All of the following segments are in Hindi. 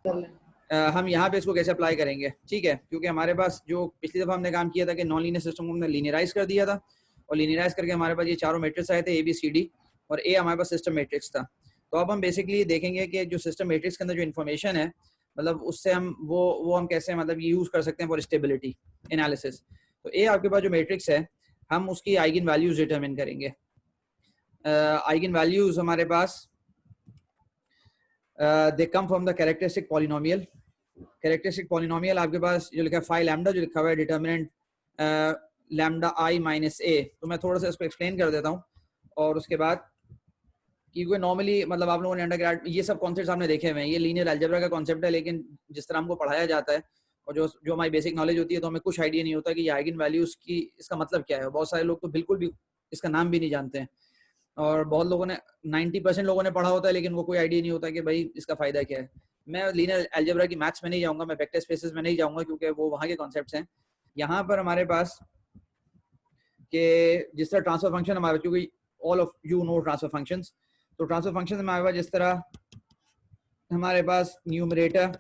हम यहाँ पे इसको कैसे अप्लाई करेंगे, ठीक है, क्योंकि हमारे पास जो पिछली दफ़ा हमने काम किया था कि नॉन लीनियर सिस्टम को हमने लीनियराइज कर दिया था, और लीनियराइज करके हमारे पास ये चारों मैट्रिक्स आए थे, ए बी सी डी, और ए हमारे पास सिस्टम मैट्रिक्स था। तो अब हम बेसिकली देखेंगे कि जो सिस्टम मैट्रिक्स के अंदर जो इन्फॉर्मेशन है, मतलब उससे हम वो हम कैसे मतलब यूज़ कर सकते हैं फॉर स्टेबिलिटी एनालिसिस। तो ए आपके पास जो मैट्रिक्स है, हम उसकी आइगन वैल्यूज डिटरमिन करेंगे। आइगन वैल्यूज हमारे पास they come from the characteristic polynomial. Characteristic polynomial आपके पास जो लिखा है फाई लैम्डा, जो लिखा हुआ है डिटर्मिनेंट लैम्डा आई माइनस ए। तो मैं थोड़ा सा इसको एक्सप्लेन कर देता हूँ, और उसके बाद क्योंकि नॉर्मली मतलब आप लोगों ने अंडरग्रेड ये सब कॉन्सेप्ट्स आपने देखे हुए हैं, ये लीनियर अलजेब्रा का कॉन्सेप्ट है, लेकिन जिस तरह हमको पढ़ाया जाता है और जो हमारी बेसिक नॉलेज होती है, तो हमें कुछ आइडिया नहीं होता कि ये आइगन वैल्यूज की इसका मतलब क्या है। बहुत सारे लोग तो बिल्कुल भी इसका नाम भी नहीं जानते हैं, और बहुत लोगों ने 90% लोगों ने पढ़ा होता है, लेकिन वो कोई आइडिया नहीं होता कि भाई इसका फायदा क्या है। मैं लीनियर अलजेब्रा की मैथ्स में नहीं जाऊंगा, मैं वेक्टर स्पेसेस में नहीं जाऊंगा, क्योंकि वो वहाँ के कॉन्सेप्ट्स हैं। यहाँ पर हमारे पास कि जिस तरह ट्रांसफर फंक्शन हमारे, क्योंकि all of you know transfer functions, तो ट्रांसफर फंक्शन हमारे पास जिस तरह हमारे पास न्यूमरेटर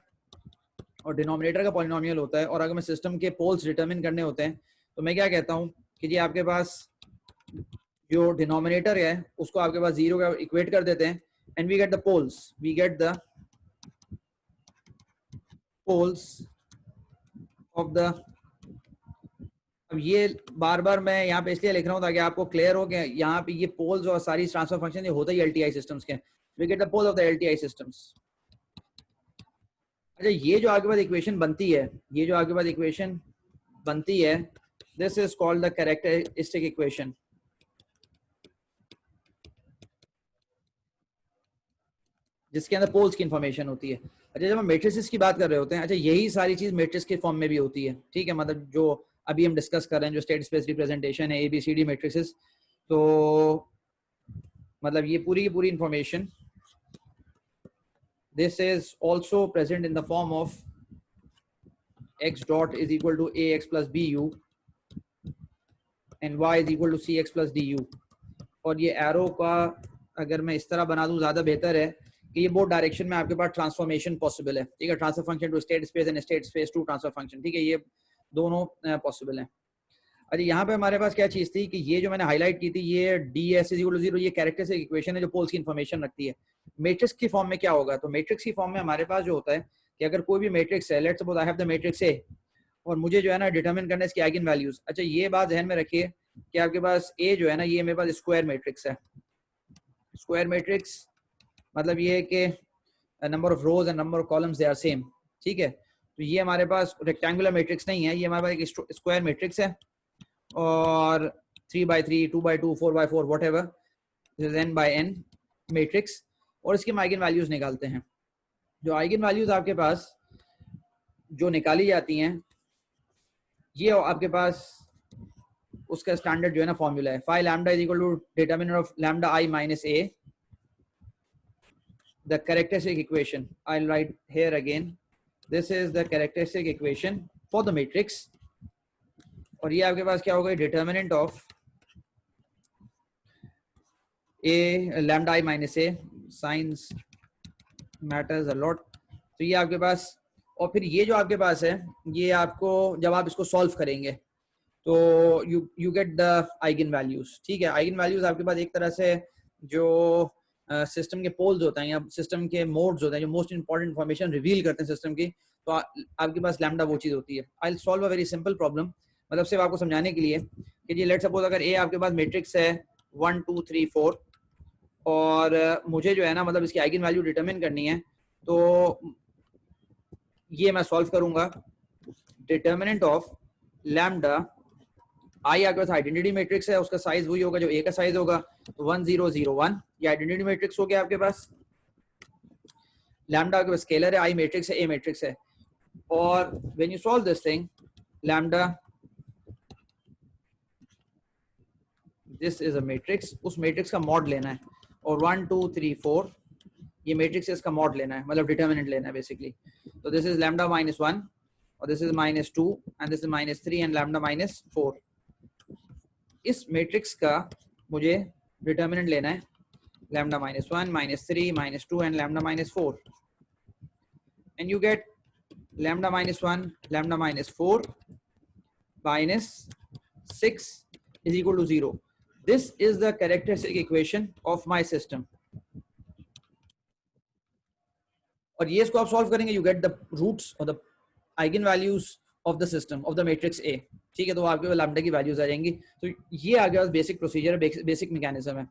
और डिनोमिनेटर का पॉलिनोमियल होता है, और अगर मैं सिस्टम के पोल्स डिटरमिन करने होते हैं, तो मैं क्या कहता हूँ कि जी आपके पास जो डिनोमिनेटर है उसको आपके पास जीरो का इक्वेट कर देते हैं, and we get the poles, we get the poles of the. अब ये बार बार मैं यहाँ पे इसलिए लिख रहा हूँ ताकि आपको क्लियर हो कि यहाँ पे ये पोल्स और सारी ट्रांसफर फंक्शन ये होता ही एलटीआई सिस्टम्स के। We get the pole of the LTI systems. अच्छा, ये जो आपके पास इक्वेशन बनती है, ये जो आपके पास इक्वेशन बनती है, this is called the characteristic equation, जिसके अंदर पोल्स की इंफॉर्मेशन होती है। अच्छा, जब हम मैट्रिसेस की बात कर रहे होते हैं, अच्छा यही सारी चीज मैट्रिक्स के फॉर्म में भी होती है, ठीक है, मतलब जो अभी हम डिस्कस कर रहे हैं जो स्टेट स्पेस रिप्रेजेंटेशन है एबीसीडी मैट्रिसेस, तो मतलब ये पूरी की पूरी information this is also present in the form of x dot is equal to ax plus bu and y is equal to cx plus du। और ये एरो का अगर मैं इस तरह बना दूं ज़्यादा बेहतर है कि ये बोथ डायरेक्शन में आपके पास ट्रांसफॉर्मेशन पॉसिबल है, ठीक है, transfer function to state space and state space to transfer function, ठीक है, ये दोनों पॉसिबल है। अच्छा, यहाँ पे हमारे पास क्या चीज़ थी कि ये जो मैंने हाईलाइट की थी, ये D S is equal to zero, ये कैरेक्टरिस्टिक इक्वेशन है जो पोल्स की इन्फॉर्मेशन रखती है। मैट्रिक्स की फॉर्म में क्या होगा, तो मैट्रिक्स की फॉर्म में हमारे पास जो होता है कि अगर कोई भी मैट्रिक्स है, let's suppose I have the matrix A, और मुझे जो है ना डिटरमिन करना है इसकी आइगन वैल्यूज। अच्छा, ये बात ध्यान में रखिए कि आपके पास ए जो है ना, ये मेरे पास स्क्वायर मैट्रिक्स है। स्क्वायर मैट्रिक्स मतलब ये है कि number of rows and number of columns they are same, ठीक है। तो ये हमारे पास रेक्टेंगुलर मैट्रिक्स नहीं है, ये हमारे पास एक स्क्वायर मैट्रिक्स है, और 3x3, 2x2, 4x4 what ever, this is n by n matrix, और इसके हम आइगन वैल्यूज निकालते हैं। जो आइगन वैल्यूज आपके पास जो निकाली जाती हैं, ये आपके पास उसका स्टैंडर्ड जो है ना फॉर्मूला है, phi lambda is equal to determinant of lambda I minus A, the characteristic equation I write here again, this is the characteristic equation for the matrix. और ये आपके पास क्या होगा, determinant of A lambda I minus A, science matters a lot. तो ये आपके पास, और फिर ये जो आपके पास है, ये आपको जब आप इसको सॉल्व करेंगे तो you get the eigen values, ठीक है। आइगन वैल्यूज आपके पास एक तरह से जो सिस्टम के पोल्स होते हैं या सिस्टम के मोड्स होते हैं, जो मोस्ट इंपॉर्टेंट इन्फॉर्मेशन रिवील करते हैं सिस्टम की, तो आपके पास लैम्डा वो चीज होती है। I will solve a very simple problem, मतलब सिर्फ आपको समझाने के लिए कि जी लेट सपोज अगर ए आपके पास मैट्रिक्स है 1 2 3 4, और मुझे जो है ना मतलब इसकी आइगन वैल्यू डिटरमिन करनी है, तो ये मैं सॉल्व करूंगा। डिटर्मिनेंट ऑफ लैम्डा आई आपके पास आइडेंटिटी मैट्रिक्स है, उसका साइज वही होगा जो ए का साइज होगा, तो 1 0 0 1, ये आइडेंटिटी मैट्रिक्स हो गया आपके पास। लैम्डा आपके पास स्केलर है, आई मैट्रिक्स है, ए मैट्रिक्स है, और when you solve this thing, lambda this is a matrix, उस मैट्रिक्स का मॉड लेना है, और 1 2 3 4 ये मैट्रिक्स इसका मॉड लेना है, मतलब डिटर्मिनेंट लेना है बेसिकली। तो दिस इज लैम्डा -1 और this is -2 and this is -3 and lambda -4। इस मैट्रिक्स का मुझे डिटर्मिनेंट लेना है, lambda -1 -3 -2 and lambda -4। and you get lambda minus 1, lambda minus 4 minus 6 is equal to 0. This is the characteristic equation of my system. और ये इसको आप सॉल्व करेंगे, यू गेट द रूट्स और the eigen values of the system of the matrix A, ठीक है। तो आपके पास लैम्डा की वैल्यूज आ जाएंगी। तो ये आगे पास बेसिक प्रोसीजर, बेसिक मैकेनिज्म है।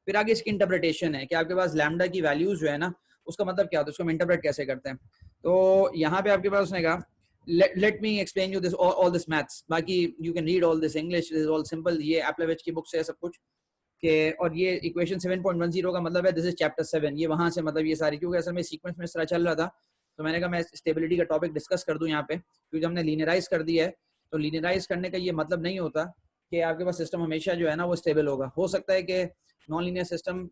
फिर आगे इसकी इंटरप्रिटेशन है कि आपके पास लैम्डा की वैल्यूज जो है ना, उसका मतलब क्या होता है, उसको हम इंटरप्रेट कैसे करते हैं। तो यहाँ पे आपके पास उसने कहा let me explain you this all this maths, बाकी you can read all this English, this is all simple, ये एप्लेविच की बुक से है सब कुछ के। और ये इक्वेशन 7.10 का मतलब है दिस इज चैप्टर 7, ये वहां से मतलब ये सारी, क्योंकि असल में सीक्वेंस में इस तरह चल रहा था तो मैंने कहा मैं स्टेबिलिटी का टॉपिक डिस्कस कर दूं यहाँ पे, क्योंकि हमने लीनियराइज कर दिया है। तो लीनियराइज करने का ये मतलब नहीं होता कि आपके पास सिस्टम हमेशा जो है ना वो स्टेबल होगा। हो सकता है कि नॉन लीनियर सिस्टम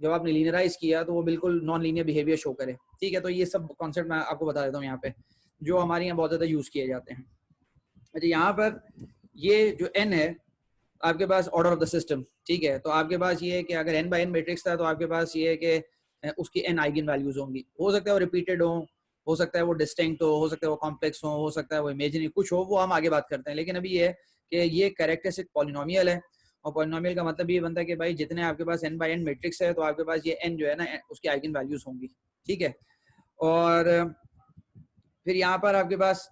जब आपने लीनियराइज किया तो वो बिल्कुल नॉन लीनियर बिहेवियर शो करे, ठीक है। तो ये सब कॉन्सेप्ट मैं आपको बता देता हूँ यहाँ पे, जो हमारे यहाँ बहुत ज़्यादा यूज़ किए जाते हैं। अच्छा, यहाँ पर ये जो n है आपके पास ऑर्डर ऑफ द सिस्टम, ठीक है। तो आपके पास ये है कि अगर n बाय n मैट्रिक्स था तो आपके पास ये है कि उसकी n आइगन वैल्यूज होंगी। हो सकता है वो रिपीटेड हो सकता है वो डिस्टिंक्ट हो सकता है वो कॉम्प्लेक्स हो सकता है वो इमेजिनरी कुछ हो, वो हम आगे बात करते हैं। लेकिन अभी ये है कि ये कैरेक्टरिस्टिक पॉलिनोमियल है, और पॉलिनोमियल का मतलब ये बनता है कि भाई जितने आपके पास n बाय n मैट्रिक्स है तो आपके पास ये n जो है ना उसकी आइगन वैल्यूज होंगी, ठीक है। और फिर यहाँ पर आपके पास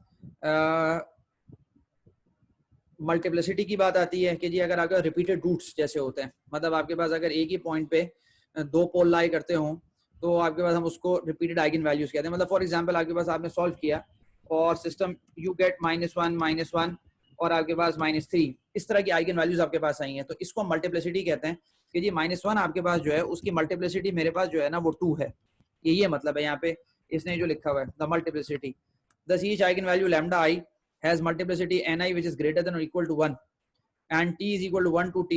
मल्टीप्लिसिटी की बात आती है कि जी अगर आपके रिपीटेड रूट्स जैसे होते हैं, मतलब आपके पास अगर एक ही पॉइंट पे दो पोल लाई करते हो तो आपके पास हम उसको रिपीटेड आइगन वैल्यूज कहते हैं। मतलब फॉर एग्जांपल आपके पास आपने सॉल्व किया और सिस्टम यू गेट -1 और आपके पास -3, इस तरह की आइगन वैल्यूज आपके पास आई हैं, तो इसको हम मल्टीप्लिसिटी कहते हैं कि जी -1 आपके पास जो है उसकी मल्टीप्लिसिटी मेरे पास जो है ना वो 2 है। ये मतलब है यहाँ पे इसने जो लिखा हुआ है the multiplicity the each eigen value lambda I has multiplicity ni which is greater than or equal to 1 and t is equal to 1 to t,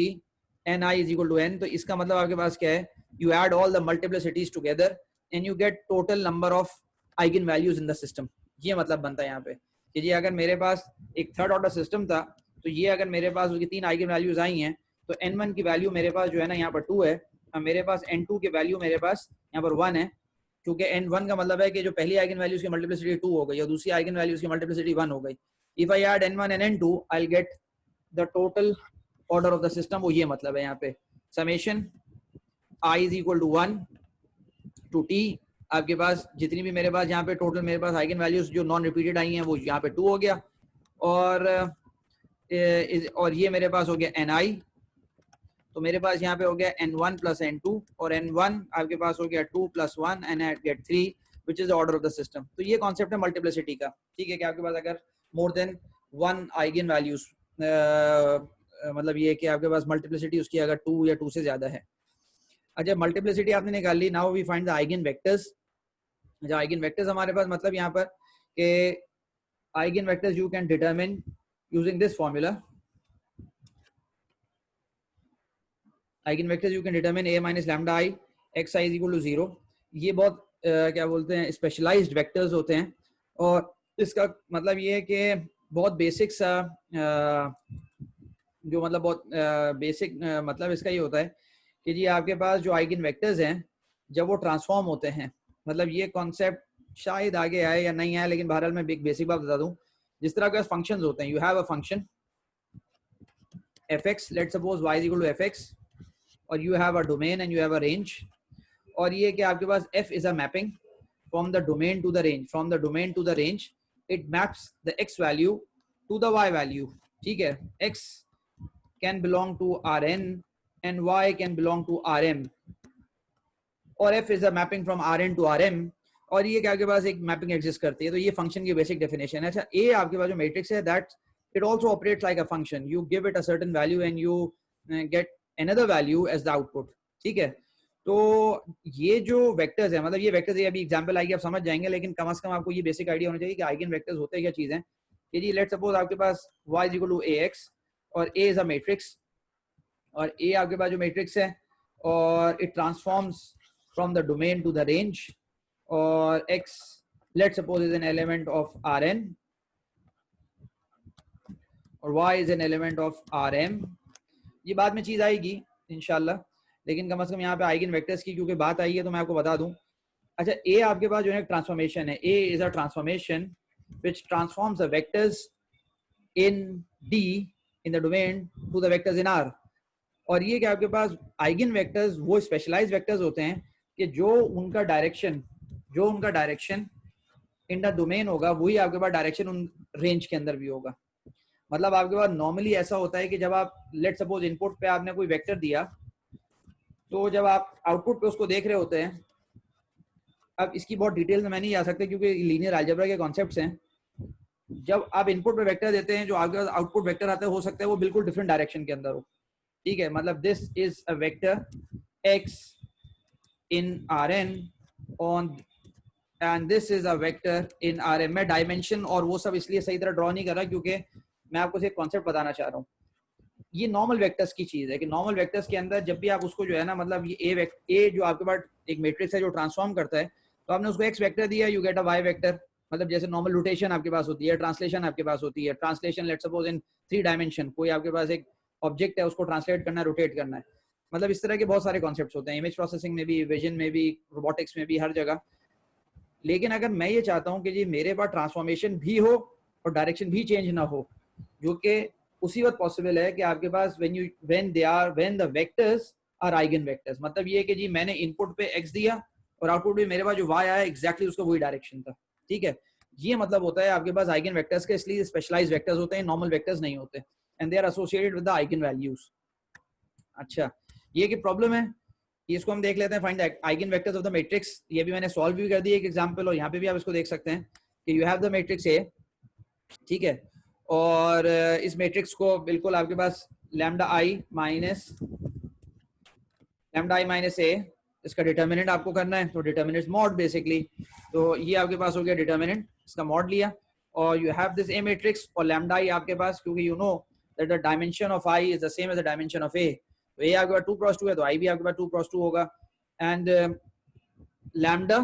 ni is equal to n। तो इसका मतलब आपके पास क्या है, you add all the multiplicities together and you get total number of eigen values in the system। ये मतलब बनता है यहाँ पे कि जी अगर मेरे पास एक थर्ड ऑर्डर सिस्टम था तो ये अगर मेरे पास उसकी 3 आइगन वैल्यूज आई हैं तो n1 की वैल्यू मेरे पास जो है ना यहाँ पर 2 है, और मेरे पास n2 की वैल्यू मेरे पास यहाँ पर 1 है, क्योंकि n1 का मतलब है कि जो पहली आइगन वैल्यूज की मल्टीप्लिसिटी 2 हो गई और दूसरी आइगन वैल्यूज की मल्टीप्लिसिटी 1 हो गई। If I add n1 and n2 I'll get the total order of the system। वो ये मतलब है यहाँ पे summation I is equal to 1 to t, आपके पास जितनी भी मेरे पास यहाँ पे टोटल मेरे पास आइगन वैल्यूज जो नॉन रिपीटेड आई हैं वो यहाँ पे 2 हो गया, और ये मेरे पास हो गया ni, तो मेरे पास यहाँ पे हो गया n1 प्लस n2 और n1 आपके पास हो गया 2 + 1 and I get 3 which is the order of the system। तो ये कॉन्सेप्ट है मल्टीप्लिसिटी का, ठीक है, कि आपके पास अगर मोर देन 1 आइगन वैल्यूज मतलब ये कि आपके पास मल्टीप्लिसिटी उसकी अगर 2 या 2 से ज्यादा है। अच्छा, मल्टीप्लिसिटी आपने निकाल ली, now we find the eigenvectors. जो आइगन वेक्टर्स हमारे पास मतलब यहाँ पर कि eigenvectors you can determine using this formula. Eigenvectors you can determine a minus lambda I xi is equal to 0। ये बहुत क्या बोलते हैं स्पेशलाइज्ड वेक्टर्स होते हैं, और इसका मतलब ये है कि बहुत बेसिक सा जो मतलब बहुत बेसिक मतलब इसका ये होता है कि जी आपके पास जो आइगन वेक्टर्स हैं जब वो ट्रांसफॉर्म होते हैं, मतलब ये कॉन्सेप्ट शायद आगे आए या नहीं आए, लेकिन बहरहाल मैं एक बेसिक बात बता दूं। जिस तरह के फंक्शंस होते हैं, you have a function fx, let's suppose y is equal to fx, और you have a domain and you have a range, और ये कि आपके पास f is a mapping from the domain to the range, from the domain to the range it maps the x value to the y value, ठीक है। x can belong to Rn and y can belong to Rm, और f is a mapping from Rn to Rm, और ये क्या आपके पास एक मैपिंग एग्जिस्ट करती है। तो ये फंक्शन की बेसिक डेफिनेशन है। अच्छा, a आपके पास जो मैट्रिक्स है that it also operates like a function, you give it a certain value and you get another value as the output, ठीक है। तो ये जो वेक्टर्स है, मतलब ये वेक्टर्स है, अभी एग्जांपल आएगी आप समझ जाएंगे, लेकिन कम से कम आपको ये बेसिक आइडिया होना चाहिए कि आइगन वेक्टर्स होते हैं क्या चीज है। कि जी लेट्स सपोज आपके पास y is equal to ax और a इज अ मैट्रिक्स, और a आपके पास जो मैट्रिक्स है और it transforms from the domain to the range, और x let's suppose is an element of Rn और y is an element of Rm। ये बाद में चीज आएगी इंशाल्लाह, लेकिन कम से कम यहाँ पे आइगन वेक्टर्स की क्योंकि बात आई है तो मैं आपको बता दूं अच्छा ए आपके पास जो है ट्रांसफॉर्मेशन है, A is a transformation which transforms the vectors in D in the domain to the vectors in R. और ये कि आपके पास आइगन वेक्टर्स वो स्पेशलाइज्ड वेक्टर्स होते हैं कि जो उनका डायरेक्शन इन द डोमेन होगा वही आपके पास डायरेक्शन उन रेंज के अंदर भी होगा। मतलब आपके पास नॉर्मली ऐसा होता है कि जब आप लेट सपोज इनपुट पे आपने कोई वेक्टर दिया, तो जब आप आउटपुट पे उसको देख रहे होते हैं, अब इसकी बहुत डिटेल में मैं नहीं जा सकता क्योंकि लीनियर अलजेब्रा के कॉन्सेप्ट्स हैं। जब आप इनपुट पे वेक्टर देते हैं, जो आपके पास आउटपुट वेक्टर आता है, हो सकता है वो बिल्कुल डिफरेंट डायरेक्शन के अंदर हो। ठीक है, मतलब this is a vector x in Rn on and this is a vector in Rm। मैं डायमेंशन और वो सब इसलिए सही तरह ड्रॉ नहीं कर रहा क्योंकि मैं आपको एक कॉन्सेप्ट बताना चाह रहा हूँ। ये नॉर्मल वेक्टर्स की चीज है कि नॉर्मल वेक्टर्स के अंदर जब भी आप उसको जो है ना, मतलब ये ए जो आपके पास एक मैट्रिक्स है जो ट्रांसफॉर्म करता है, तो आपने उसको एक्स वेक्टर दिया, you get a y vector. मतलब जैसे नॉर्मल रोटेशन आपके पास होती है, ट्रांसलेशन आपके पास होती है। Translation let's suppose in 3 dimension, कोई आपके पास एक ऑब्जेक्ट है, उसको ट्रांसलेट करना है, रोटेट करना है। मतलब इस तरह के बहुत सारे कॉन्सेप्ट्स होते हैं, इमेज प्रोसेसिंग में भी, विजन में भी, रोबोटिक्स में भी, हर जगह। लेकिन अगर मैं ये चाहता हूँ कि जी मेरे पास ट्रांसफॉर्मेशन भी हो और डायरेक्शन भी चेंज ना हो, जो कि उसी वक्त पॉसिबल है कि आपके पास when the vectors are eigenvectors. मतलब ये कि जी मैंने इनपुट पे x दिया और आउटपुट पे मेरे पास जो y आया एग्जैक्टली उसका वही डायरेक्शन था। ठीक है, ये मतलब होता है आपके पास आइगन वेक्टर्स के, इसलिए स्पेशलाइज्ड वेक्टर्स होते हैं, नॉर्मल वेक्टर्स नहीं होते, and they are associated with the eigen values. अच्छा, ये की प्रॉब्लम है, इसको हम देख लेते हैं। Find the eigen vectors of the matrix. ये भी मैंने सॉल्व भी कर दिया एक एग्जांपल, और यहाँ पे भी आप इसको देख सकते हैं कि you have the matrix A. ठीक है, और इस मैट्रिक्स को बिल्कुल आपके पास लैम्डा आई माइनस ए इसका डिटर्मिनेंट आपको करना है, तो डिटर्मिनेंट मॉड बेसिकली। तो ये आपके पास हो गया डिटर्मिनेंट, इसका मॉड लिया, और you have this A matrix और लैम्डा आई आपके पास, क्योंकि you know that the dimension of I is the same as the dimension of A. तो ए आपके पास 2 क्रॉस 2 है, तो आई भी आपके पास 2 क्रॉस 2 होगा। एंड लैम्डा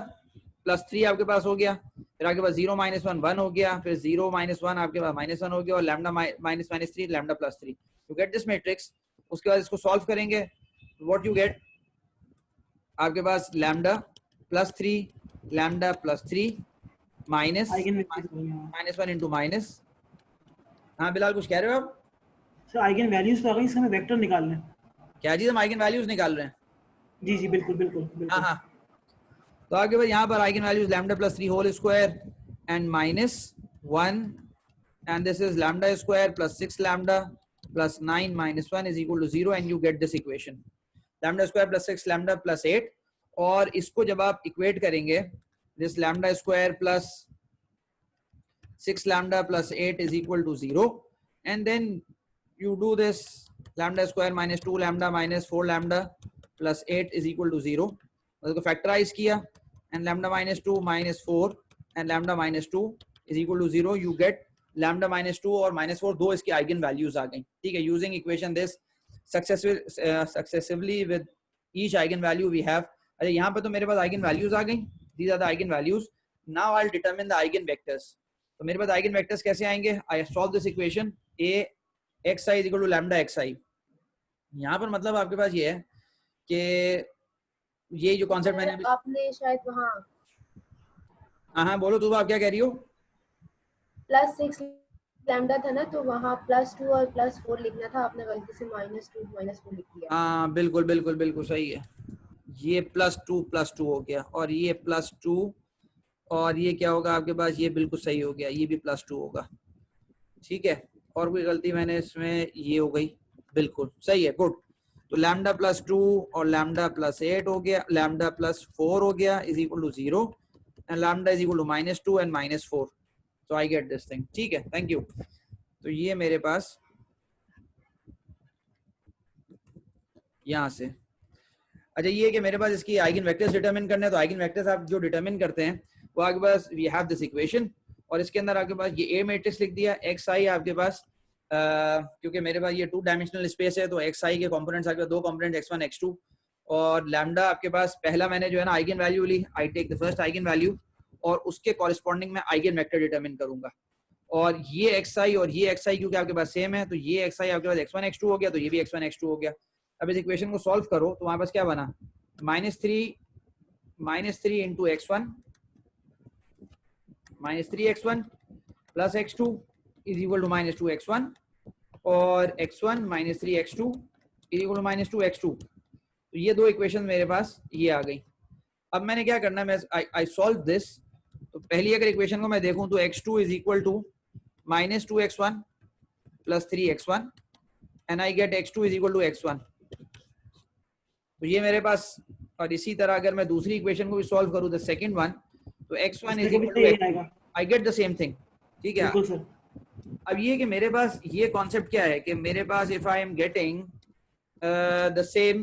प्लस 3 आपके पास हो गया, फिर आपके पास 0 माइनस 1 1 हो गया, फिर 0 माइनस 1 आपके पास माइनस 1 हो गया, और lambda minus 3 lambda plus 3 you get this matrix. उसके बाद इसको सॉल्व करेंगे, व्हाट यू गेट, आपके पास lambda plus 3 lambda plus 3 minus 1 into minus. हाँ बिलाल, कुछ कह रहे हो आप? सर आइगन वैल्यूज तो आ गई, इसका हमें वेक्टर निकालना है। क्या चीज, हम आइगन वैल्यूज निकाल रहे हैं? जी जी बिल्कुल बिल्कुल हाँ बिल्कुल। हाँ, तो आपके पास यहाँ पर eigen values lambda plus 3 whole square and minus 1, and this is lambda square plus 6 lambda plus 9 minus 1 is equal to 0, and you get this equation lambda square plus 6 lambda plus 8। और इसको जब आप इक्वेट करेंगे, this lambda square plus 6 lambda plus 8 is equal to 0, and then you do this lambda square minus 2 lambda minus 4 lambda plus 8 is equal to 0, उसको फैक्टराइज किया, and lambda minus 2 minus 4 and lambda minus 2 is equal to 0, you get lambda minus 2 और माइनस 4 दो इसकी आइगन वैल्यूज आ गई। ठीक है, using equation this successively with each eigen value we have. अरे यहाँ पे तो मेरे पास आइगन वैल्यूज आ गई, these are the eigen values. Now I will determine the eigenvectors. तो मेरे पास आइगन वेक्टर्स कैसे आएंगे, I solve this equation A X I is equal to lambda X I. यहाँ पर मतलब आपके पास ये है कि ये जो कॉन्सेप्ट मैंने आपने शायद वहाँ हाँ बोलो तू, आप क्या कह रही हो? +6 लैम्डा था ना, तो वहाँ +2 और +4 लिखना था, आपने गलती से -2 -4 लिख दिया। हाँ बिल्कुल बिल्कुल बिल्कुल सही है। ये +2 हो गया, और ये +2, और ये क्या होगा आपके पास, ये बिल्कुल सही हो गया, ये भी +2 होगा। ठीक है, और कोई गलती मैंने इसमें, ये हो गई, बिल्कुल सही है, गुड। तो लैम्डा +2 और लैम्डा +8 हो गया, लैम्डा +4 हो गया is equal to 0, and lambda is equal to -2 and -4। तो आई गेट दिस थिंग। ठीक है, थैंक यू। तो ये मेरे पास यहाँ से, अच्छा ये कि मेरे पास इसकी आइगन वेक्टर्स डिटरमिन करने हैं, तो आइगन वेक्टर्स आप जो डिटरमिन करते हैं वो आपके पास वी हैव दिस इक्वेशन, और इसके अंदर आपके पास ये ए मैट्रिक्स लिख दिया, एक्स आई आपके पास क्योंकि मेरे पास ये 2 डायमेंशनल स्पेस है, तो एक्स आई के कॉम्पोनेंट्स आपके पास 2 कॉम्पोनेंट x1 x2, और लैम्डा आपके पास पहला मैंने जो है ना आइगन वैल्यू ली, I take the first eigen value और उसके कॉरेस्पॉन्डिंग में आइगन वेक्टर डिटरमिन करूंगा। और ये एक्स आई और ये एक्स आई क्योंकि आपके पास सेम है, तो ये एक्स आई आपके पास x1 x2 हो गया, तो ये भी x1 x2 हो गया। अब इस इक्वेशन को सॉल्व करो तो वहां पास क्या बना, -3 -3 into x1 -3x1 plus x2 is equal to -2x1 और x1 -3x2 is equal to -2x2। तो ये दो इक्वेशन मेरे पास ये आ गई। अब मैंने क्या करना है, मैं आई सॉल्व दिस। तो पहली अगर इक्वेशन को मैं देखूं तो x2 is equal to -2x1 plus 3x1 and I get x2 is equal to x1। तो ये मेरे पास, और इसी तरह अगर मैं दूसरी इक्वेशन को भी सॉल्व करूं द सेकंड वन, तो x1 is equal to x2, I get the same thing। ठीक है, बिल्कुल सर। अब ये कि मेरे पास ये कॉन्सेप्ट क्या है कि मेरे पास if I am getting the same,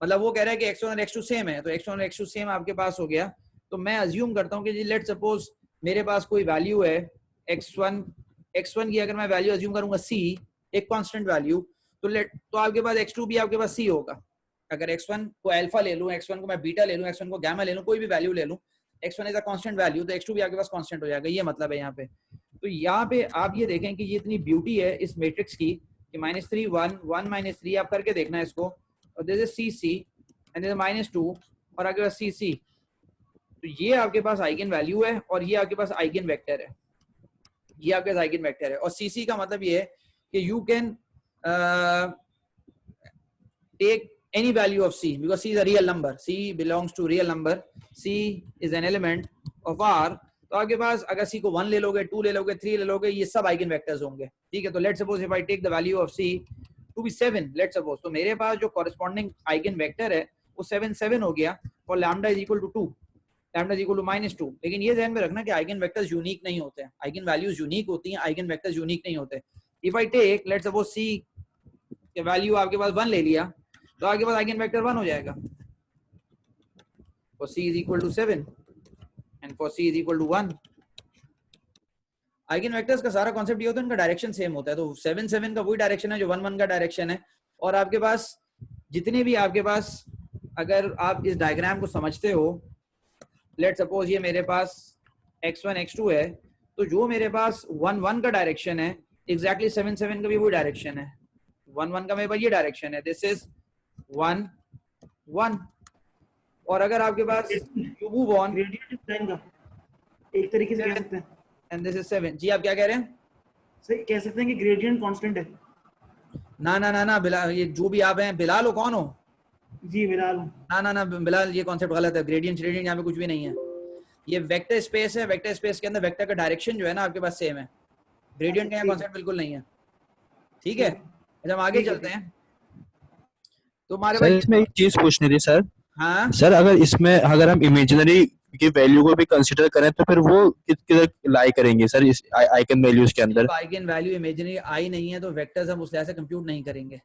मतलब वो कह रहा है कि x1 और x2 सेम है, तो x1 और x2 सेम आपके पास हो गया, तो मैं अज्यूम करता हूँ कि जी लेट सपोज मेरे पास कोई वैल्यू है x1 की अगर मैं वैल्यू अज्यूम करूंगा c, एक कांस्टेंट वैल्यू, तो आपके पास x2 भी आपके पास c होगा। अगर x1 को अल्फा ले लूं, x1 को मैं बीटा ले लूं, x1 को गामा ले लूं, कोई भी वैल्यू ले लूं, x1 is a constant value, तो x2 भी आपके पास कांस्टेंट हो जाएगा। ये मतलब है यहाँ पे। तो यहाँ पे आप ये देखें कि ये इतनी ब्यूटी है इस मैट्रिक्स की कि -3 1 1 -3 आप करके देखना है इसको, और this is CC and this is -2 और आपके पास CC। तो ये आपके पास आइगन वैल्यू है और ये आपके पास आइगन वेक्टर है, ये आपके पास आइगन वेक्टर है। और CC का मतलब ये है कि you can take any value of C because C is a real number, C belongs to real number, C is an element of R। तो आपके पास अगर C को 1 ले लोगे, 2 ले लोगे, 3 ले लोगे, ये सब आइगन वेक्टर्स होंगे। ठीक है, तो let's suppose if I take the value of C to be 7, let's suppose, तो मेरे पास जो कॉरेस्पॉन्डिंग आइगन वेक्टर है वो 7 हो गया और lambda is equal to 2, lambda is equal to -2। लेकिन ये ध्यान में रखना कि आइगन वेक्टर्स यूनिक नहीं होते हैं, आइगन वैल्यूज यूनिक होती हैं, आइगन वेक्टर्स यूनिक नहीं होते। If I take let's suppose C के वैल्यू आपके पास 1 ले लिया, तो आपके पास आइगन वेक्टर 1 हो जाएगा। for C is equal to 7 and for C is equal to 1। Eigen vectors का सारा कॉन्सेप्ट ये होता है, उनका डायरेक्शन सेम होता है। तो 7 7 का वही डायरेक्शन है जो 1 1 का डायरेक्शन है। और आपके पास जितने भी आपके पास, अगर आप इस डायग्राम को समझते हो, लेट सपोज ये मेरे पास x1 x2 है, तो जो मेरे पास 1 1 का डायरेक्शन है एग्जैक्टली 7 7 का भी वही डायरेक्शन है। 1 1 का मेरे पास ये डायरेक्शन है, दिस इज 1 1। और अगर आपके पास you move on gradient sign का एक तरीके से कह सकते हैं, एंड दिस इज 7। जी आप क्या कह रहे हैं? सही कह सकते हैं कि ग्रेडियंट कांस्टेंट है। ना ना ना ना बिलाल, ये जो भी आप हैं, बिलाल हो कौन हो? जी बिलाल। ना ना ना बिलाल, ये कॉन्सेप्ट गलत है। ग्रेडियंट यहाँ पे कुछ भी नहीं है। ये वेक्टर स्पेस है, वेक्टर स्पेस के अंदर वेक्टर का डायरेक्शन जो है ना आपके पास सेम है। ग्रेडियंट का यहाँ कॉन्सेप्ट बिल्कुल नहीं है। ठीक है, जब हम आगे चलते हैं तो हमारे सर पास इसमें एक चीज पूछनी थी सर। हाँ सर अगर हम इमेजिनरी की वैल्यू को भी कंसीडर करें तो फिर वो किधर लाई करेंगे सर इस आइगन वैल्यूज के अंदर? आइगन वैल्यू इमेजिनरी आई नहीं है तो वेक्टर्स हम उस तरह से कंप्यूट नहीं करेंगे।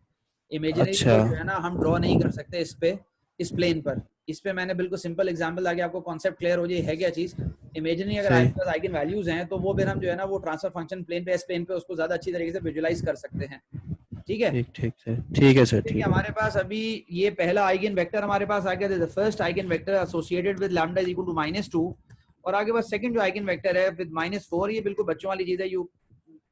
इमेजिनरी अच्छा। जो है ना हम ड्रॉ नहीं कर सकते इस पे, इस प्लेन पर। इस पे मैंने बिल्कुल सिंपल एग्जांपल आगे आपको कॉन्सेप्ट क्लियर हो जाए है क्या चीज। इमेजिनरी अगर सही। आपके पास आइगन वैल्यूज हैं तो वो फिर हम जो है ना वो ट्रांसफर फंक्शन प्लेन पे, इस प्लेन पे उसको ज्यादा अच्छी तरीके से विजुअलाइज कर सकते हैं। ठीक है, ठीक सर, ठीक है सर, ठीक ठीक है। है। हमारे पास अभी ये पहला आइगन वेक्टर हमारे पास आ गया, the first eigen vector associated with lambda is equal to -2। और आगे बस सेकंड जो आइगन वेक्टर है विद -4, ये बिल्कुल बच्चों वाली चीज है, you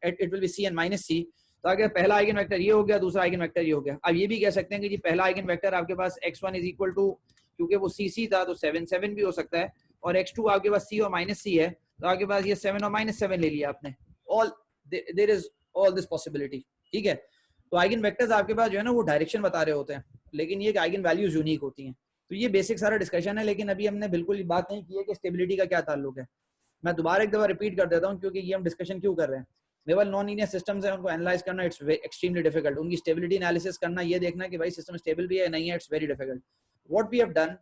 it will be C and -C। तो आगे पहला आइगन वेक्टर ये हो गया, दूसरा आइगन वेक्टर ये हो गया। अब ये भी कह सकते हैं कि जी पहला आइगन वेक्टर आपके पास x1 इज इक्वल टू, क्योंकि वो CC था तो 7 7 भी हो सकता है, और x2 आपके पास C और -C है, तो आपके पास ये 7 और -7 ले लिया आपने। All there is all this possibility. ठीक है, तो आइगन वेक्टर्स आपके पास जो है ना वो डायरेक्शन बता रहे होते हैं, लेकिन ये आइगन वैल्यूज यूनिक होती हैं। तो ये बेसिक सारा डिस्कशन है, लेकिन अभी हमने बिल्कुल बात नहीं की है कि स्टेबिलिटी का क्या ताल्लुक है। मैं दोबारा एक दफा रिपीट कर देता हूँ क्योंकि ये हम डिस्कशन क्यों कर रहे हैं। लेवल नॉन लीनियर सिस्टम्स है, उनको एनालाइज करना इट्स एक्सट्रीमली डिफिकल्ट। उनकी स्टेबिलिटी एनालिसिस करना, ये देखना कि भाई सिस्टम स्टेबल भी है नहीं है, it's very difficult. What we have done,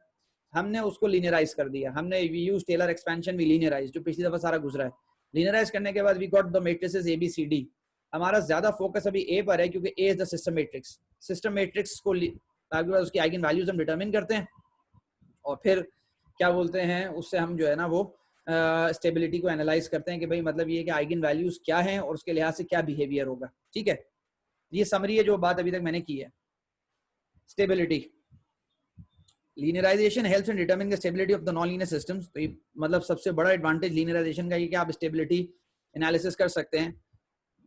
हमने उसको लीनियराइज कर दिया। हमने यूज टेलर एक्सपेंशन, भी लीनियराइज, जो पिछली दफा सारा गुजरा है। लीनियराइज करने के बाद we got the matrices ABCD। हमारा ज्यादा फोकस अभी A पर है क्योंकि A is the system matrix. System matrix को आपके पास उसकी आइगन वैल्यूज हम डिटरमिन करते हैं और फिर क्या बोलते हैं उससे हम जो है ना वो स्टेबिलिटी को एनालाइज करते हैं कि भाई मतलब ये कि आइगन वैल्यूज क्या हैं और उसके लिहाज से क्या बिहेवियर होगा। ठीक है, ये समरी है जो बात अभी तक मैंने की है। Stability, linearisation helps in determining the stability of the non linear systems. तो ये मतलब सबसे बड़ा एडवांटेज लीनियराइजेशन का ये कि आप स्टेबिलिटी एनालिसिस कर सकते हैं,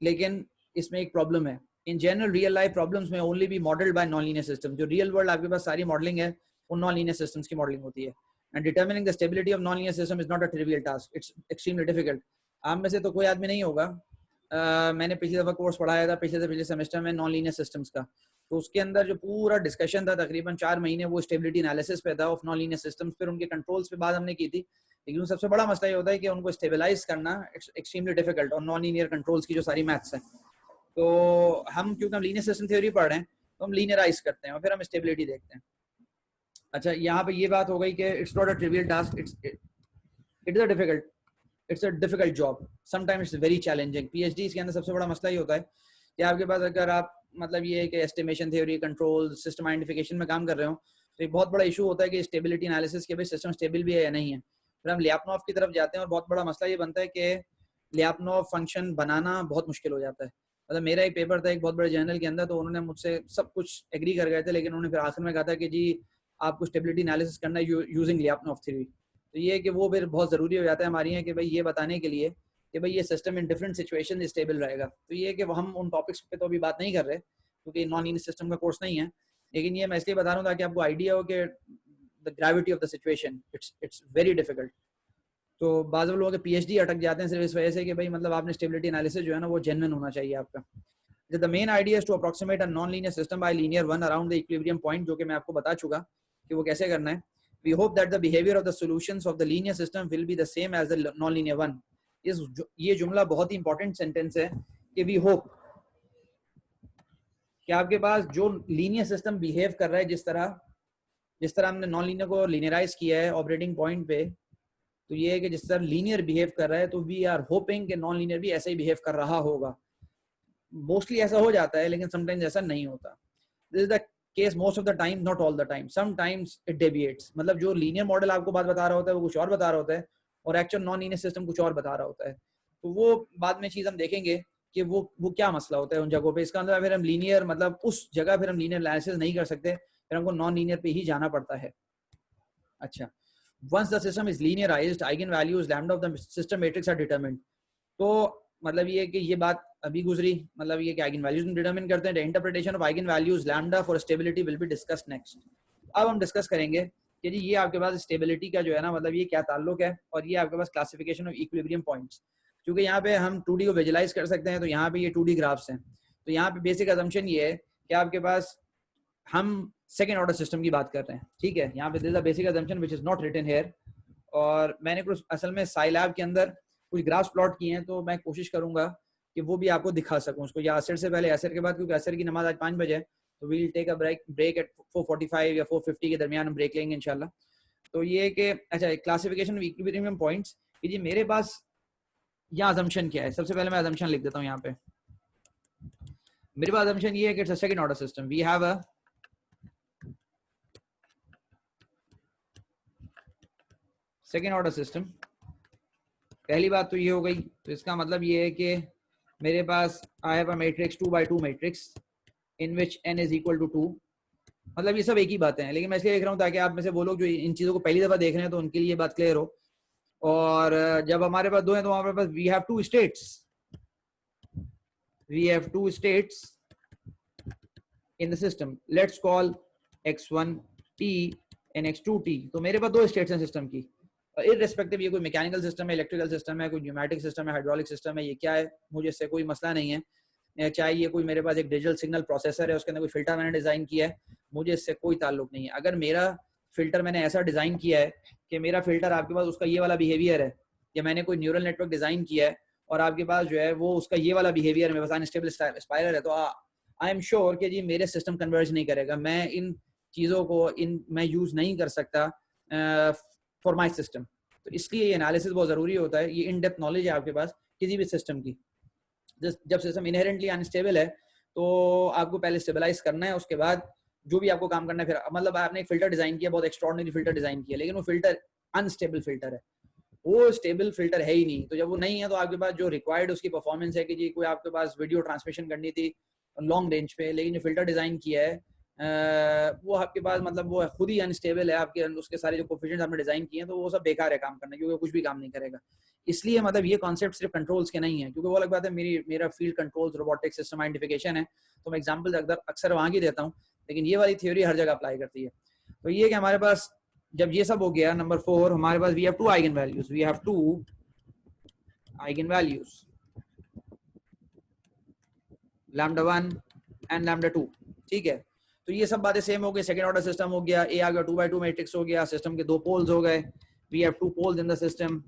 लेकिन इसमें एक प्रॉब्लम है। In general real life problems में only be modelled by non linear system. जो रियल वर्ल्ड आपके पास सारी मॉडलिंग है वो नॉन लीनियर सिस्टम्स की मॉडलिंग होती है। and determining the stability of non-linear system is not a trivial task. It's extremely difficult. आप में से तो कोई आदमी नहीं होगा, मैंने पिछली दफ़ा कोर्स पढ़ाया था पिछले से पिछले सेमेस्टर में नॉन लीनियर सिस्टम्स का, तो उसके अंदर जो पूरा डिस्कशन था तकरीबन 4 महीने वो स्टेबिलिटी एनालिसिस पे था ऑफ नॉन लीनियर सिस्टम्स, फिर उनके कंट्रोल्स पे बात हमने की थी। लेकिन सबसे बड़ा मसला ये होता है कि उनको स्टेबलाइज करना इट्स एक्सट्रीमली डिफिकल्ट, और नॉन लीनियर कंट्रोल्स की जो सारी मैथ्स है, तो हम क्योंकि हम लीनियर सिस्टम थ्योरी पढ़ रहे हैं तो हम लीनियराइज करते हैं और फिर हम स्टेबिलिटी देखते हैं। अच्छा, यहाँ पे ये बात हो गई कि it's not a trivial task, it's a difficult job, sometimes it's very challenging. PhD के अंदर सबसे बड़ा मसला ये होता है कि आपके पास अगर आप मतलब ये है कि estimation theory, control, system identification में काम कर रहे हो तो एक बहुत बड़ा इशू होता है कि स्टेबिलिटी एनालिसिस के भाई सिस्टम स्टेबल भी है या नहीं है। फिर हम लियापनोव की तरफ जाते हैं और बहुत बड़ा मसला ये बनता है कि लियापनोव फंक्शन बनाना बहुत मुश्किल हो जाता है। मतलब मेरा एक पेपर था एक बहुत बड़े जर्नल के अंदर, तो उन्होंने मुझसे सब कुछ एग्री कर गए थे, लेकिन उन्होंने फिर आखिर में कहा था कि जी आपको स्टेबिलिटी एनालिसिस करना है यूजिंग लियापनोव थ्योरी। तो ये है कि वो फिर बहुत ज़रूरी हो जाता है हमारे यहाँ कि भाई ये बताने के लिए कि भाई ये system in different situation stable रहेगा। तो ये है कि हम उन टॉपिक्स पे तो अभी बात नहीं कर रहे क्योंकि नॉन लीनियर सिस्टम का कोर्स नहीं है, लेकिन ये मैं इसलिए बता रहा हूँ ताकि आपको आइडिया हो कि the gravity of the situation, it's very difficult. तो बाज़ लोगों के पीएचडी अटक जाते हैं सिर्फ इस वजह से कि भाई मतलब आपने स्टेबिलिटी एनालिसिस जो है ना वो जेन्युइन होना चाहिए आपका। The main idea is to approximate a non linear system by linear one around the equilibrium point, जो कि मैं आपको बता चुका कि वो कैसे करना है। We hope that the behaviour of the solutions of the linear system will be the same as the non linear one. ये जुमला बहुत ही इंपॉर्टेंट सेंटेंस है कि वी होप कि आपके पास जो लीनियर सिस्टम बिहेव कर रहा है जिस तरह हमने नॉन लीनियर को लीनियराइज किया है ऑपरेटिंग पॉइंट पे, तो ये है कि जिस तरह लीनियर बिहेव कर रहा है तो वी आर होपिंग कि नॉन लीनियर भी ऐसे ही बिहेव कर रहा होगा। मोस्टली ऐसा हो जाता है लेकिन समटाइम्स ऐसा नहीं होता। This is the case most of the time, not all the time, sometimes it deviates. मतलब जो लीनियर मॉडल आपको बात बता रहा होता है वो कुछ और बता रहा होता है और एक्चुअल नॉन लीनियर सिस्टम कुछ और बता रहा होता है। तो वो बाद में चीज़ हम देखेंगे कि वो क्या मसला होता है उन जगहों पे। इसका मतलब फिर हम लीनियर मतलब उस जगह फिर हम लीनियर एनालिसिस नहीं कर सकते, फिर हमको नॉन लीनियर पे ही जाना पड़ता है। अच्छा, once the system is linearized, eigenvalues lambda of the system matrix are determined। तो मतलब ये कि ये बात अभी गुजरी, मतलब ये कि eigenvalues में डिटरमिन करते हैं। the interpretation of eigenvalues lambda for stability will be discussed next। अब हम डिस्कस करेंगे कि जी ये आपके पास स्टेबिलिटी का जो है ना मतलब ये क्या ताल्लुक है, और ये आपके पास क्लासिफिकेशन ऑफ इक्विलिब्रियम पॉइंट्स। क्योंकि यहाँ पे हम 2D को विजुलाइज कर सकते हैं, तो यहाँ पे ये 2D ग्राफ्स हैं। तो यहाँ पे बेसिक असम्पशन ये है कि आपके पास हम सेकेंड ऑर्डर सिस्टम की बात कर रहे हैं, ठीक है। यहाँ पे this is the basic assumption which is not written here, और मैंने कुछ असल में साइलैब के अंदर कुछ ग्राफ्स प्लॉट किए हैं, तो मैं कोशिश करूंगा कि वो भी आपको दिखा सकूं उसको, या असर से पहले, असर के बाद, क्योंकि असर की नमाज आज 5 बजे है, तो we'll take a break at 4:45 या 4:50 के दरमियान हम ब्रेक लेंगे इंशाल्लाह। तो ये कि अच्छा क्लासिफिकेशन ऑफ इक्विलिब्रियम पॉइंट्स कि जी मेरे पास यहाँ असम्पशन क्या है। सबसे पहले मैं असम्पशन लिख देता हूँ यहाँ पे। मेरे पास असम्पशन ये है कि it's a second order system. We have a second order system. पहली बात तो ये हो गई, तो इसका मतलब ये है कि मेरे पास I have a matrix 2x2 matrix in which n is equal to 2। मतलब ये सब एक ही बातें हैं, लेकिन मैं इसलिए देख रहा हूँ ताकि आप में से वो लोग जो इन चीज़ों को पहली दफ़ा देख रहे हैं तो उनके लिए ये बात क्लियर हो। और जब हमारे पास दो हैं तो हमारे पास we have two states in the system. Let's call x1t and x2t। तो मेरे पास दो स्टेट्स हैं सिस्टम की, इररिस्पेक्टिव ये कोई मैकेनिकल सिस्टम है, इलेक्ट्रिकल सिस्टम है, कोई न्यूमेटिक सिस्टम है, हाइड्रोलिक सिस्टम है, ये क्या है मुझे इससे कोई मसला नहीं है। चाहे ये कोई मेरे पास एक डिजिटल सिग्नल प्रोसेसर है, उसके अंदर कोई फिल्टर मैंने डिज़ाइन किया है, मुझे इससे कोई ताल्लुक नहीं है। अगर मेरा फिल्टर मैंने ऐसा डिज़ाइन किया है कि मेरा फिल्टर आपके पास उसका ये वाला बिहेवियर है, या मैंने कोई न्यूरल नेटवर्क डिज़ाइन किया है और आपके पास जो है वो उसका ये वाला बिहेवियर है, मेरे पास अनस्टेबल स्पाइरल है, तो आई एम श्योर कि जी मेरे सिस्टम कन्वर्ज नहीं करेगा। मैं इन चीज़ों को मैं यूज़ नहीं कर सकता फॉर माई सिस्टम। तो इसलिए ये एनालिसिस बहुत ज़रूरी होता है, ये इन डेप्थ नॉलेज है आपके पास किसी भी सिस्टम की। जब सिस्टम इनहेरेंटली अनस्टेबल है तो आपको पहले स्टेबलाइज करना है, उसके बाद जो भी आपको काम करना है। फिर मतलब आपने एक फिल्टर डिज़ाइन किया, बहुत एक्स्ट्रॉर्डिनरी फिल्टर डिज़ाइन किया, लेकिन वो फिल्टर अनस्टेबल फिल्टर है, वो स्टेबल फिल्टर है ही नहीं। तो जब वो नहीं है तो आपके पास जो रिक्वायर्ड उसकी परफॉर्मेंस है कि जी कोई आपके पास वीडियो ट्रांसमिशन करनी थी लॉन्ग रेंज पे, लेकिन जो फिल्टर डिज़ाइन किया है वो आपके पास मतलब वो खुद ही अनस्टेबल है, आपके उसके सारे जो कोफिशिएंट्स आपने डिज़ाइन किए हैं तो वो सब बेकार है काम करना, क्योंकि कुछ भी काम नहीं करेगा। इसलिए मतलब ये कॉन्सेप्ट सिर्फ कंट्रोल्स के नहीं है, क्योंकि वो अलग बात है मेरा field controls, robotics, system identification है, तो मैं एग्जांपल अक्सर वहाँ की देता हूँ, लेकिन ये वाली थ्योरी हर जगह अप्लाई करती है। तो ये कि हमारे पास जब ये सब हो गया, नंबर 4 हमारे पास we have two eigenvalues, we have two eigen values lambda 1 and lambda 2, ठीक है। तो ये सब बातें सेम हो गई, सेकंड ऑर्डर सिस्टम हो गया, ए आ गया 2x2 मैट्रिक्स हो गया, सिस्टम के 2 पोल्स हो गए, we have 2 poles in the system,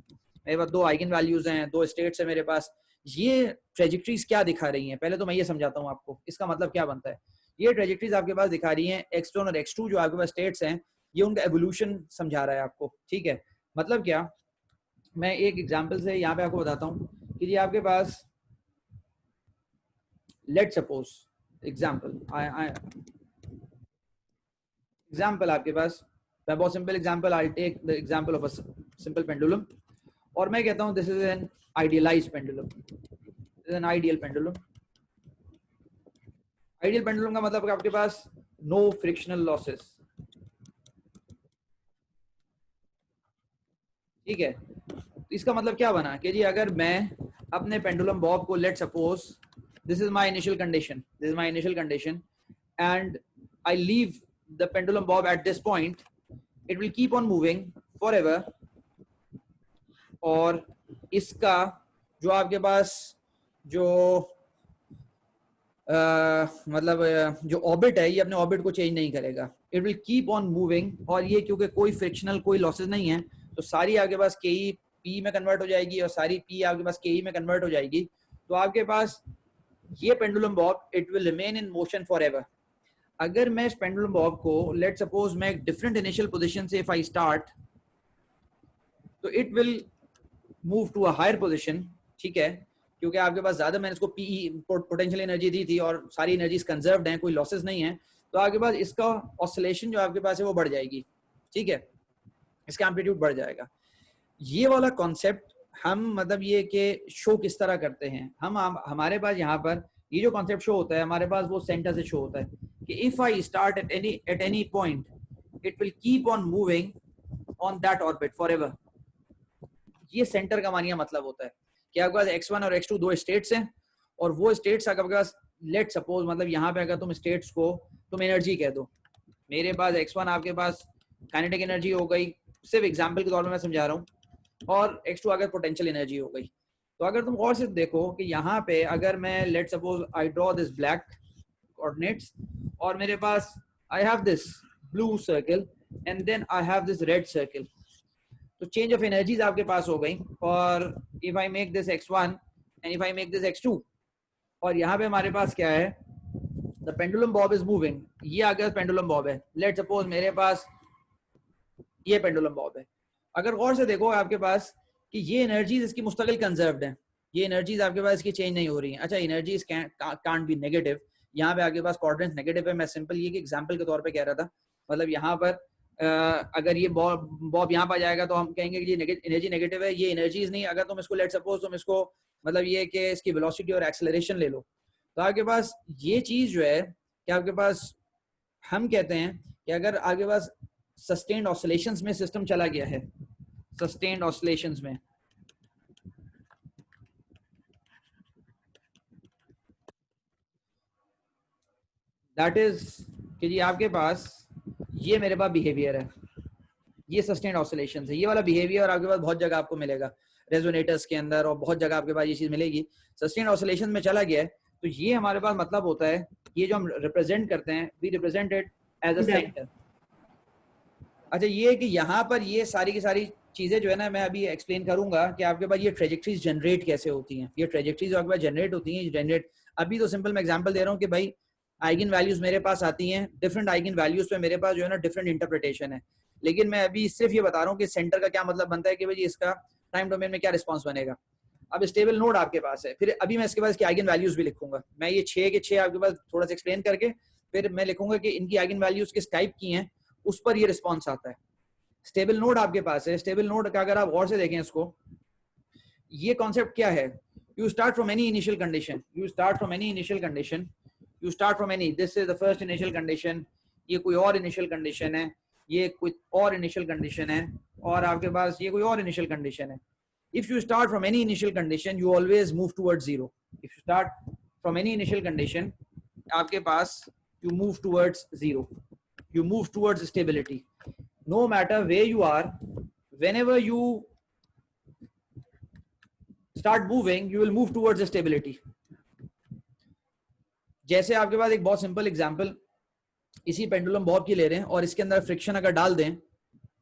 मेरे पास 2 आइगन वैल्यूज हैं, 2 स्टेट्स है मेरे पास। ये ट्रेजेक्टरीज क्या दिखा रही हैं, पहले तो मैं ये समझाता हूँ आपको इसका मतलब क्या बनता है। ये ट्रेजेक्टरीज आपके पास दिखा रही हैं x1 और x2 जो आपके पास स्टेट्स हैं, ये उनका एवोल्यूशन समझा रहा है आपको, ठीक है। मतलब क्या, मैं एक एग्जांपल से यहाँ पे आपको बताता हूँ कि ये आपके पास लेट सपोज एग्जांपल एग्जांपल आपके पास, मैं बहुत simple example, I take the example of a simple pendulum और मैं कहता हूँ this is an idealised pendulum, this is an ideal pendulum. Ideal pendulum का मतलब आपके पास नो फ्रिक्शनल लॉसेस, ठीक है। तो इसका मतलब क्या बना कि जी अगर मैं अपने पेंडुलम बॉब को, let suppose this is my initial condition, this is my initial condition and I leave the pendulum Bob at this point, it will keep on moving forever. और इसका जो आपके पास जो मतलब जो ऑर्बिट है, ये अपने ऑर्बिट को चेंज नहीं करेगा, it will keep on moving. और ये क्योंकि कोई फ्रिक्शनल कोई लॉसेस नहीं है, तो सारी आपके पास के ई पी में कन्वर्ट हो जाएगी और सारी पी आपके पास के ई में कन्वर्ट हो जाएगी। तो आपके पास ये pendulum bob it will remain in motion forever. अगर मैं इस पेंडुलम बॉब को, लेट सपोज मैं एक डिफरेंट इनिशियल पोजिशन से इफ आई स्टार्ट, तो it will move to a higher position, ठीक है, क्योंकि आपके पास ज्यादा मैंने इसको पीई पोटेंशियल एनर्जी दी थी और सारी एनर्जीज कंजर्व्ड हैं, कोई लॉसेस नहीं है। तो आपके पास इसका ऑसिलेशन जो आपके पास है वो बढ़ जाएगी, ठीक है, इसका एम्पलीट्यूड बढ़ जाएगा। ये वाला कॉन्सेप्ट हम मतलब ये कि शो किस तरह करते हैं हम हमारे पास यहाँ पर ये जो कॉन्सेप्ट शो होता है हमारे पास वो सेंटर से शो होता है कि if I start at any point it will keep on moving on that orbit forever. ये सेंटर का मानिया मतलब होता है कि आपके पास x1 और x2 दो स्टेट्स हैं और वो स्टेट्स आपके पास, लेट सपोज मतलब यहाँ पे अगर तुम स्टेट्स को तुम एनर्जी कह दो, मेरे पास x1 आपके पास काइनेटिक एनर्जी हो गई, सिर्फ एग्जांपल के तौर पर मैं समझा रहा हूँ, और x2 अगर पोटेंशियल एनर्जी हो गई। तो अगर तुम और से देखो कि यहाँ पे अगर मैं let suppose I draw this black coordinates और मेरे पास I have this blue circle and then I have this red circle, तो चेंज ऑफ एनर्जीज आपके पास हो गई। और if I make this x1 and if I make this x2, और यहाँ पे हमारे पास क्या है, the pendulum bob is moving, ये अगर पेंडुलम बॉब है, लेट सपोज मेरे पास ये पेंडुलम बॉब है। अगर गौर से देखो आपके पास कि ये एनर्जीज इसकी मुस्तकिल कंजर्व्ड हैं, ये एनर्जीज आपके पास इसकी चेंज नहीं हो रही हैं। अच्छा, एनर्जीज कांट बी नेगेटिव, यहाँ पे आपके पास कोऑर्डिनेट्स नेगेटिव है, मैं सिंपल ये कि एग्जांपल के तौर पे कह रहा था। मतलब यहाँ पर अगर ये बॉब यहाँ पर जाएगा तो हम कहेंगे कि ये एनर्जी नेगेटिव है, ये एनर्जीज नहीं। अगर तुम इसको लेट सपोज तुम इसको मतलब ये कि इसकी वेलोसिटी और एक्सेलरेशन ले लो, तो आपके पास ये चीज जो है कि आपके पास हम कहते हैं कि अगर आपके पास सस्टेन्ड ऑसिलेशंस में सिस्टम चला गया है, सस्टेन्ड ऑसिलेशंस में, दैट इज कि जी आपके पास ये मेरे पास बिहेवियर है, ये सस्टेन्ड ऑसिलेशंस है। ये वाला बिहेवियर आपके पास बहुत जगह आपको मिलेगा, रेजोनेटर्स के अंदर और बहुत जगह आपके पास ये चीज मिलेगी। सस्टेन्ड ऑसिलेशन में चला गया है तो ये हमारे पास मतलब होता है, ये जो हम रिप्रेजेंट करते हैं, we represent it as a centre. अच्छा, ये कि यहाँ पर ये सारी की सारी चीजें जो है ना मैं अभी एक्सप्लेन करूंगा कि आपके पास ये ट्रेजेक्टरीज जनरेट कैसे होती हैं। ये ट्रेजेक्टरीज आपके पास जनरेट होती हैं, जनरेट अभी तो सिंपल मैं एग्जांपल दे रहा हूँ कि भाई आइगन वैल्यूज मेरे पास आती हैं, डिफरेंट आइगन वैल्यूज पे मेरे पास जो है ना डिफरेंट इंटरप्रिटेशन है। लेकिन मैं अभी सिर्फ ये बता रहा हूँ कि सेंटर का क्या मतलब बनता है कि भाई इसका टाइम डोमेन में क्या रिस्पॉन्स बनेगा। अब स्टेबल नोड आपके पास है, फिर अभी मैं इसके बाद इसकी आइगन वैल्यूज भी लिखूंगा। मैं ये 6 के 6 आपके पास थोड़ा सा एक्सप्लेन करके फिर मैं लिखूंगा कि इनकी आइगन वैल्यूज किस टाइप की हैं, उस पर ये रिस्पॉन्स आता है। स्टेबल नोड आपके पास है, स्टेबल नोड का अगर आप गौर से देखें इसको, ये कॉन्सेप्ट क्या है, you start from any initial condition, you start from any initial condition, you start from any, this is the first initial condition, ये कोई और इनिशियल कंडीशन है, ये कोई और इनिशियल कंडीशन है, और आपके पास ये कोई और इनिशियल कंडीशन है। If you start from any initial condition, you always move towards zero. If you start from any initial condition, आपके पास you move towards zero, you move towards stability. no matter where you are, whenever you start moving, you will move towards the stability. जैसे आपके पास एक बहुत सिंपल एग्जांपल इसी पेंडुलम बॉब की ले रहे हैं और इसके अंदर फ्रिक्शन अगर डाल दें,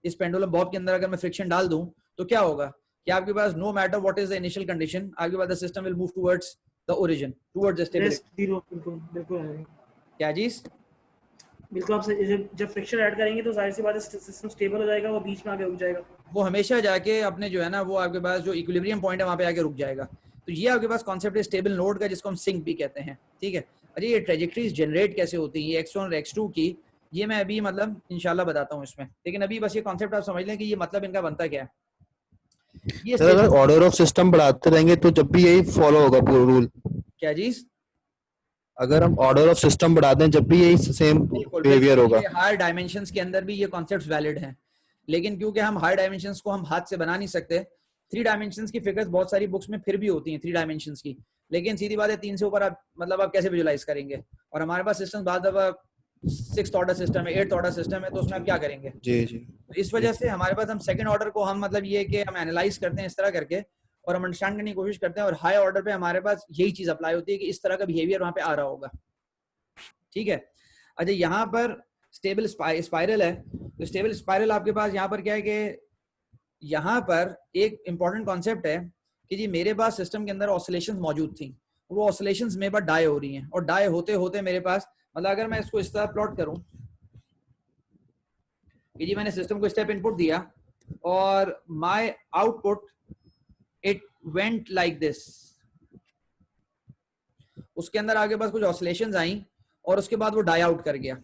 इस पेंडुलम बॉब के अंदर अगर मैं फ्रिक्शन डाल दूं तो क्या होगा कि आपके पास no matter what is the initial condition, आपके पास the system will move towards the origin, towards the stability. Rest zero, बिल्कुल बिल्कुल आएगा। क्या चीज? बिल्कुल, आप जब फ्रिक्शन ऐड करेंगे तो जाहिर सी बात है सिस्टम स्टेबल हो जाएगा, वो बीच में आके रुक जाएगा। वो हमेशा जाके अपने जो है ना वो आपके पास जो इक्विलिब्रियम पॉइंट है वहां पे आके रुक जाएगा। तो ये आपके पास कॉन्सेप्ट है स्टेबल नोड का, जिसको हम सिंक भी कहते हैं, ठीक है। अच्छा, ये ट्रेजेक्टरीज जनरेट कैसे होती है, ये x1 और x2 की, ये मैं अभी मतलब इंशाल्लाह बताता हूँ इसमें, लेकिन अभी बस ये कॉन्सेप्ट आप समझ लें कि ये मतलब इनका बनता क्या है। ये सर अगर ऑर्डर ऑफ सिस्टम बढ़ाते रहेंगे तो जब भी यही फॉलो होगा पूरा रूल? क्या चीज? अगर हम ऑर्डर ऑफ सिस्टम बढ़ा दें जब भी यही सेम बिहेवियर होगा? हायर डायमेंशंस के अंदर भी ये कॉन्सेप्ट्स वैलिड हैं, लेकिन क्योंकि हम हायर डायमेंशंस को हम हाथ से बना नहीं सकते, 3 डायमेंशंस की फिगर्स बहुत सारी बुक्स में फिर भी होती हैं 3 डायमेंशंस की, लेकिन सीधी बात है 3 से ऊपर आप मतलब आप कैसे विजुलाइज करेंगे? और हमारे पास सिस्टम बाद दफा 6th ऑर्डर सिस्टम है, 8th ऑर्डर सिस्टम है, तो उसमें आप क्या करेंगे? जी जी। तो इस वजह से हमारे पास हम सेकंड ऑर्डर को हम मतलब ये कि हम एनालाइज करते हैं इस तरह करके और हम अंडरस्टैंड करने की कोशिश करते हैं, और हाई ऑर्डर पे हमारे पास यही चीज अप्लाई होती है कि इस तरह का बिहेवियर वहां पे आ रहा होगा, ठीक है। अच्छा, यहाँ पर स्टेबल स्पाइरल है, तो स्टेबल स्पाइरल आपके पास यहाँ पर क्या है कि यहाँ पर एक इंपॉर्टेंट कॉन्सेप्ट है कि जी मेरे पास सिस्टम के अंदर ऑसिलेशंस मौजूद थी, वो ऑसिलेशंस मेरे पास डाई हो रही हैं, और डाई होते होते मेरे पास मतलब अगर मैं इसको इस तरह प्लॉट करूं कि जी मैंने सिस्टम को स्टेप इनपुट दिया और my output it went like this, उसके अंदर आगे पास कुछ ऑसिलेशंस आई और उसके बाद वो डाई आउट कर गया।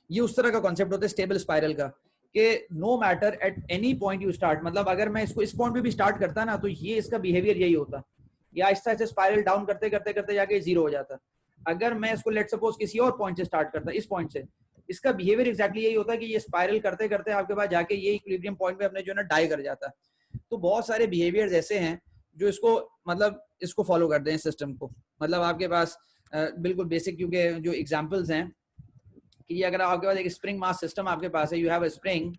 ये उस तरह का कॉन्सेप्ट होता है स्टेबल स्पाइरल का कि no matter at any point you start, मतलब अगर मैं इसको इस पॉइंट पे भी स्टार्ट करता ना तो ये इसका बिहेवियर यही होता, या आहिस्ता आहिस्ता स्पाइरल डाउन करते करते करते जाके 0 हो जाता। अगर मैं इसको लेट सपोज किसी और पॉइंट से स्टार्ट करता, इस पॉइंट से, इसका बिहेवियर एग्जैक्टली यही होता है कि ये स्पाइरल करते करते आपके पास जाके ये इक्विलिब्रियम पॉइंट पे अपने जो है ना डाई कर जाता। तो बहुत सारे बिहेवियर्स ऐसे हैं जो इसको मतलब इसको फॉलो करते हैं सिस्टम को। मतलब आपके पास बिल्कुल बेसिक क्योंकि जो एग्जांपल्स हैं कि अगर आपके पास एक स्प्रिंग मास सिस्टम आपके पास है, you have a spring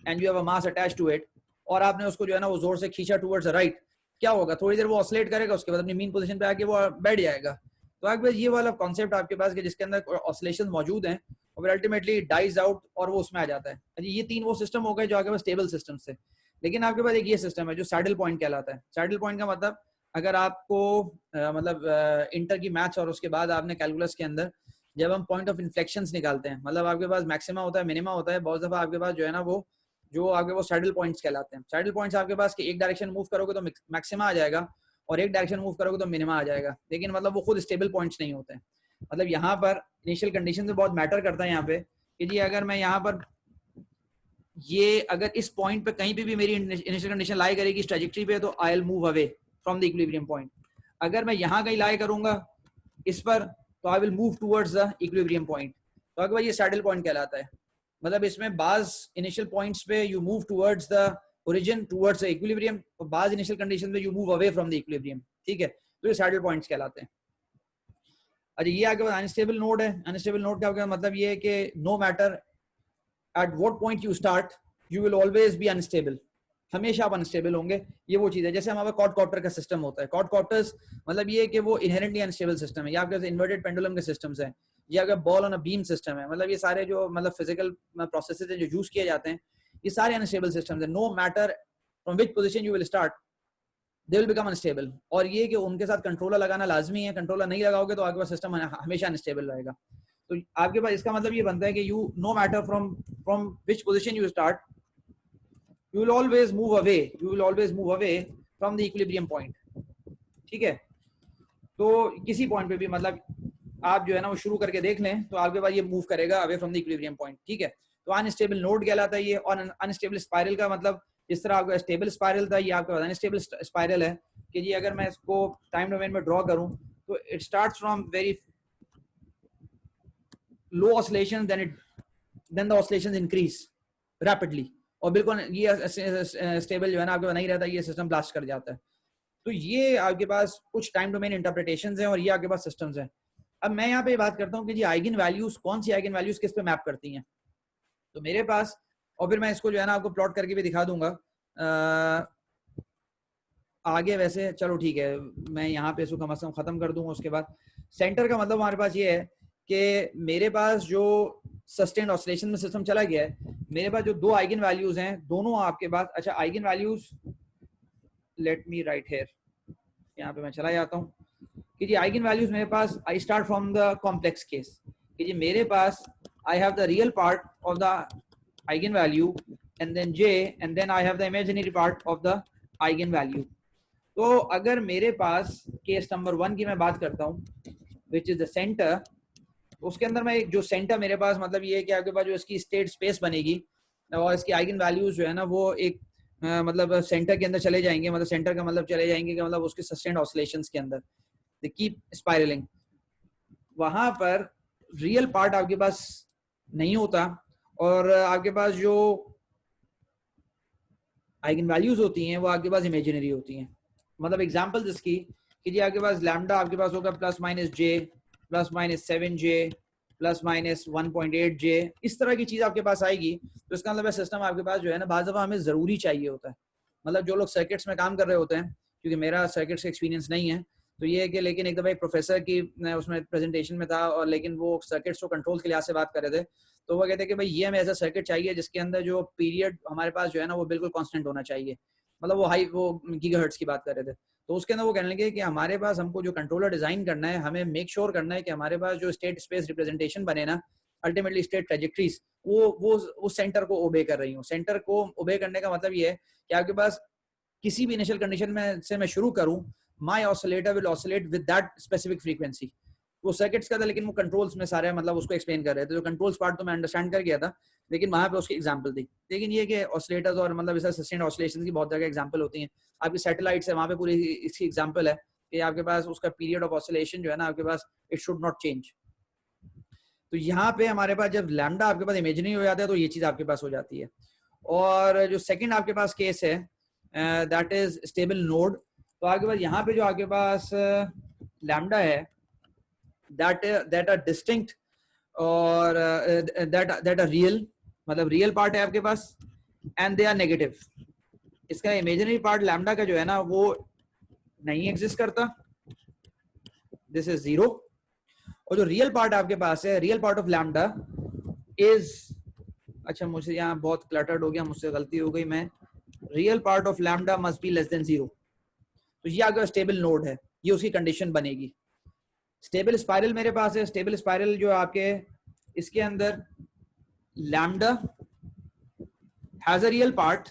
and you have a mass attached to it, और आपने उसको जो है ना वो जोर से खींचा टुवर्ड्स द राइट, क्या होगा? थोड़ी देर वो ऑसिलेट करेगा, उसके बाद अपनी मीन पोजीशन पे आके वो बैठ जाएगा। तो आपके पास ये वाला कॉन्सेप्ट आपके पास कि जिसके अंदर ऑसिलेशन मौजूद हैं और अल्टीमेटली डाइज आउट और वो उसमें आ जाता है। ये 3 वो सिस्टम हो गए जो आपके पास स्टेबल सिस्टम से। लेकिन आपके पास एक ये सिस्टम है जो सैडल पॉइंट कहलाता है। सैडल पॉइंट का मतलब अगर आपको मतलब इंटर की मैथ्स और उसके बाद आपने कैलकुलस के अंदर जब हम पॉइंट ऑफ इन्फ्लेक्शंस निकालते हैं, मतलब आपके पास मैक्सिमा होता है, मिनिमा होता है, बहुत दफा आपके पास जो है ना वो जो आपके वो सैडल पॉइंट्स कहलाते हैं। सैडल पॉइंट्स आपके पास कि एक डायरेक्शन मूव करोगे तो मैक्सिमा आ जाएगा और एक डायरेक्शन मूव करोगे तो मिनिमा आ जाएगा, लेकिन मतलब वो खुद स्टेबल पॉइंट्स नहीं होते हैं। मतलब यहाँ पर इनिशियल कंडीशन से बहुत मैटर करता है यहाँ पे कि जी अगर मैं यहाँ पर ये अगर इस पॉइंट पे कहीं पे भी मेरी इनिशियल कंडीशन लाई करेगी इस ट्रैजेक्टरी पे, तो I will move away from the equilibrium point. अगर मैं यहाँ कहीं लाई करूंगा इस पर, तो I will move towards the equilibrium point. तो अगर ये सैडल पॉइंट कहलाता है। मतलब इसमें बाज इनिशियल पॉइंट्स पे you move towards the origin, towards the equilibrium, और बाज इनिशियल कंडीशन पे you move away from the equilibrium, ठीक है। तो ये सैडल पॉइंट्स कहलाते हैं। अच्छा, ये आपके पास अनस्टेबल नोड है। अनस्टेबल नोड का मतलब ये है कि no matter at what point you start you will always be unstable, हमेशा आप अनस्टेबल होंगे। ये वो चीज है जैसे हमारा क्वाडकॉप्टर का सिस्टम होता है। क्वाडकॉप्टर्स मतलब ये है कि वो इनहेरेंटली अनस्टेबल सिस्टम है। या आपके इन्वर्टेड पेंडुलम के सिस्टम्स हैं, या अगर ball on a beam system है, मतलब ये सारे जो मतलब फिजिकल प्रोसेसेस हैं जो यूज किए जाते हैं, ये सारे अनस्टेबल सिस्टम्स हैं। No matter from which position you will start they will become unstable. और ये कि उनके साथ कंट्रोलर लगाना लाजमी है, कंट्रोलर नहीं लगाओगे तो आपके पास सिस्टम हमेशा अनस्टेबल रहेगा। तो आपके पास इसका मतलब ये बनता है कि you know matter from which position you start you will always move away from the equilibrium point, ठीक है। तो किसी पॉइंट पे भी मतलब आप जो है ना वो शुरू करके देख लें तो आपके पास ये मूव करेगा away from the equilibrium point, ठीक है। तो अनस्टेबल नोड कहलाता है ये। और अनस्टेबल स्पाइरल का मतलब जिस तरह आपका स्टेबल स्पाइरल था, ये आपके पास अनस्टेबल स्पाइरल है कि जी अगर मैं इसको टाइम डोमेन में ड्रॉ करूं तो it starts from very low oscillations, then the oscillations increase rapidly, और बिल्कुल ये स्टेबल जो है ना आपके पास नहीं रहता, ये सिस्टम ब्लास्ट कर जाता है। तो ये आपके पास कुछ टाइम डोमेन इंटरप्रिटेशंस हैं और ये आपके पास सिस्टम्स हैं। अब मैं यहाँ पे बात करता हूँ कि जी आइगन वैल्यूज, कौन सी आइगन वैल्यूज किस पे मैप करती हैं। तो मेरे पास और फिर मैं इसको जो है ना आपको प्लॉट करके भी दिखा दूंगा आगे। वैसे चलो ठीक है, मैं यहाँ पे इसको कम से कम खत्म कर दूंगा। उसके बाद सेंटर का मतलब हमारे पास ये है कि मेरे पास जो सस्टेन्ड ऑसिलेशन में सिस्टम चला गया है, मेरे पास जो दो आइगन वैल्यूज हैं दोनों आपके पास, अच्छा eigen values let me right here, यहाँ पे मैं चला जाता हूँ कि जी आइगन वैल्यूज मेरे पास, I start from the complex case कि जी मेरे पास I have the real part of the eigenvalue and then J and then I have the imaginary part of the eigenvalue. तो अगर मेरे पास केस नंबर 1 की मैं बात करता हूँ विच इज द सेंटर, उसके अंदर मैं एक जो सेंटर मेरे पास मतलब ये है कि आपके पास जो इसकी स्टेट स्पेस बनेगी और इसकी आइगन वैल्यूज जो है ना वो एक मतलब सेंटर के अंदर चले जाएंगे, मतलब सेंटर का मतलब चले जाएंगे कि मतलब उसके सस्टेन्ड ऑसिलेशंस के अंदर द कीप स्पाइरलिंग। वहां पर रियल पार्ट आपके पास नहीं होता और आपके पास जो आइगन वैल्यूज होती हैं वो आपके पास इमेजिनरी होती हैं। मतलब एग्जांपल इसकी कि जी आपके पास लैम्डा आपके पास होगा plus minus J, plus minus 7j, plus minus 1.8j, इस तरह की चीज आपके पास आएगी। तो इसका मतलब सिस्टम आपके पास जो है ना बाज़ दफा हमें जरूरी चाहिए होता है। मतलब जो लोग सर्किट्स में काम कर रहे होते हैं, क्योंकि मेरा सर्किट्स का एक्सपीरियंस नहीं है, तो ये है कि लेकिन एक दफा एक प्रोफेसर की उसमें प्रेजेंटेशन में था और लेकिन वो सर्किट्स को कंट्रोल के लिहाज से बात कर रहे थे, तो वो कहते हैं कि भाई ये हमें ऐसा सर्किट चाहिए जिसके अंदर जो पीरियड हमारे पास जो है ना वो बिल्कुल कांस्टेंट होना चाहिए। मतलब वो गीगाहर्ट्ज की बात कर रहे थे। तो उसके अंदर वो कहने लगे कि हमारे पास हमको जो कंट्रोलर डिजाइन करना है, हमें मेक श्योर करना है कि हमारे पास जो स्टेट स्पेस रिप्रेजेंटेशन बने ना, अल्टीमेटली स्टेट ट्रेजेक्ट्रीज वो सेंटर को ओबे कर रही हूँ। सेंटर को ओबे करने का मतलब ये है कि आपके पास किसी भी इनिशियल कंडीशन में से मैं शुरू करूं, my oscillator will oscillate with that specific frequency. वो सर्किट्स का था लेकिन वो कंट्रोल्स में सारे मतलब उसको एक्सप्लेन कर रहे थे। जो कंट्रोल्स पार्ट तो मैं अंडरस्टैंड कर गया था, लेकिन वहां पे उसकी एग्जांपल थी। लेकिन ये कि ऑसिलेटर्स और मतलब इस सस्टेन्ड ऑसिलेशंस की बहुत जगह एग्जांपल होती हैं। आपकी सैटेलाइट्स है वहां पे पूरी इसकी एग्जांपल है कि आपके पास उसका पीरियड ऑफ ऑसिलेशन जो है ना आपके पास इट शुड नॉट चेंज। तो यहाँ पे हमारे पास जब लैम्डा आपके पास इमेजिनरी हो जाता है तो ये चीज आपके पास हो जाती है। और जो सेकंड आपके पास केस है दैट इज स्टेबल नोड। तो आपके पास यहाँ पे जो आपके पास लैम्डा है that are distinct और that are real, मतलब रियल पार्ट है आपके पास एंड दे आर नेगेटिव। इसका इमेजिनरी पार्ट लैम्डा का जो है ना वो नहीं एग्जिस्ट करता, दिस इज 0। और जो रियल पार्ट आपके पास है, real part of lambda is, अच्छा मुझे यहाँ बहुत क्लटर्ड हो गया, मुझसे गलती हो गई, मैं real part of lambda must be less than 0। तो ये अगर स्टेबल नोड है, ये उसकी कंडीशन बनेगी। स्टेबल स्पाइरल मेरे पास है। स्टेबल स्पाइरल जो आपके इसके अंदर lambda has a real part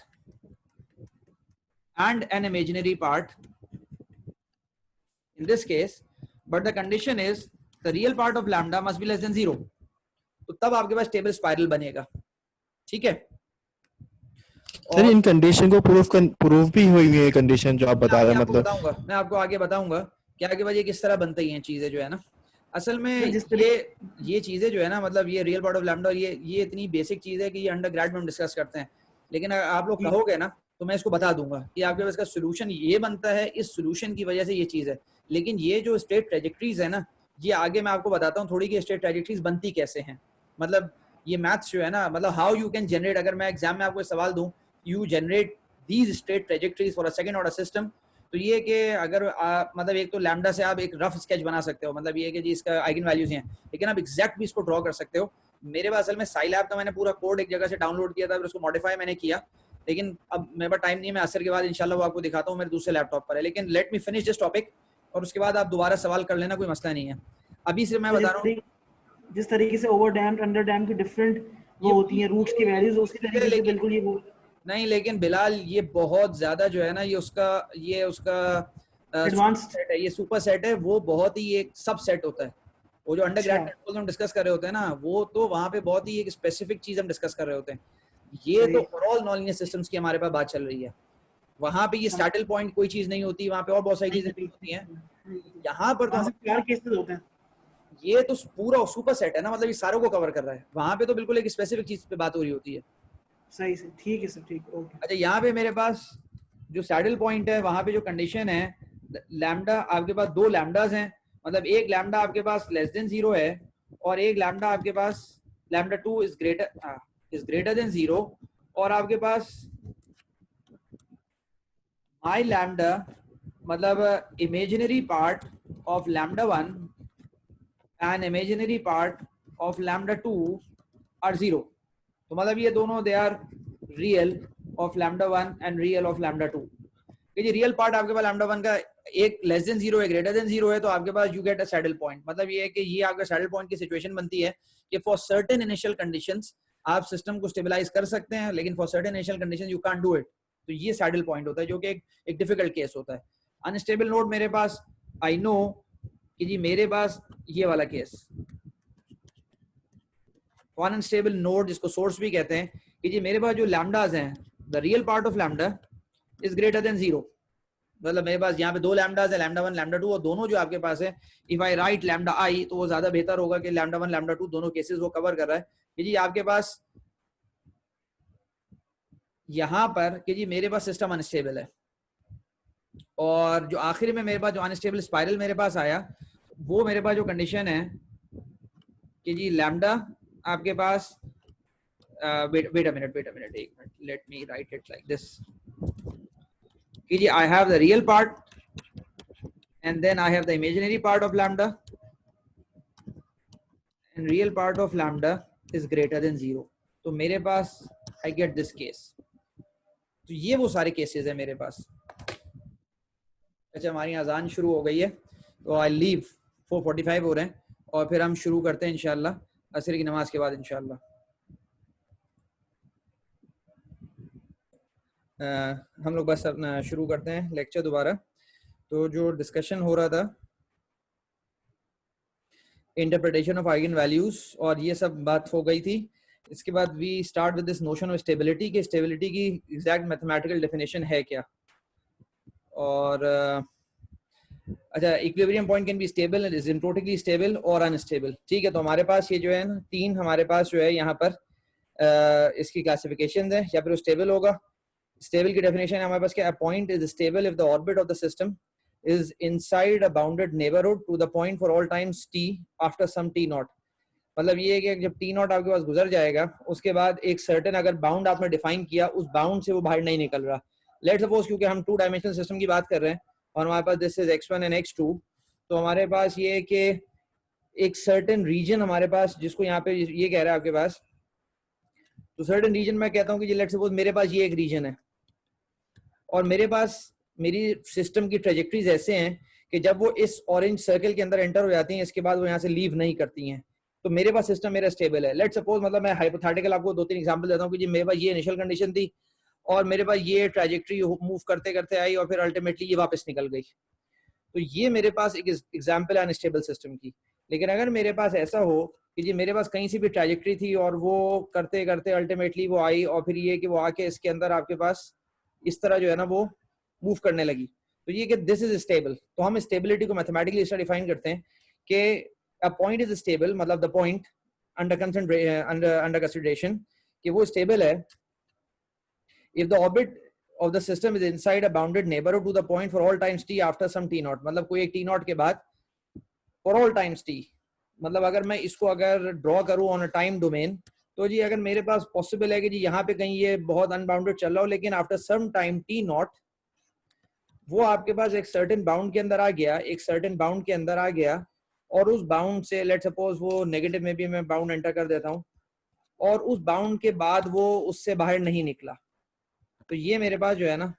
and an imaginary part in this case, but the condition is the real part of lambda must be less than 0। तो तब आपके पास स्टेबल स्पाइरल बनेगा, ठीक है। सर इन कंडीशन को प्रूफ भी हुई है कंडीशन जो आप बता रहे हैं, मतलब मैं आपको आगे बताऊंगा कि आगे बाद ये किस तरह बनती हैं चीजें जो है ना। असल में ये चीजें जो है ना मतलब ये रियल पार्ट ऑफ लैम्डा और ये इतनी बेसिक चीज है कि ये अंडर ग्रेड में हम डिस्कस करते हैं, लेकिन आप लोग कहोगे ना तो मैं इसको बता दूंगा कि आपके पास का सोल्यूशन ये बनता है, इस सोल्यूशन की वजह से ये चीज है। लेकिन ये जो स्टेट ट्रेजेक्ट्रीज है ना, ये आगे मैं आपको बताता हूँ थोड़ी कि स्टेट ट्रेजेक्ट्रीज बनती कैसे हैं। मतलब ये मैथ्स जो है ना, मतलब हाउ यू कैन जनरेट, अगर मैं एग्जाम में आपको सवाल दूं you generate these state trajectories for a second order system, तो ये कि अगर मतलब एक तो लैम्डा से आप एक रफ स्केच बना सकते हो, मतलब ये कि जी इसका आइगन वैल्यूज हैं, लेकिन आप एग्जैक्ट भी इसको ड्रॉ कर सकते हो। मेरे पास असल में साइलैब का मैंने पूरा कोड एक जगह से डाउनलोड किया था, फिर उसको मॉडिफाई मैंने किया, लेकिन अब मेरे पास टाइम नहीं है। मैं असर के बाद इंशाल्लाह वो आपको दिखाता हूँ, मेरे दूसरे लैपटॉप पर है। लेकिन let me finish this topic और उसके बाद आप दोबारा सवाल कर लेना, कोई मसला नहीं है। अभी से मैं बता रहा हूँ जिस तरीके से ओवर डैम्ड अंडर डैम्ड की डिफरेंट वो होती हैं रूट्स की वैल्यूज, उसी तरीके से बिल्कुल ये वो नहीं। लेकिन बिलाल ये बहुत ज्यादा जो है ना ये उसका एडवांस्ड सेट है, ये सुपर सेट है, वो बहुत ही एक सब सेट होता है। वो जो अंडर ग्रेड कंट्रोल हम डिस्कस कर रहे होते हैं ना, वो तो वहाँ पे बहुत ही एक स्पेसिफिक चीज हम डिस्कस कर रहे होते हैं। ये तो ओवरऑल नॉनलीनियर सिस्टम्स की हमारे पास बात चल रही है। वहाँ पे ये सैटल पॉइंट कोई चीज नहीं होती, वहाँ पे और बहुत सारी चीजें होती हैं। यहाँ पर तो चार केसेस होते हैं। ये तो पूरा सुपर सेट है ना, मतलब ये सारों को कवर कर रहा है। वहाँ पे तो बिल्कुल एक स्पेसिफिक चीज पे बात हो रही होती है। सही से, ठीक है सर, ठीक, ओके। अच्छा यहाँ पे मेरे पास जो सैडल पॉइंट है, वहाँ पे जो कंडीशन है लैम्डा, आपके पास दो लैम्डास हैं, मतलब एक लैम्डा आपके पास लेस देन 0 है और एक लैम्डा आपके पास लैम्डा 2 इज ग्रेटर देन 0 और आपके पास माई लैम्डा मतलब imaginary part of lambda 1 and imaginary part of lambda 2 are 0। तो मतलब ये दोनों they are real of lambda 1 and real of lambda 2। कि रियल पार्ट आपके पास लैम्डा 1 का एक लेस देन 0 है ग्रेटर देन 0 है, तो आपके पास you get a saddle point. मतलब ये है कि ये आपका सैडल पॉइंट की सिचुएशन बनती है कि फॉर सर्टेन इनिशियल कंडीशंस आप सिस्टम को स्टेबलाइज कर सकते हैं, लेकिन for certain initial conditions you can't do it. तो ये सैडल पॉइंट होता है जो कि एक डिफिकल्ट केस होता है। अनस्टेबल नोड मेरे पास आई नो कि जी मेरे पास ये वाला केस अनस्टेबल नोड जिसको सोर्स भी कहते हैं कि जी मेरे पास जो लैम्डास हैं the real part of lambda is greater than 0। मतलब मेरे पास यहाँ पे दो लैम्डास है, लैम्डा 1 लैम्डा 2, और दोनों जो आपके पास है इफ आई राइट लैम्डा आई तो वो ज्यादा बेहतर होगा कि लैम्डा 1 लैम्डा 2 दोनों केसेस वो कवर कर रहा है कि जी आपके पास यहाँ पर कि जी मेरे पास सिस्टम अनस्टेबल है। और जो आखिर में मेरे पास जो अनस्टेबल स्पाइरल मेरे पास आया वो मेरे पास जो कंडीशन है कि जी लैम्डा आपके पास wait a minute, एक minute, let me write it like this कि जी I have the real part and then I have the imaginary part of lambda and real part of lambda is greater than 0। तो मेरे पास I get this case। तो ये वो सारे केसेस है मेरे पास। अच्छा हमारी अजान शुरू हो गई है तो आई लीव 4:45 हो रहे हैं और फिर हम शुरू करते हैं इंशाल्लाह असर की नमाज के बाद इंशाल्लाह। हम लोग बस अपना शुरू करते हैं लेक्चर दोबारा। तो जो डिस्कशन हो रहा था इंटरप्रिटेशन ऑफ आइगन वैल्यूज और ये सब बात हो गई थी। इसके बाद we start with this notion of stability कि स्टेबिलिटी की एग्जैक्ट मैथमेटिकल डेफिनेशन है क्या। और अच्छा equilibrium point can be stable, asymptotically stable और अनस्टेबल। ठीक है, तो हमारे पास ये जो है ना तीन हमारे पास जो है यहाँ पर इसकी क्लासिफिकेशन है। या फिर स्टेबल होगा, स्टेबल की डेफिनेशन है हमारे पास क्या, a point is stable if the orbit of the system is inside a bounded neighborhood to the point for all times t after some t naught। मतलब ये है कि जब t naught आपके पास गुजर जाएगा उसके बाद एक सर्टेन अगर बाउंड आपने डिफाइन किया उस बाउंड से वो बाहर नहीं निकल रहा। लेट्स सपोज क्योंकि हम 2 डायमेंशनल सिस्टम की बात कर रहे हैं और हमारे पास this is x1 and x2, तो हमारे पास ये है कि एक सर्टेन रीजन हमारे पास जिसको यहाँ पे ये कह रहा है आपके पास, तो सर्टेन रीजन मैं कहता हूँ कि लेट्स सपोज मेरे पास ये एक रीजन है और मेरे पास मेरी सिस्टम की ट्रेजेक्टरीज ऐसे हैं कि जब वो इस ऑरेंज सर्कल के अंदर एंटर हो जाती हैं इसके बाद वो यहाँ से लीव नहीं करती हैं, तो मेरे पास सिस्टम मेरा स्टेबल है। लेट्स सपोज मतलब मैं हाइपोथेटिकल आपको 2-3 एग्जांपल देता हूँ कि जी मेरे पास ये इनिशियल कंडीशन थी और मेरे पास ये ट्रेजेक्टरी मूव करते करते आई और फिर अल्टीमेटली ये वापस निकल गई। तो ये मेरे पास एक एग्जाम्पल है अनस्टेबल सिस्टम की। लेकिन अगर मेरे पास ऐसा हो कि जी मेरे पास कहीं से भी ट्रेजेक्टरी थी और वो करते करते अल्टीमेटली वो आई और फिर ये कि वो आके इसके अंदर आपके पास इस तरह जो है ना वो मूव करने लगी, तो ये कि दिस इज स्टेबल। तो हम स्टेबिलिटी को मैथमेटिकली इस तरह डिफाइन करते हैं कि अ पॉइंट इज स्टेबल, मतलब द पॉइंट अंडर कंसिडरेशन कि वो स्टेबल है if the orbit of the system is inside a bounded neighborhood to the point for all times t after some t naught। मतलब कोई एक t naught के बाद for all times t, मतलब अगर मैं इसको अगर ड्रॉ करूं ऑन अ टाइम डोमेन, तो जी अगर मेरे पास पॉसिबल है कि जी यहाँ पे कहीं ये बहुत अनबाउंडेड चल रहा हो लेकिन after some time t nought वो आपके पास एक सर्टेन बाउंड के अंदर आ गया, एक सर्टेन बाउंड के अंदर आ गया और उस बाउंड से लेट सपोज वो नेगेटिव में भी मैं बाउंड एंटर कर देता हूँ और उस बाउंड के बाद वो उससे बाहर नहीं निकला, तो ये मेरे पास जो है ना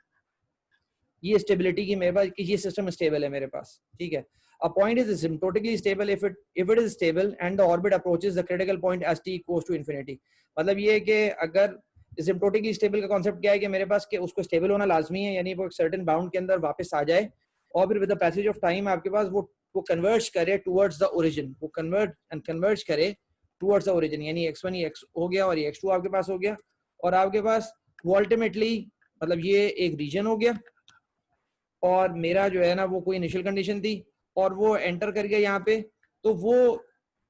ये स्टेबिलिटी की मेरे पास कि ये सिस्टम स्टेबल है मेरे पास। ठीक है, a point is asymptotically stable if it is stable and the orbit approaches the critical point as t equals to infinity। मतलब ये है कि अगर asymptotically stable का कॉन्सेप्ट क्या है कि मेरे पास कि उसको स्टेबल होना लाजमी है, यानी वो एक सर्टेन बाउंड के अंदर वापस आ जाए और फिर with the passage of time आपके पास वो कन्वर्ज करे टुवर्ड्स द ओरिजिन, वो कन्वर्ज करे टुवर्ड्स द ओरिजिन, यानी x1 ये x हो गया और ये x2 आपके पास हो गया और आपके पास वो अल्टीमेटली मतलब ये एक रीजन हो गया और मेरा जो है ना वो कोई इनिशियल कंडीशन थी और वो एंटर कर गया यहाँ पे, तो वो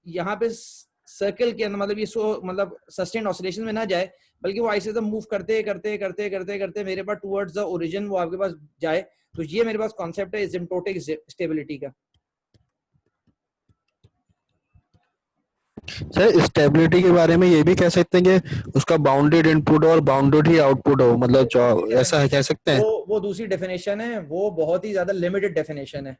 यहाँ पे सर्कल के अंदर मतलब ये मतलब सस्टेन ऑसिलेशन में ना जाए बल्कि वो ऐसे मूव करते करते करते करते करते मेरे पास टुवर्ड्स द ओरिजिन वो आपके पास जाए। तो ये मेरे पास कॉन्सेप्ट है एसिम्प्टोटिक स्टेबिलिटी का। सर स्टेबिलिटी के बारे में ये भी कह सकते हैं कि उसका बाउंडेड इनपुट और बाउंडेड ही आउटपुट हो, मतलब जो ऐसा है कह सकते हैं। वो दूसरी डेफिनेशन है, वो बहुत ही ज्यादा लिमिटेड डेफिनेशन है।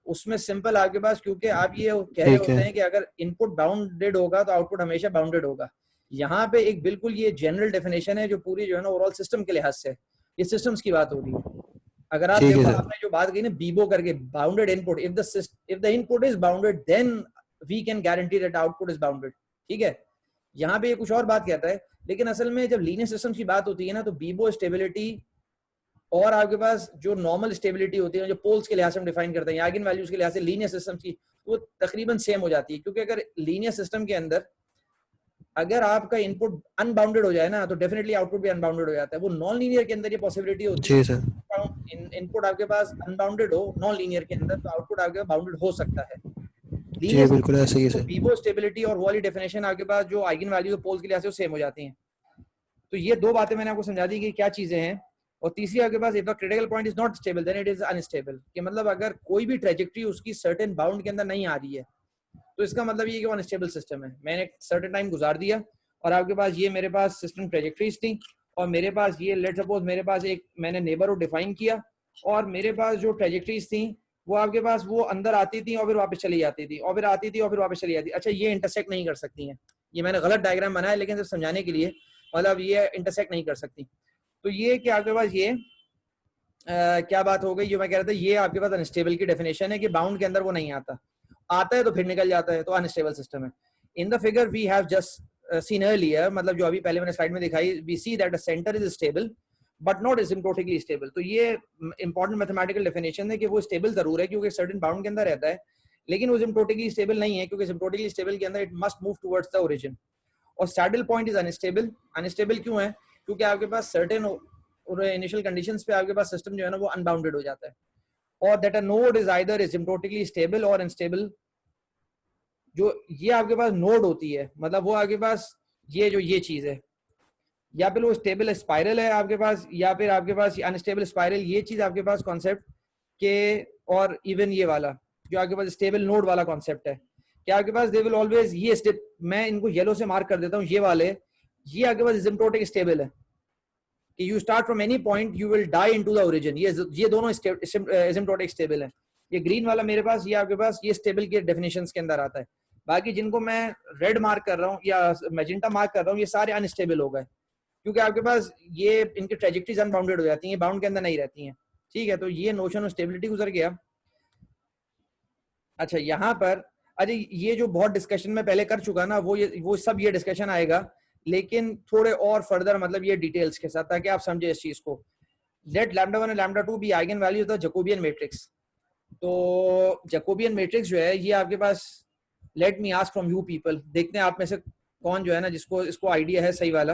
उसमें सिंपल आपके पास, क्योंकि आप ये कह रहे ठीक होते है। हैं कि अगर इनपुट बाउंडेड होगा तो आउटपुट हमेशा बाउंडेड होगा। यहाँ पे एक बिल्कुल ये जनरल डेफिनेशन है जो पूरी जो है ना ओवरऑल सिस्टम के लिहाज से, ये सिस्टम्स की बात हो रही है। अगर आप ठीक है देखो, सर। आपने जो बात कही ना बीबो करके, bounded input, if the input is bounded then we can guarantee that output is bounded. ठीक है, यहाँ पे ये कुछ और बात कहता है, लेकिन असल में जब लीनियर सिस्टम्स की बात होती है ना, तो बीबो स्टेबिलिटी और आपके पास जो नॉर्मल स्टेबिलिटी होती है, जो पोल्स के लिहाज से हम डिफाइन करते हैं, आइगन वैल्यूज के लिहाज से लीनियर सिस्टम्स की, वो तकरीबन सेम हो जाती है। क्योंकि अगर लीनियर सिस्टम के अंदर अगर आपका इनपुट अनबाउंडेड हो जाए ना, तो डेफिनेटली आउटपुट भी अनबाउंडेड हो जाता है। वो नॉन लीनियर के अंदर ये पॉसिबिलिटी होती जी है, सर। इनपुट आपके पास अनबाउंडेड हो नॉन लीनियर के अंदर, तो आउटपुट आपके पास बाउंडेड हो सकता है। जी लीनियर बिल्कुल ऐसे ही है तो सर। बीबो स्टेबिलिटी और वाली डेफिनेशन आपके पास जो आइगन वैल्यू पोल्स के लिहाज से सेम हो जाती हैं। तो ये दो बातें मैंने आपको समझा दी कि क्या चीजें हैं। और तीसरी आपके पास, if the critical point is not stable then it is unstable, कि मतलब अगर कोई भी ट्रेजेक्टरी उसकी सर्टेन बाउंड के अंदर नहीं आ रही है, तो इसका मतलब ये कि वो अनस्टेबल सिस्टम है। मैंने एक सर्टेन टाइम गुजार दिया और आपके पास ये मेरे पास सिस्टम ट्रेजेक्टरीज थी, और मेरे पास ये लेट सपोज मेरे पास एक मैंने नेबरहुड डिफाइन किया, और मेरे पास जो ट्रेजेक्टरीज थी वो आपके पास वो अंदर आती थी और फिर वापस चली जाती थी, और फिर आती थी और फिर वापस चली जाती। अच्छा, ये इंटरसेक्ट नहीं कर सकती हैं। ये मैंने गलत डायग्राम बनाया, लेकिन सिर्फ समझाने के लिए, मतलब ये इंटरसेक्ट नहीं कर सकती। तो ये कि आपके पास ये क्या बात हो गई, जो मैं कह रहा था, ये आपके पास अनस्टेबल की डेफिनेशन है कि बाउंड के अंदर वो नहीं आता, आता है तो फिर निकल जाता है, तो अनस्टेबल सिस्टम है। In the figure we have just seen earlier, मतलब जो अभी पहले मैंने स्लाइड में दिखाई, we see that the centre is stable but not asymptotically stable. तो ये इंपॉर्टेंट मैथमेटिकल डेफिनेशन है कि वो स्टेबल जरूर है क्योंकि सर्टेन बाउंड के अंदर रहता है, लेकिन वो एसिम्प्टोटिकली स्टेबल नहीं है, क्योंकि एसिम्प्टोटिकली स्टेबल के अंदर it must move towards the origin. और saddle point is unstable. Unstable क्यों है? क्योंकि आपके पास सर्टेन और इनिशियल कंडीशंस पे आपके पास सिस्टम जो है ना वो अनबाउंडेड हो जाता है, और that a node is either एसिम्प्टोटिकली stable और अनस्टेबल। जो ये आपके पास नोड होती है, मतलब वो आपके पास ये जो ये चीज है, या फिर वो स्टेबल स्पाइरल है आपके पास, या फिर आपके पास अनस्टेबल स्पाइरल, ये चीज आपके पास कॉन्सेप्ट के, और इवन ये वाला जो आपके पास स्टेबल नोड वाला कॉन्सेप्ट है, कि आपके पास दे विल ऑलवेज ये स्टेप, मैं इनको येलो से मार्क कर देता हूँ, ये वाले, ये आपके पास एसिम्प्टोटिक स्टेबल है कि you start from any point you will die into the origin, ये दोनों एसिम्प्टोटिक स्टेबल है। ये ग्रीन वाला मेरे पास, ये आपके पास ये स्टेबल के डेफिनेशंस के अंदर आता है। बाकी जिनको मैं रेड मार्क कर रहा हूँ या मैजेंटा मार्क कर रहा हूँ, ये सारे अनस्टेबल हो गए, क्योंकि आपके पास ये इनकी ट्रेजेक्टरीज अनबाउंडेड हो जाती हैं, बाउंड के अंदर नहीं रहती हैं। ठीक है, तो ये नोशन ऑफ स्टेबिलिटी गुजर गया। अच्छा, यहाँ पर अजय ये जो बहुत डिस्कशन में पहले कर चुका ना, वो सब ये डिस्कशन आएगा, लेकिन थोड़े और फर्दर, मतलब ये डिटेल्स के साथ, ताकि आप समझे इस चीज को। लेट लैम्डा 1 और lambda 2 be eigenvalues the Jacobian matrix. तो जैकोबियन मैट्रिक्स जो है ये आपके पास, let me ask from you people, देखते हैं आप में से कौन जो है ना जिसको इसको आइडिया है सही वाला।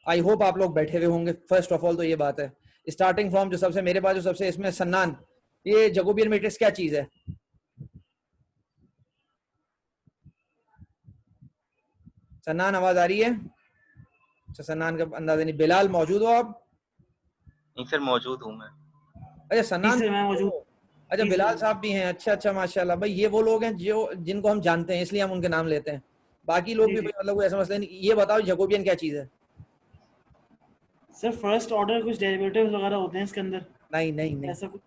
आई होप आप लोग बैठे हुए होंगे। फर्स्ट ऑफ ऑल तो ये बात है, स्टार्टिंग फ्रॉम जो सबसे मेरे पास जो सबसे इसमें सन्नान, ये जैकोबियन मैट्रिक्स क्या चीज है? सन्नान आवाज आ रही है? अच्छा, सन्नान का अंदाजा नहीं। बिलाल मौजूद हो आप? नहीं सर, मौजूद हूँ मैं। अच्छा, सन्नान सर मैं मौजूद। अच्छा, जी बिलाल सर। साहब भी हैं। अच्छा अच्छा, माशाल्लाह भाई, ये वो लोग हैं जो जिनको हम जानते हैं, इसलिए हम उनके नाम लेते हैं। बाकी लोग जी भी जी भाई, मतलब कोई ऐसा मसला नहीं। ये बताओ जैकोबियन क्या चीज है? सर, फर्स्ट ऑर्डर कुछ डेरिवेटिव्स वगैरह होते हैं इसके अंदर, नहीं नहीं नहीं, ऐसा कुछ।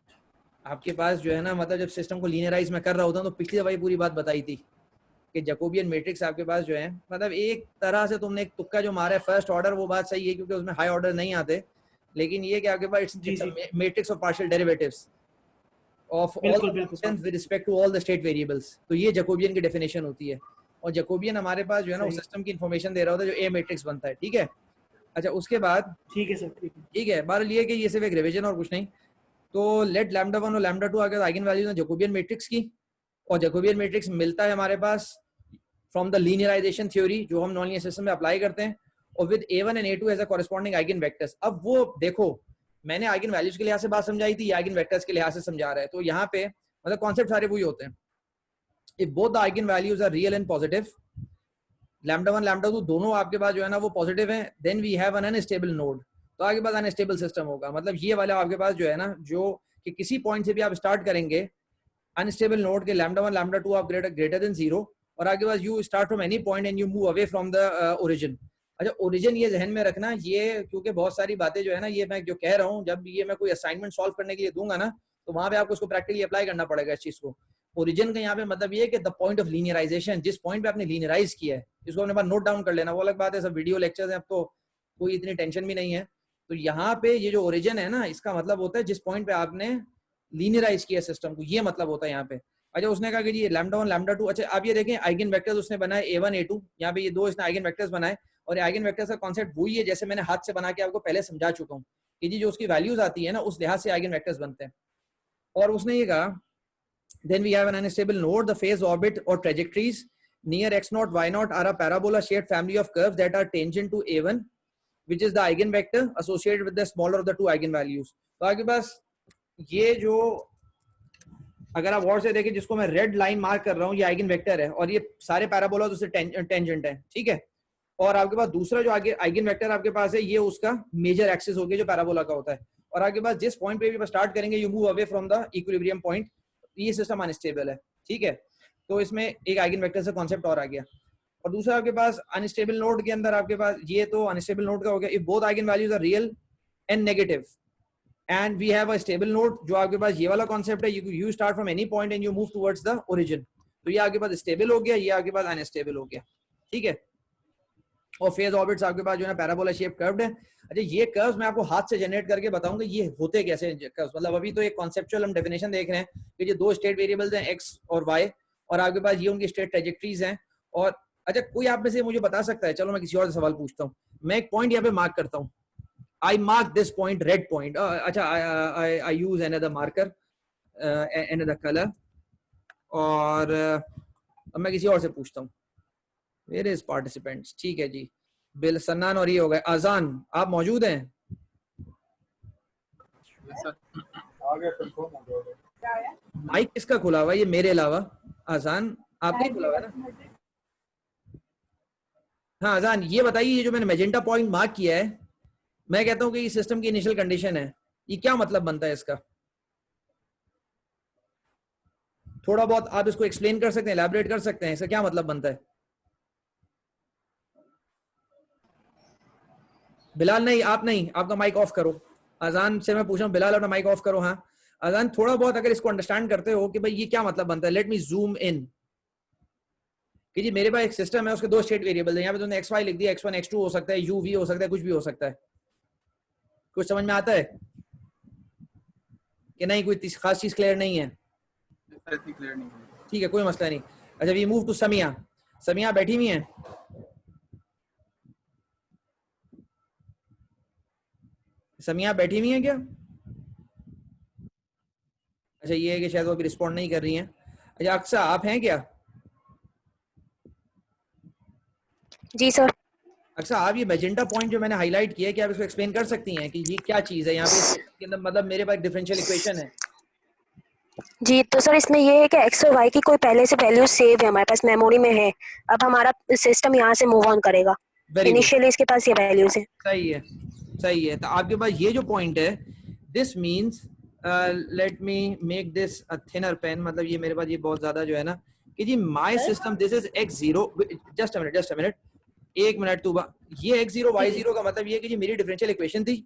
आपके पास जो है ना, मतलब जब सिस्टम को लीनियराइज में कर रहा होता हूँ, तो पिछली दफा ये पूरी बात बताई थी कि जैकोबियन मैट्रिक्स आपके पास जो है, मतलब एक तरह से तुमने एक तुक्का जो मारा है फर्स्ट ऑर्डर, वो बात सही है क्योंकि उसमें हाई ऑर्डर नहीं आते, लेकिन ये कि आपके पास जी जी, matrix of partial derivatives of all बिल्कुल द बिल्कुल functions with respect to all the state variables. तो ये जैकोबियन की डेफिनेशन होती है, और जैकोबियन हमारे पास जो है ना वो सही। सिस्टम की इन्फॉर्मेशन दे रहा होता है जो ए मैट्रिक्स बनता है। ठीक है, अच्छा उसके बाद ठीक है सर, ठीक है। ठीक है, बहरहाल ये कि ये सिर्फ एक रिवीजन और कुछ नहीं। तो लेट लैम्डा 1 और लैम्डा 2 आगे आइगन वैल्यूज हैं जैकोबियन मैट्रिक्स की, और जैकोबियन मैट्रिक्स मिलता है हमारे पास फ्रॉम द लीनियराइजेशन थ्योरी जो हम नॉन लीनियर सिस्टम में अप्लाई करते हैं, और with a1 and a2 as a corresponding eigen vectors. अब वो देखो, मैंने आइगन वैल्यूज के लिहाज से बात समझाई थी, आइगन वेक्टर्स के लिहाज से समझा रहा है, तो यहाँ पे मतलब कॉन्सेप्ट सारे वही होते हैं। If both the eigen values are real and positive, lambda 1 lambda 2 दोनों आपके पास जो है ना वो पॉजिटिव है, then we have an unstable node. तो आपके पास अनस्टेबल सिस्टम होगा, मतलब ये वाला आपके पास जो है ना, जो कि किसी पॉइंट से भी आप स्टार्ट करेंगे, अनस्टेबल नोड के लैम्डा 1 लैम्डा 2 आप ग्रेटर देन 0 और आगे बाद you start from any point and you move away from the origin. अच्छा ओरिजिन ये जहन में रखना, ये क्योंकि बहुत सारी बातें जो है ना, ये मैं जो कह रहा हूँ, जब ये मैं कोई असाइनमेंट सॉल्व करने के लिए दूंगा ना, तो वहां पे आपको उसको प्रैक्टिकली अप्लाई करना पड़ेगा इस चीज को। ओरिजिन का यहाँ पे मतलब ये है कि द पॉइंट ऑफ लीनियराइजेशन, जिस पॉइंट पे आपने लीनियराइज किया है, इसको अपने पास नोट डाउन कर लेना। वो अलग बात है, सब वीडियो लेक्चर्स हैं, अब तो कोई इतनी टेंशन भी नहीं है। तो यहाँ पे ये जो ओरिजिन है ना, इसका मतलब होता है जिस पॉइंट पे आपने लीनियराइज किया सिस्टम को, ये मतलब होता है यहाँ पे। अच्छा उसने कहा कि जी लैम्डा 1 लैम्डा 2, अच्छा आप ये देखें आइगन वेक्टर्स उसने बनाए a1 a2, यहाँ पे ये दो इसने आइगन वेक्टर्स बनाए, और आइगन वेक्टर्स का कॉन्सेप्ट वही है जैसे मैंने हाथ से बना के आपको पहले समझा चुका हूँ कि जी जो उसकी वैल्यूज आती है ना, उस लिहाज से आइगन वेक्टर्स बनते हैं। और उसने ये कहा then we have an unstable node, the phase orbit or trajectories near x0 y0 are a parabola shaped family of curves that are tangent to a1, which is the eigenvector associated with the smaller of the two eigenvalues। तो आपके पास ये जो, अगर आप गौर से देखें, जिसको मैं रेड लाइन मार्क कर रहा हूँ, ये आइगन वेक्टर है और ये सारे पैराबोला उससे टेंजेंट है, ठीक है। और आपके पास दूसरा जो आगे आइगन वेक्टर आपके पास है, ये उसका मेजर एक्सिस हो गया जो पैराबोला का होता है। और आपके पास जिस पॉइंट पे भी स्टार्ट करेंगे, you move away from the equilibrium point, ये सिस्टम अनस्टेबल है, ठीक है। तो इसमें एक आइगन वेक्टर से कॉन्सेप्ट और आ गया। और दूसरा आपके पास अनस्टेबल नोड के अंदर आपके पास ये तो अनस्टेबल नोड का हो गया, if both eigen values are real and negative and we have a stable node, जो आपके पास ये वाला कॉन्सेप्ट है, you start from any point and you move towards the origin. तो ये आपके पास स्टेबल हो गया, ये आपके पास अनस्टेबल हो गया, ठीक है। और फेज ऑर्बिट्स आपके पास जो है पैराबोला शेप कर्व्ड है। अच्छा ये कर्व्स मैं आपको हाथ से जनरेट करके बताऊंगा ये होते कैसे कर्व्स, मतलब अभी तो एक कॉन्सेप्चुअल हम डेफिनेशन देख रहे हैं कि ये दो स्टेट वेरिएबल्स हैं x और y, और आपके पास ये उनकी स्टेट ट्रैजेक्टरीज हैं। और अच्छा कोई आप में से मुझे बता सकता है, चलो मैं किसी और से सवाल पूछता हूँ, मैं एक पॉइंट यहाँ पे मार्क करता हूँ, I mark this point red point, अच्छा I use another marker another colour, और अब मैं किसी और से पूछता हूँ, वेयर इज पार्टिसिपेंट्स, ठीक है जी, बिल सन्नान और ये हो गए। अजान आप मौजूद हैं? माइक किसका खुला हुआ है ये मेरे अलावा? अजान आपने खुला हुआ है ना? हाँ अजान ये बताइए, ये जो मैंने मैजेंटा पॉइंट मार्क किया है, मैं कहता हूँ कि ये सिस्टम की इनिशियल कंडीशन है, ये क्या मतलब बनता है इसका? थोड़ा बहुत आप इसको एक्सप्लेन कर सकते हैं, एलैबोरेट कर सकते हैं, इसका क्या मतलब बनता है? बिलाल नहीं, आप नहीं, आपका माइक ऑफ करो। अजान से मैं पूछ रहा हूँ, बिलाल अपना माइक ऑफ करो। हाँ अजान थोड़ा बहुत अगर इसको अंडरस्टैंड करते हो कि भाई ये क्या मतलब बनता है, लेट मी जूम इन कि जी मेरे पास एक सिस्टम है, उसके दो स्टेट वेरिएबल है, यहाँ पे तुमने xy लिख दिया, x1 x2 हो सकता है, u v हो सकता है, कुछ भी हो सकता है। कुछ समझ में आता है कि नहीं? कोई खास चीज क्लियर नहीं है? ठीक है कोई मसला नहीं। अच्छा we move to Samiya. Samiya बैठी हुई है? समिया बैठी हुई है क्या? अच्छा ये है कि शायद वो अभी रिस्पॉन्ड नहीं कर रही हैं। अच्छा अक्सा आप हैं क्या? जी सर। अक्सा आप ये मैजेंटा पॉइंट जो मैंने हाईलाइट किया है, क्या आप इसको एक्सप्लेन कर सकती हैं कि ये क्या चीज है यहाँ पे के अंदर? मतलब मेरे पास डिफरेंशियल इक्वेशन है जी तो सर इसमें ये है कि एक्स और वाई की कोई पहले से वैल्यू सेव है हमारे पास, मेमोरी में है। अब हमारा सिस्टम यहाँ से मूव ऑन करेगा, इनिशियली इसके पास ये वैल्यूज है। सही है सही है। तो आपके पास ये जो पॉइंट है, this means let me make this a thinner pen, मतलब ये मेरे पास ये बहुत ज्यादा जो है ना कि जी my system this is x0, just a minute एक मिनट तू ये x0 y0 का मतलब ये है कि जी मेरी डिफरेंशियल इक्वेशन थी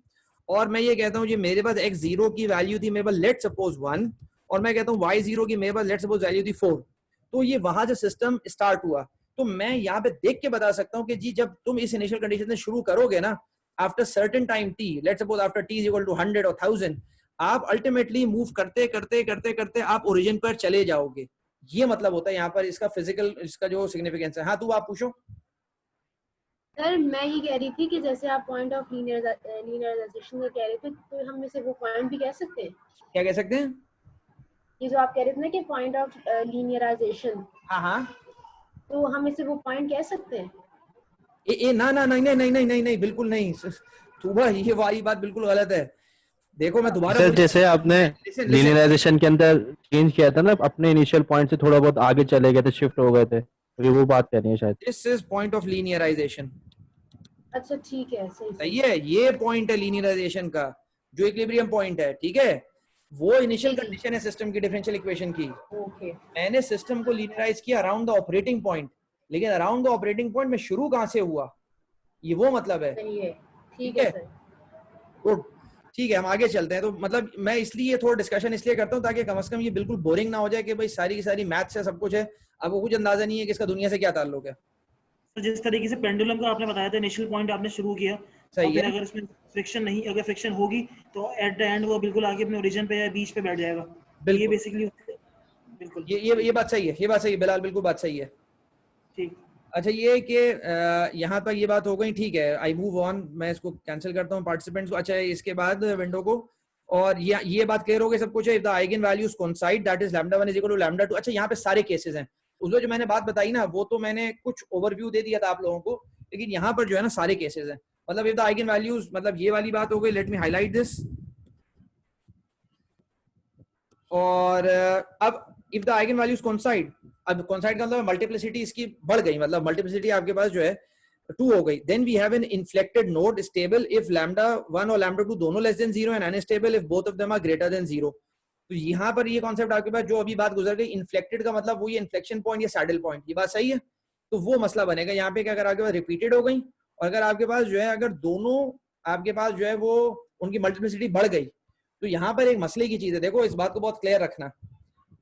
और मैं ये कहता हूँ जी मेरे पास x0 की वैल्यू थी मेरे पास लेट सपोज 1 और मैं कहता हूँ y0 की मेरे पास लेट सपोज वैल्यू थी 4। तो ये वहां से सिस्टम स्टार्ट हुआ। तो मैं यहाँ पे देख के बता सकता हूँ कि जी जब तुम इस इनिशियल कंडीशन से शुरू करोगे ना, after certain time t, let's suppose after t is equal to 100 और 1000, आप अल्टीमेटली मूव करते करते करते करते आप ओरिजिन पर चले जाओगे। ये मतलब होता है यहाँ पर इसका फिजिकल, इसका जो सिग्निफिकेंस है। हाँ तू आप पूछो। सर मैं ये कह रही थी कि जैसे आप पॉइंट ऑफ लीनियराइजेशन का कह रहे थे, तो हम इसे वो पॉइंट भी कह सकते हैं? क्या कह सकते हैं? ये जो आप कह रहे थे ना कि पॉइंट ऑफ लीनियराइजेशन, हाँ हाँ तो हम इसे वो पॉइंट कह सकते हैं? ए ना ना नहीं नहीं नहीं नहीं नहीं नहीं बिल्कुल नहीं सुबह, ये वाली बात बिल्कुल गलत है। देखो मैं दोबारा सर जैसे आपने लीनियराइजेशन के अंदर चेंज किया था ना, अपने इनिशियल पॉइंट से थोड़ा बहुत आगे चले गए थे, शिफ्ट हो गए थे, तो वो बात कहनी है शायद। This is point of linearization. अच्छा ठीक है, सही सही है, ये पॉइंट है लीनियराइजेशन का जो इक्विलिब्रियम पॉइंट है, ठीक है। वो इनिशियल कंडीशन है सिस्टम की डिफरेंशियल इक्वेशन की। ओके मैंने सिस्टम को लीनियराइज किया अराउंड द ऑपरेटिंग पॉइंट, लेकिन अराउंड द ऑपरेटिंग पॉइंट में शुरू कहां से हुआ, ये वो मतलब है। सही है, ठीक ठीक है है, सर। गुड, ठीक है, हम आगे चलते हैं। तो मतलब मैं इसलिए थोड़ा डिस्कशन इसलिए करता हूँ ताकि कम से कम ये बिल्कुल बोरिंग ना हो जाए कि भाई सारी की सारी मैथ्स है, सब कुछ है, आपको कुछ अंदाजा नहीं है कि इसका दुनिया से क्या ताल्लुक है। तो जिस तरीके से पेंडुलम का आपने बताया था, इनिशियल पॉइंट आपने शुरू किया, और सही फिर है, अगर इसमें फ्रिक्शन नहीं, अगर फ्रिक्शन होगी तो एट द एंड वो बिल्कुल आगे अपने ओरिजिन पे या बीच पे बैठ जाएगा। तो ये बिल्कुल, बेसिकली बिल्कुल ये बात सही है, ये बात सही है बिलाल, बिल्कुल बात सही है। ठीक। अच्छा, ये कि यहाँ तक ये बात हो गई, ठीक है, आई मूव ऑन, मैं इसको कैंसिल करता हूँ पार्टिसिपेंट्स को। अच्छा, इसके बाद विंडो को, और ये बात क्लियर हो गई सब कुछ है। If the eigen values coincide that is lambda 1 is equal to lambda 2। अच्छा, यहाँ पे सारे केसेस हैं, उसमें जो मैंने बात बताई ना वो तो मैंने कुछ ओवरव्यू दे दिया था आप लोगों को, लेकिन यहाँ पर जो है ना सारे केसेस हैं। मतलब इफ द आइगन वैल्यूज, मतलब ये वाली बात हो गई। Let me highlight this. और अब if the eigen values coincide, अब कोइंसाइड का मतलब मल्टीप्लिसिटी इसकी बढ़ गई, मतलब मल्टीप्लिसिटी आपके पास जो है 2 हो गई। Then we have an inflected node stable if lambda 1 और लैम्डा 2 दोनों less than 0 and unstable if both of them are greater than 0। तो यहाँ पर ये कॉन्सेप्ट आपके पास जो अभी बात गुजर गई, इन्फ्लेक्टेड का मतलब वो ये इन्फ्लेक्शन पॉइंट या सैडल पॉइंट, ये बात सही है। तो वो मसला बनेगा यहाँ पे कि अगर आपके पास रिपीटेड हो गई और अगर आपके पास जो है अगर दोनों आपके पास जो है वो उनकी मल्टीप्लिसिटी बढ़ गई, तो यहाँ पर एक मसले की चीज है। देखो, इस बात को बहुत क्लियर रखना,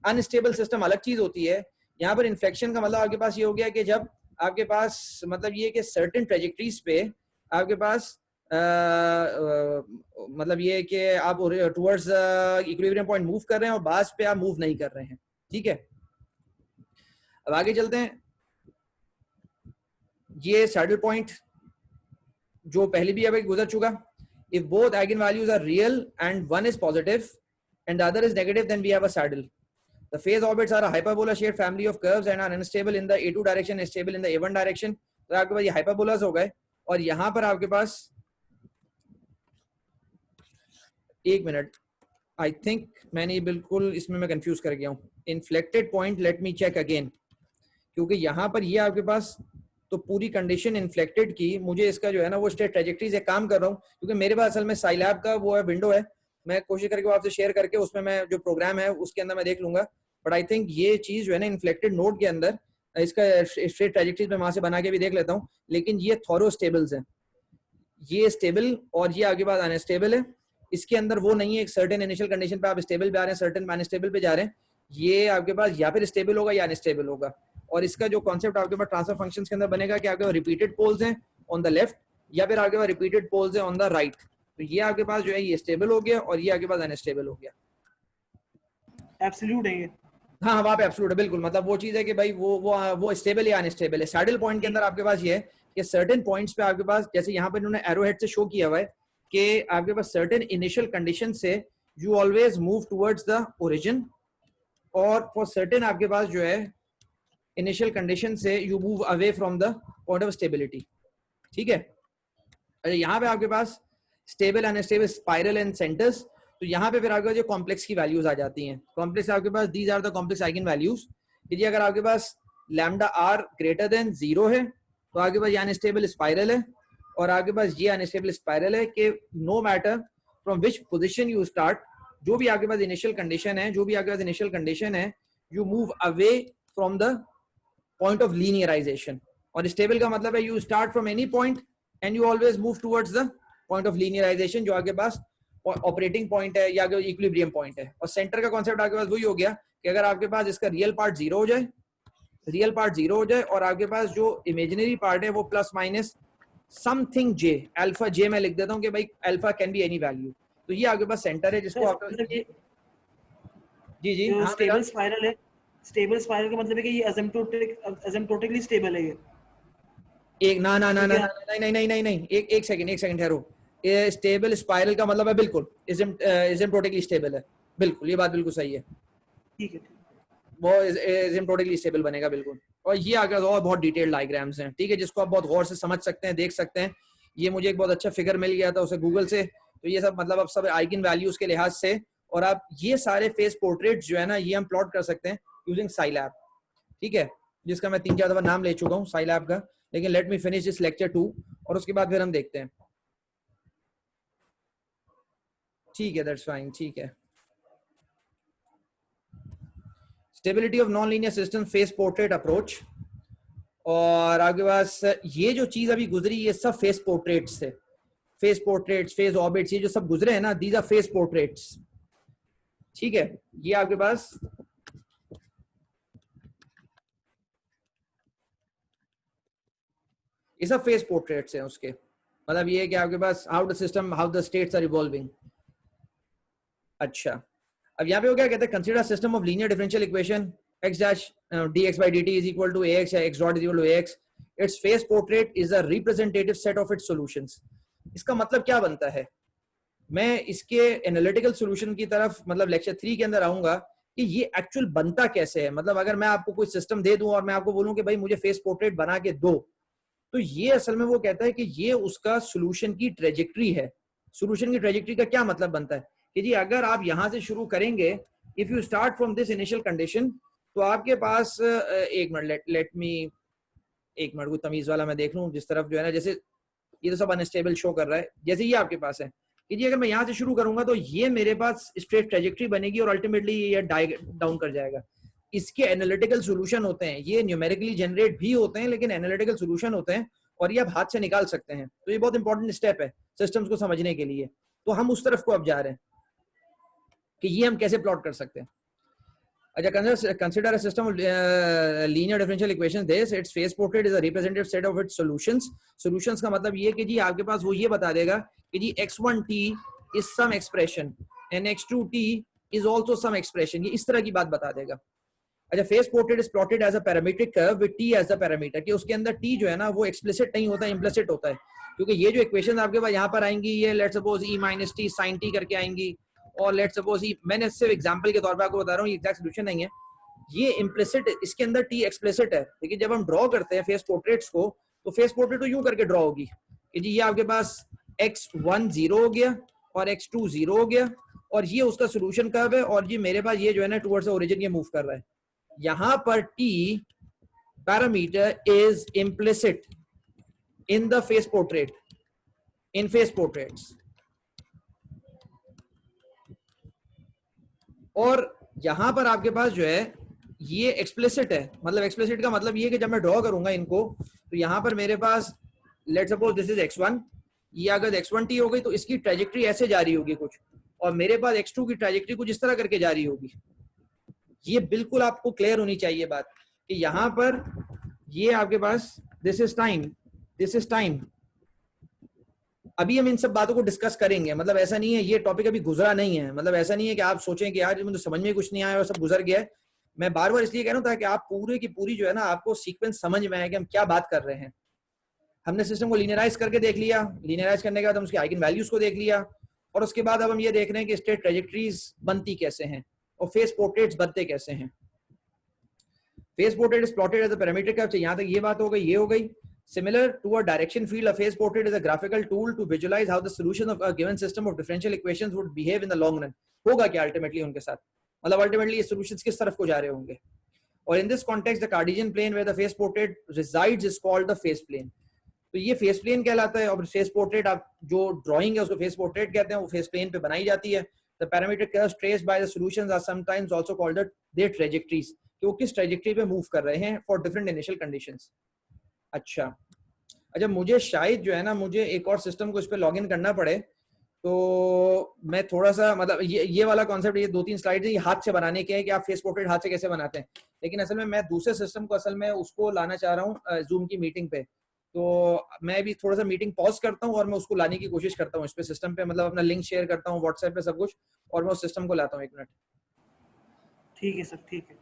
अनस्टेबल सिस्टम अलग चीज होती है। यहाँ पर इन्फ्लेक्शन का मतलब आपके पास ये हो गया कि जब आपके पास मतलब ये कि सर्टेन ट्रेजेक्टरीज पे आपके पास मतलब ये कि आप टुवर्ड्स इक्विलिब्रियम पॉइंट मूव कर रहे हैं और बास पे आप मूव नहीं कर रहे हैं। ठीक है, अब आगे चलते हैं। ये सैडल पॉइंट जो पहले भी अभी गुजर चुका, if both eigen values are real and one is positive and the other is negative, then we have a saddle. The phase orbits are a hyperbola shaped family of curves and are unstable in the A2 direction and stable in the A1 direction. तो आपके पास ये hyperbolas हो गए, और यहाँ पर आपके पास एक मिनट, आई थिंक मैंने बिल्कुल इसमें मैं कंफ्यूज कर गया हूँ। Inflected point, let me check again, क्योंकि यहाँ पर ये आपके पास तो पूरी कंडीशन इन्फ्लेक्टेड की, मुझे इसका जो है ना वो स्टेट ट्रेजेक्टरी से काम कर रहा हूँ, क्योंकि मेरे पास असल में साइलैब का वो है विंडो है, मैं कोशिश करके वो आपसे शेयर करके उसमें मैं जो प्रोग्राम है उसके अंदर मैं देख लूंगा। बट आई थिंक ये चीज जो है ना इन्फ्लेक्टेड नोड के अंदर इसका स्ट्रेट ट्रेजेक्टरीज में वहां से बना के भी देख लेता हूँ, लेकिन ये थोरो स्टेबल्स हैं, ये स्टेबल और ये आगे बाद अनस्टेबल है। इसके अंदर वो नहीं है एक सर्टेन इनिशियल कंडीशन पे आप स्टेबल पे आ रहे हैं, सर्टेन अनस्टेबल पे जा रहे हैं। ये आपके पास या फिर स्टेबल होगा या अनस्टेबल होगा। और इसका जो कॉन्सेप्ट आपके पास ट्रांसफर फंक्शंस के अंदर बनेगा कि आपके पास रिपीटेड पोल्स हैं ऑन द लेफ्ट या फिर आपके पास रिपीटेड पोल्स हैं ऑन द राइट। तो ये आपके पास जो है ये स्टेबल हो गया और ये आपके पास अनस्टेबल हो गया। एब्सोल्यूट है ये। हाँ, वहाँ पे एब्सोल्यूट है, बिल्कुल। मतलब वो चीज है कि भाई वो स्टेबल या अनस्टेबल है। सैडल पॉइंट के अंदर आपके पास ये है कि सर्टेन पॉइंट्स पे आपके पास, जैसे यहाँ पे इन्होंने एरो हेड से शो किया हुआ है कि आपके पास सर्टेन इनिशियल कंडीशन से you always move towards the origin, और फॉर सर्टेन आपके पास जो है इनिशियल कंडीशन से you move away from the point of stability. ठीक है, अच्छा यहाँ पे आपके पास stable unstable spiral and centres, तो यहाँ पे फिर आपके पास जो कॉम्प्लेक्स की वैल्यूज आ जाती हैं। कॉम्प्लेक्स आपके पास these are the complex eigenvalues. जी अगर आपके पास लैम्डा आर ग्रेटर देन 0 है तो आपके पास ये अनस्टेबल स्पाइरल है, और आपके पास ये अनस्टेबल स्पाइरल है कि no matter from which position you start, जो भी आपके पास इनिशियल कंडीशन है, जो भी आपके पास इनिशियल कंडीशन है, you move away from the point of linearization. और स्टेबल का मतलब है you start from any point and you always move towards the point of linearization, जो आपके पास ऑपरेटिंग पॉइंट है या इक्विलिब्रियम पॉइंट है। और सेंटर का कॉन्सेप्ट आपके पास वही हो गया कि अगर आपके पास इसका रियल पार्ट 0 हो जाए, रियल पार्ट 0 हो जाए और आपके पास जो इमेजिनरी पार्ट है वो प्लस माइनस समथिंग जे, अल्फा जे मैं लिख देता हूँ कि भाई alpha can be any value, तो ये आपके पास सेंटर है जिसको आप जी जो हाँ स्टेबल स्पाइरल है, स्टेबल स्पाइरल का मतलब है कि ये असिम्प्टोटिकली स्टेबल है ये। एक ना ना ना ना नहीं नहीं नहीं नहीं एक सेकंड ठहरो। ये स्टेबल स्पाइरल का मतलब है बिल्कुल एसिम्प्टोटिकली स्टेबल है, बिल्कुल ये बात बिल्कुल सही है। ठीक है, वो एसिम्प्टोटिकली स्टेबल बनेगा बिल्कुल। और ये आगे और बहुत डिटेल्ड डायग्राम्स हैं, ठीक है, जिसको आप बहुत गौर से समझ सकते हैं, देख सकते हैं। ये मुझे एक बहुत अच्छा फिगर मिल गया था उसे गूगल से, तो ये सब मतलब अब सब आइगन वैल्यूज के लिहाज से, और आप ये सारे फेस पोर्ट्रेट्स जो है ना ये हम प्लॉट कर सकते हैं यूजिंग साइलैब, ठीक है, जिसका मैं 3-4 दफा नाम ले चुका हूँ साइलैब का। लेकिन let me finish this lecture 2 और उसके बाद फिर हम देखते हैं। ठीक है, दैट्स फाइन, ठीक है। Stability of non linear system, face portrait approach, और आपके पास ये जो चीज अभी गुजरी ये सब फेस पोर्ट्रेट्स थे, फेस पोर्ट्रेट्स, फेस ऑर्बिट्स, ये जो सब गुजरे हैं ना, दीज आर फेस पोर्ट्रेट्स। ठीक है, ये आपके पास ये सब फेस पोर्ट्रेट्स हैं उसके। मतलब ये है कि आपके पास how the system, how the states are evolving. अच्छा, अब यहाँ पे वो क्या कहते हैं, consider system of linear differential equation x dash dx by dt is equal to ax या x dot is equal to ax, its phase portrait is a representative set of its solutions। इसका मतलब क्या बनता है, मैं इसके एनालिटिकल सॉल्यूशन की तरफ मतलब लेक्चर 3 के अंदर आऊंगा कि ये एक्चुअल बनता कैसे है। मतलब अगर मैं आपको कोई सिस्टम दे दूं और मैं आपको बोलूं कि भाई मुझे फेस पोर्ट्रेट बना के दो, तो ये असल में वो कहता है कि ये उसका सॉल्यूशन की ट्रेजेक्ट्री है। सॉल्यूशन की ट्रेजेक्ट्री का क्या मतलब बनता है कि जी अगर आप यहां से शुरू करेंगे, if you start from this initial condition, तो आपके पास एक मिनट, लेट मी एक मिनट, कोई तमीज वाला मैं देख लूं जिस तरफ जो है ना, जैसे ये तो सब अनस्टेबल शो कर रहा है, जैसे ये आपके पास है कि जी अगर मैं यहाँ से शुरू करूंगा तो ये मेरे पास स्ट्रेट ट्रेजेक्ट्री बनेगी और अल्टीमेटली ये डाउन कर जाएगा। इसके एनालिटिकल सॉल्यूशन होते हैं, ये न्यूमेरिकली जनरेट भी होते हैं लेकिन एनालिटिकल सॉल्यूशन होते हैं और ये आप हाथ से निकाल सकते हैं। तो ये बहुत इंपॉर्टेंट स्टेप है सिस्टम्स को समझने के लिए। तो हम उस तरफ को अब जा रहे हैं कि ये हम कैसे प्लॉट कर सकते हैं। अच्छा, consider a system of linear differential equations. This its phase portrait is a representative set of its solutions. Solutions का मतलब ये कि जी आपके पास वो ये बता देगा कि जी x1t is some expression and x2t is also some expression, ये इस तरह की बात बता देगा। अच्छा, phase portrait is plotted as a parametric curve with t as the parameter, कि उसके अंदर t जो है ना वो एक्सप्लिसिट नहीं होता, इम्प्लिसिट होता है। क्योंकि ये जो इक्वेशन आपके पास यहाँ पर आएंगी, ये let's suppose e minus t sine t करके आएंगी, और लेट्स सपोज मैंने सिर्फ एग्जांपल के तौर पे आपको बता रहा हूँ, ये एग्जैक्ट सॉल्यूशन नहीं है, ये इम्प्लिसिट, इसके अंदर टी एक्सप्लिसिट है। लेकिन जब हम ड्रॉ करते हैं फेस पोर्ट्रेट्स को, तो फेस पोर्ट्रेट तो यूं करके ड्रॉ होगी कि जी ये आपके पास x1 0 हो गया और x2 0 हो गया, और ये उसका सोल्यूशन कर्व है, और ये मेरे पास ये जो है ना टुवर्ड्स ओरिजिन ये मूव कर रहा है। यहां पर t parameter is implicit in the phase portrait, in face portraits, और यहां पर आपके पास जो है ये एक्सप्लिसिट है। मतलब एक्सप्लिसिट का मतलब ये कि जब मैं ड्रॉ करूंगा इनको, तो यहां पर मेरे पास let suppose this is x1, ये अगर x1t हो गई तो इसकी ट्रेजेक्ट्री ऐसे जा रही होगी कुछ, और मेरे पास x2 की ट्रेजेक्ट्री कुछ इस तरह करके जा रही होगी। ये बिल्कुल आपको क्लियर होनी चाहिए बात कि यहां पर ये आपके पास this is time, this is time. अभी हम इन सब बातों को डिस्कस करेंगे, मतलब ऐसा नहीं है, ये टॉपिक अभी गुजरा नहीं है। मतलब ऐसा नहीं है कि आप सोचें कि यार मुझे समझ में कुछ नहीं आया और सब गुजर गया है। मैं बार बार इसलिए कह रहा हूं ताकि आप पूरी की पूरी जो है ना आपको सीक्वेंस समझ में आए कि हम क्या बात कर रहे हैं। हमने सिस्टम को लीनियराइज करके देख लिया, लीनियराइज करने के बाद हम उसके आइगन वैल्यूज को देख लिया, और उसके बाद अब हम ये देख रहे हैं कि स्टेट ट्रेजेक्ट्रीज बनती कैसे हैं और फेस पोर्ट्रेट्स बनते कैसे हैं। Phase portrait is plotted as a parametric curve. यहाँ तक ये बात हो गई, ये हो गई। Similar to a direction field, a phase portrait is a graphical tool to visualize how the solution of a given system of differential equations would behave in the long run. होगा क्या ultimately उनके साथ, मतलब ultimately ये solutions किस तरफ को जा रहे होंगे। और in this context, the Cartesian plane where the phase portrait resides is called the phase plane. तो ये phase plane कहलाता है, और phase portrait आप जो drawing है उसको phase portrait कहते हैं, वो phase plane पे बनाई जाती है। The parametric curves traced by the solutions are sometimes also called their trajectories, कि वो किस trajectory पे move कर रहे हैं for different initial conditions। अच्छा, मुझे शायद जो है ना मुझे एक और सिस्टम को इस पे लॉगिन करना पड़े, तो मैं थोड़ा सा मतलब ये वाला कॉन्सेप्ट, ये 2-3 स्लाइड है, ये हाथ से बनाने के हैं कि आप फेस पोर्ट्रेट हाथ से कैसे बनाते हैं। लेकिन असल में मैं दूसरे सिस्टम को असल में उसको लाना चाह रहा हूँ जूम की मीटिंग पे। तो मैं भी थोड़ा सा मीटिंग पॉज करता हूँ और मैं उसको लाने की कोशिश करता हूँ इस पे सिस्टम पे, मतलब अपना लिंक शेयर करता हूँ व्हाट्सएप पे सब कुछ, और मैं उस सिस्टम को लाता हूँ। 1 मिनट। ठीक है सर, ठीक है।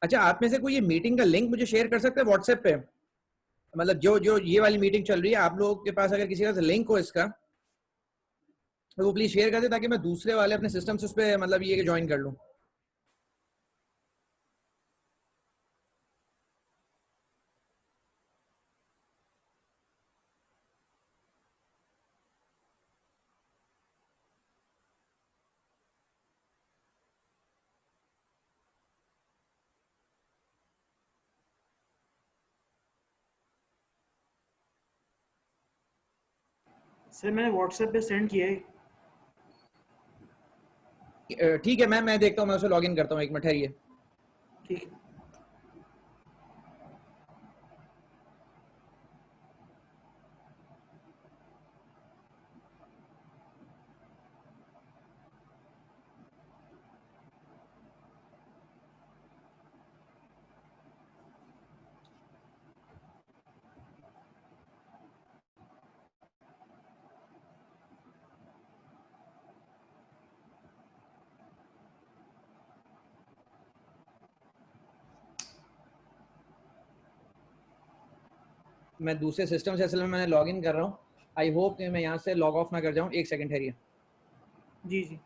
अच्छा, आप में से कोई ये मीटिंग का लिंक मुझे शेयर कर सकते हैं व्हाट्सएप पे? मतलब जो ये वाली मीटिंग चल रही है, आप लोगों के पास अगर किसी का लिंक हो इसका, तो वो प्लीज शेयर कर दे ताकि मैं दूसरे वाले अपने सिस्टम से उस पर मतलब ये ज्वाइन कर लूँ। सर मैंने व्हाट्सएप पे सेंड किया है। ठीक है, मैं देखता हूँ, मैं उसे लॉग इन करता हूँ, एक मिनट ठहरिए। ठीक है। मैं दूसरे सिस्टम से असल में मैंने लॉग इन कर रहा हूँ। आई होप कि मैं यहाँ से लॉग ऑफ ना कर जाऊँ। एक सेकंड ठहरिए। जी जी।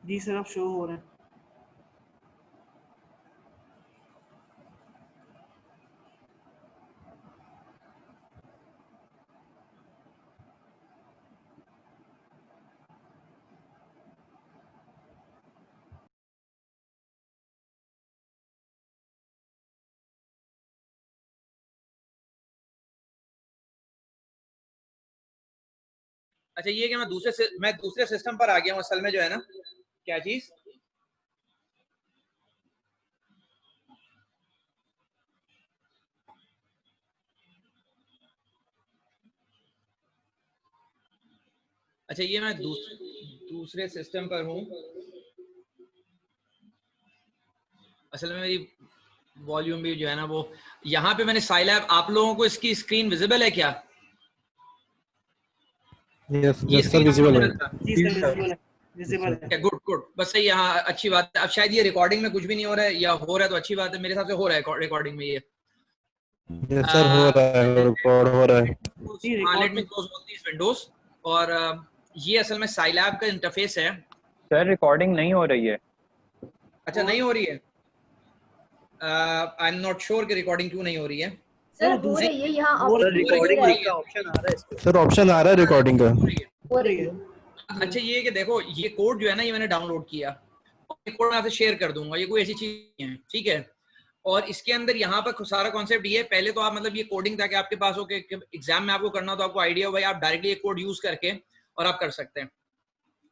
जी सर अब शो हो रहा है। अच्छा, ये कि मैं दूसरे सिस्टम पर आ गया हूँ असल में, जो है ना, क्या चीज। अच्छा, ये मैं दूसरे सिस्टम पर हूँ। असल में मेरी वॉल्यूम भी जो है ना वो, यहाँ पे मैंने साइलैब, आप लोगों को इसकी स्क्रीन विजिबल है क्या? यस ये यस सर, स्क्रीन विजिबल है। जी सर विजिबल है, विजिबल है। गुड गुड, बस सही। यहाँ अच्छी बात है। अब शायद ये रिकॉर्डिंग में कुछ भी नहीं हो रहा है, या हो रहा है तो अच्छी बात है। मेरे हिसाब से हो रहा है रिकॉर्डिंग में ये। यस सर, हो रहा है, रिकॉर्ड हो रहा है। जी हाँ, लेट रिकॉर्ड मी में। Close all these windows. और ये असल में साइलैब का इंटरफेस है। सर रिकॉर्डिंग नहीं हो रही है। अच्छा, नहीं हो रही है। आई एम नॉट श्योर कि रिकॉर्डिंग क्यों नहीं हो रही है। सर वो हो दूसरी रही है, यहाँ वो ऑप्शन रिकॉर्डिंग हो रहा है। का ऑप्शन आ रहा है इस पे। सर ऑप्शन आ रहा है रिकॉर्डिंग का। हो रही है। हो रही है। अच्छा, ये कि देखो, ये कोड जो है ना, ये मैंने डाउनलोड किया और ये कोड मैं आपसे शेयर कर दूंगा। ये कोई ऐसी चीज नहीं है, ठीक है। और इसके अंदर यहाँ पर सारा कॉन्सेप्ट ये है, पहले तो आप मतलब ये कोडिंग ताकि आपके पास हो कि एग्जाम में आपको करना हो तो आपको आइडिया हो, भाई आप डायरेक्टली ये कोड यूज करके और आप कर सकते हैं।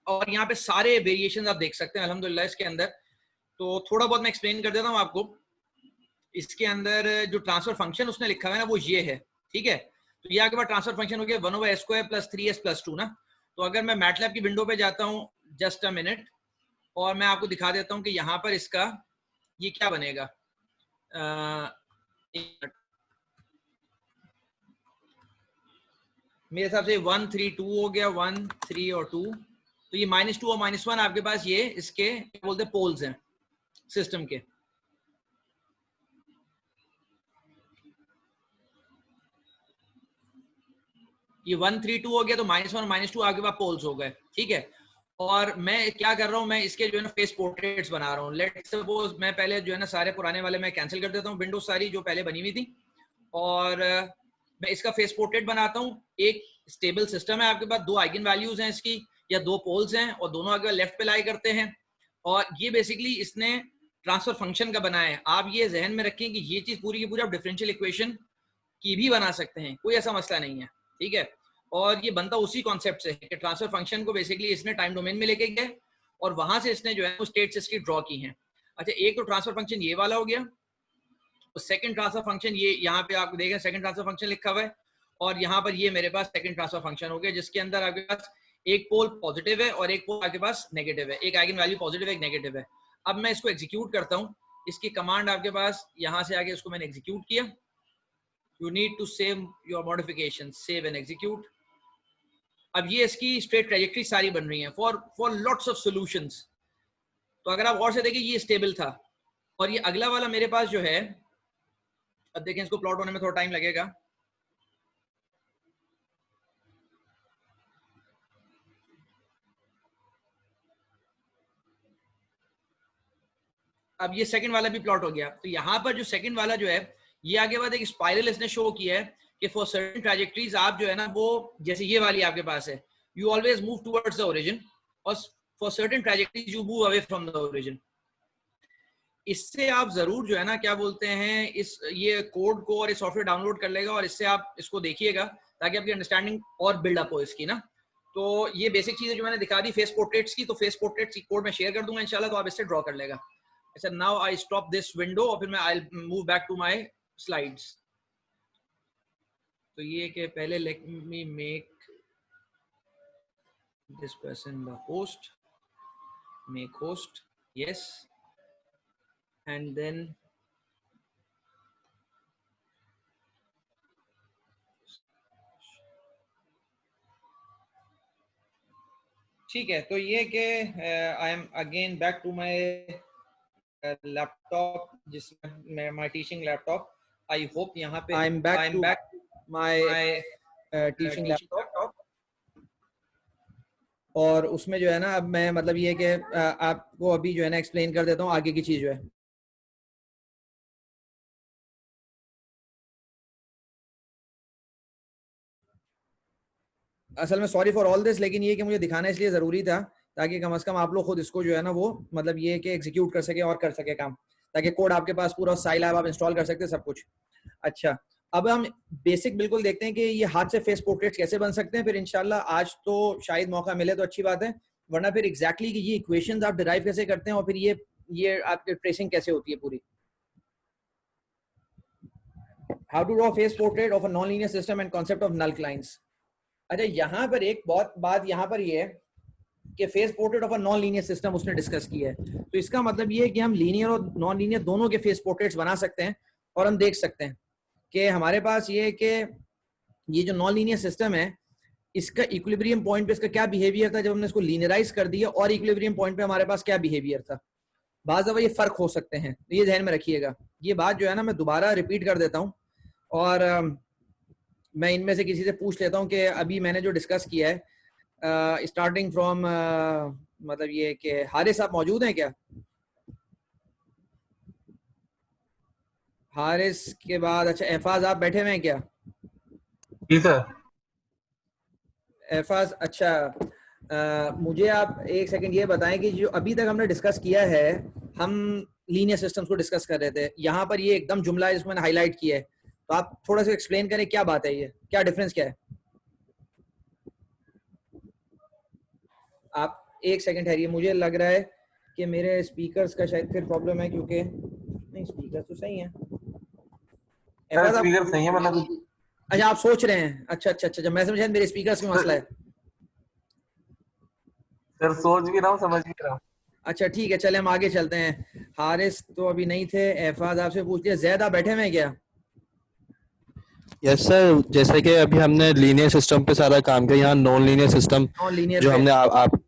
और यहाँ पे सारे वेरिएशन आप देख सकते हैं अल्हम्दुलिल्लाह इसके अंदर। तो थोड़ा बहुत मैं एक्सप्लेन कर देता हूँ आपको। इसके अंदर जो ट्रांसफर फंक्शन उसने लिखा हुआ है ना, वो ये है, ठीक है। तो ये आपके पास ट्रांसफर फंक्शन हो गया 1/s² + 3s + 2 ना। तो अगर मैं मैटलैब की विंडो पे जाता हूँ, जस्ट अ मिनट, और मैं आपको दिखा देता हूँ कि यहाँ पर इसका ये क्या बनेगा। मेरे हिसाब से 1 3 2 हो गया, 1 3 और 2। तो ये -2 और -1 आपके पास ये इसके क्या बोलते हैं, पोल्स हैं सिस्टम के। ये 1 3 2 हो गया, तो -1 और -2 आपके पास पोल्स हो गए, ठीक है। और मैं क्या कर रहा हूँ, मैं इसके जो है ना फेस पोर्ट्रेट्स बना रहा हूँ। लेट्स सपोज मैं पहले जो है ना सारे पुराने वाले मैं कैंसिल कर देता हूँ, विंडोज सारी जो पहले बनी हुई थी, और मैं इसका फेस पोर्ट्रेट बनाता हूँ। एक स्टेबल सिस्टम है आपके पास, 2 आइगन वैल्यूज हैं इसकी, या 2 पोल्स हैं, और दोनों आगे लेफ्ट पे लाई करते हैं। और ये बेसिकली इसने ट्रांसफर फंक्शन का बनाया है। आप ये जहन में रखें कि ये चीज पूरी की पूरी आप डिफरेंशियल इक्वेशन की भी बना सकते हैं, कोई ऐसा मसला नहीं है, ठीक है। और ये बनता उसी कॉन्सेप्ट से कि ट्रांसफर फंक्शन को बेसिकली इसने टाइम डोमेन में लेके गए और वहां से इसने जो है वो स्टेट्स इसकी ड्रॉ की हैं। अच्छा, एक तो ट्रांसफर फंक्शन ये वाला हो गया। तो सेकंड ट्रांसफर फंक्शन ये यहाँ पे आप देखें, सेकंड ट्रांसफर फंक्शन लिखा हुआ है। और यहाँ पर ये मेरे पास सेकंड ट्रांसफर फंक्शन हो गया, जिसके अंदर आपके पास एक पोल पॉजिटिव है और एक पोल आपके पास नेगेटिव है, एक आइगन वैल्यू पॉजिटिव एक नेगेटिव है। अब मैं इसको एग्जीक्यूट करता हूँ, इसकी कमांड आपके पास यहाँ से आके इसको मैंने एग्जीक्यूट किया। You need to save your modification, save and execute. अब ये इसकी स्ट्रेट ट्रेजेक्टरी सारी बन रही है फॉर लॉट्स ऑफ सॉल्यूशंस। तो अगर आप और से देखें ये स्टेबल था, और ये अगला वाला मेरे पास जो है, अब देखें इसको प्लॉट होने में थोड़ा टाइम लगेगा। अब ये सेकंड वाला भी प्लॉट हो गया। तो यहाँ पर जो सेकंड वाला जो है, ये आगे बाद एक स्पाइरल इसने शो किया है कि फॉर सर्टेन ट्रैजेक्टरीज आप जो है ना वो, जैसे ये वाली आपके पास है, you always move towards the origin, और for certain trajectories you move away from the origin. इससे आप जरूर जो है ना क्या बोलते हैं, इस ये कोड को और ये सॉफ्टवेयर डाउनलोड कर लेगा और इससे आप इसको देखिएगा ताकि आपकी अंडरस्टैंडिंग और बिल्डअप हो इसकी ना। तो ये बेसिक चीजें जो मैंने दिखा दी फेस पोर्ट्रेट्स की, तो फेस पोर्ट्रेट्स की कोड मैं शेयर कर दूंगा इंशाल्लाह, तो आप इससे ड्रॉ कर लेगा। अच्छा, now I stop this window और फिर मैं I move back to my slides. तो ये कि पहले let me make this person the host, make host, yes, and then ठीक है। तो ये कि I am again back to my laptop, जिसमें my teaching laptop. I hope यहाँ पे I am back my teaching laptop, और उसमें जो है ना अब मैं मतलब ये कि आपको अभी जो है ना एक्सप्लेन कर देता हूँ आगे की चीज जो है। असल में सॉरी फॉर ऑल दिस, लेकिन ये कि मुझे दिखाना इसलिए ज़रूरी था ताकि कम से कम आप लोग खुद इसको जो है ना वो मतलब ये कि एग्जीक्यूट कर सके और कर सके काम, ताकि कोड आपके पास पूरा साइलैब आप इंस्टॉल कर सकते हैं सब कुछ। अच्छा, अब हम बेसिक बिल्कुल देखते हैं कि ये हाथ से फेस पोर्ट्रेट्स कैसे बन सकते हैं। फिर इंशाल्लाह आज तो शायद मौका मिले तो अच्छी बात है, वरना फिर एग्जैक्टली कि ये इक्वेशंस आप डिराइव कैसे करते हैं और फिर ये आपकी ट्रेसिंग कैसे होती है पूरी। How to draw phase portrait of a non linear system and concept of null clines. अच्छा, यहाँ पर एक बहुत बात यहाँ पर ये है कि face portrait of a non linear system उसने डिस्कस किया है। तो इसका मतलब ये है कि हम लीनियर और नॉन लीनियर दोनों के फेस पोर्ट्रेट्स बना सकते हैं, और हम देख सकते हैं कि हमारे पास ये है कि ये जो नॉन लीनियर सिस्टम है इसका इक्विलिब्रियम पॉइंट पे इसका क्या बिहेवियर था जब हमने इसको लीनियराइज कर दिया, और इक्विलिब्रियम पॉइंट पे हमारे पास क्या बिहेवियर था। बाज़ दफ़ा ये फर्क हो सकते हैं, तो ये ध्यान में रखिएगा। ये बात जो है ना मैं दोबारा रिपीट कर देता हूँ, और मैं इनमें से किसी से पूछ लेता हूँ कि अभी मैंने जो डिस्कस किया है स्टार्टिंग फ्रॉम मतलब ये कि हारिस आप मौजूद हैं क्या? हारिस के बाद अच्छा एफाज आप बैठे हुए हैं क्या? जी सर। एफाज अच्छा, मुझे आप एक सेकंड ये बताएं कि जो अभी तक हमने डिस्कस किया है, हम लीनियर सिस्टम्स को डिस्कस कर रहे थे। यहाँ पर ये एकदम जुमला है जिसको मैंने हाईलाइट किया है, तो आप थोड़ा सा एक्सप्लेन करें क्या बात है, ये क्या डिफरेंस क्या है। आप एक सेकंड ठहरिए, मुझे लग रहा है कि मेरे स्पीकर्स का शायद फिर प्रॉब्लम है, क्योंकि नहीं स्पीकर तो सही है। स्पीकर सही है मतलब। अच्छा आप सोच रहे हैं, अच्छा अच्छा अच्छा, मैं समझा मेरे स्पीकर्स में मसला है। सर सोच भी रहा हूँ, समझ भी रहा हूँ। अच्छा ठीक है, चले हम आगे चलते हैं। हारिस तो अभी नहीं थे, एफाज आपसे पूछ लिया। जैद आप बैठे हुए हैं क्या? यस सर, जैसे कि अभी हमने लीनियर सिस्टम पे सारा काम किया, यहाँ नॉन लीनियर सिस्टम जो हमने आप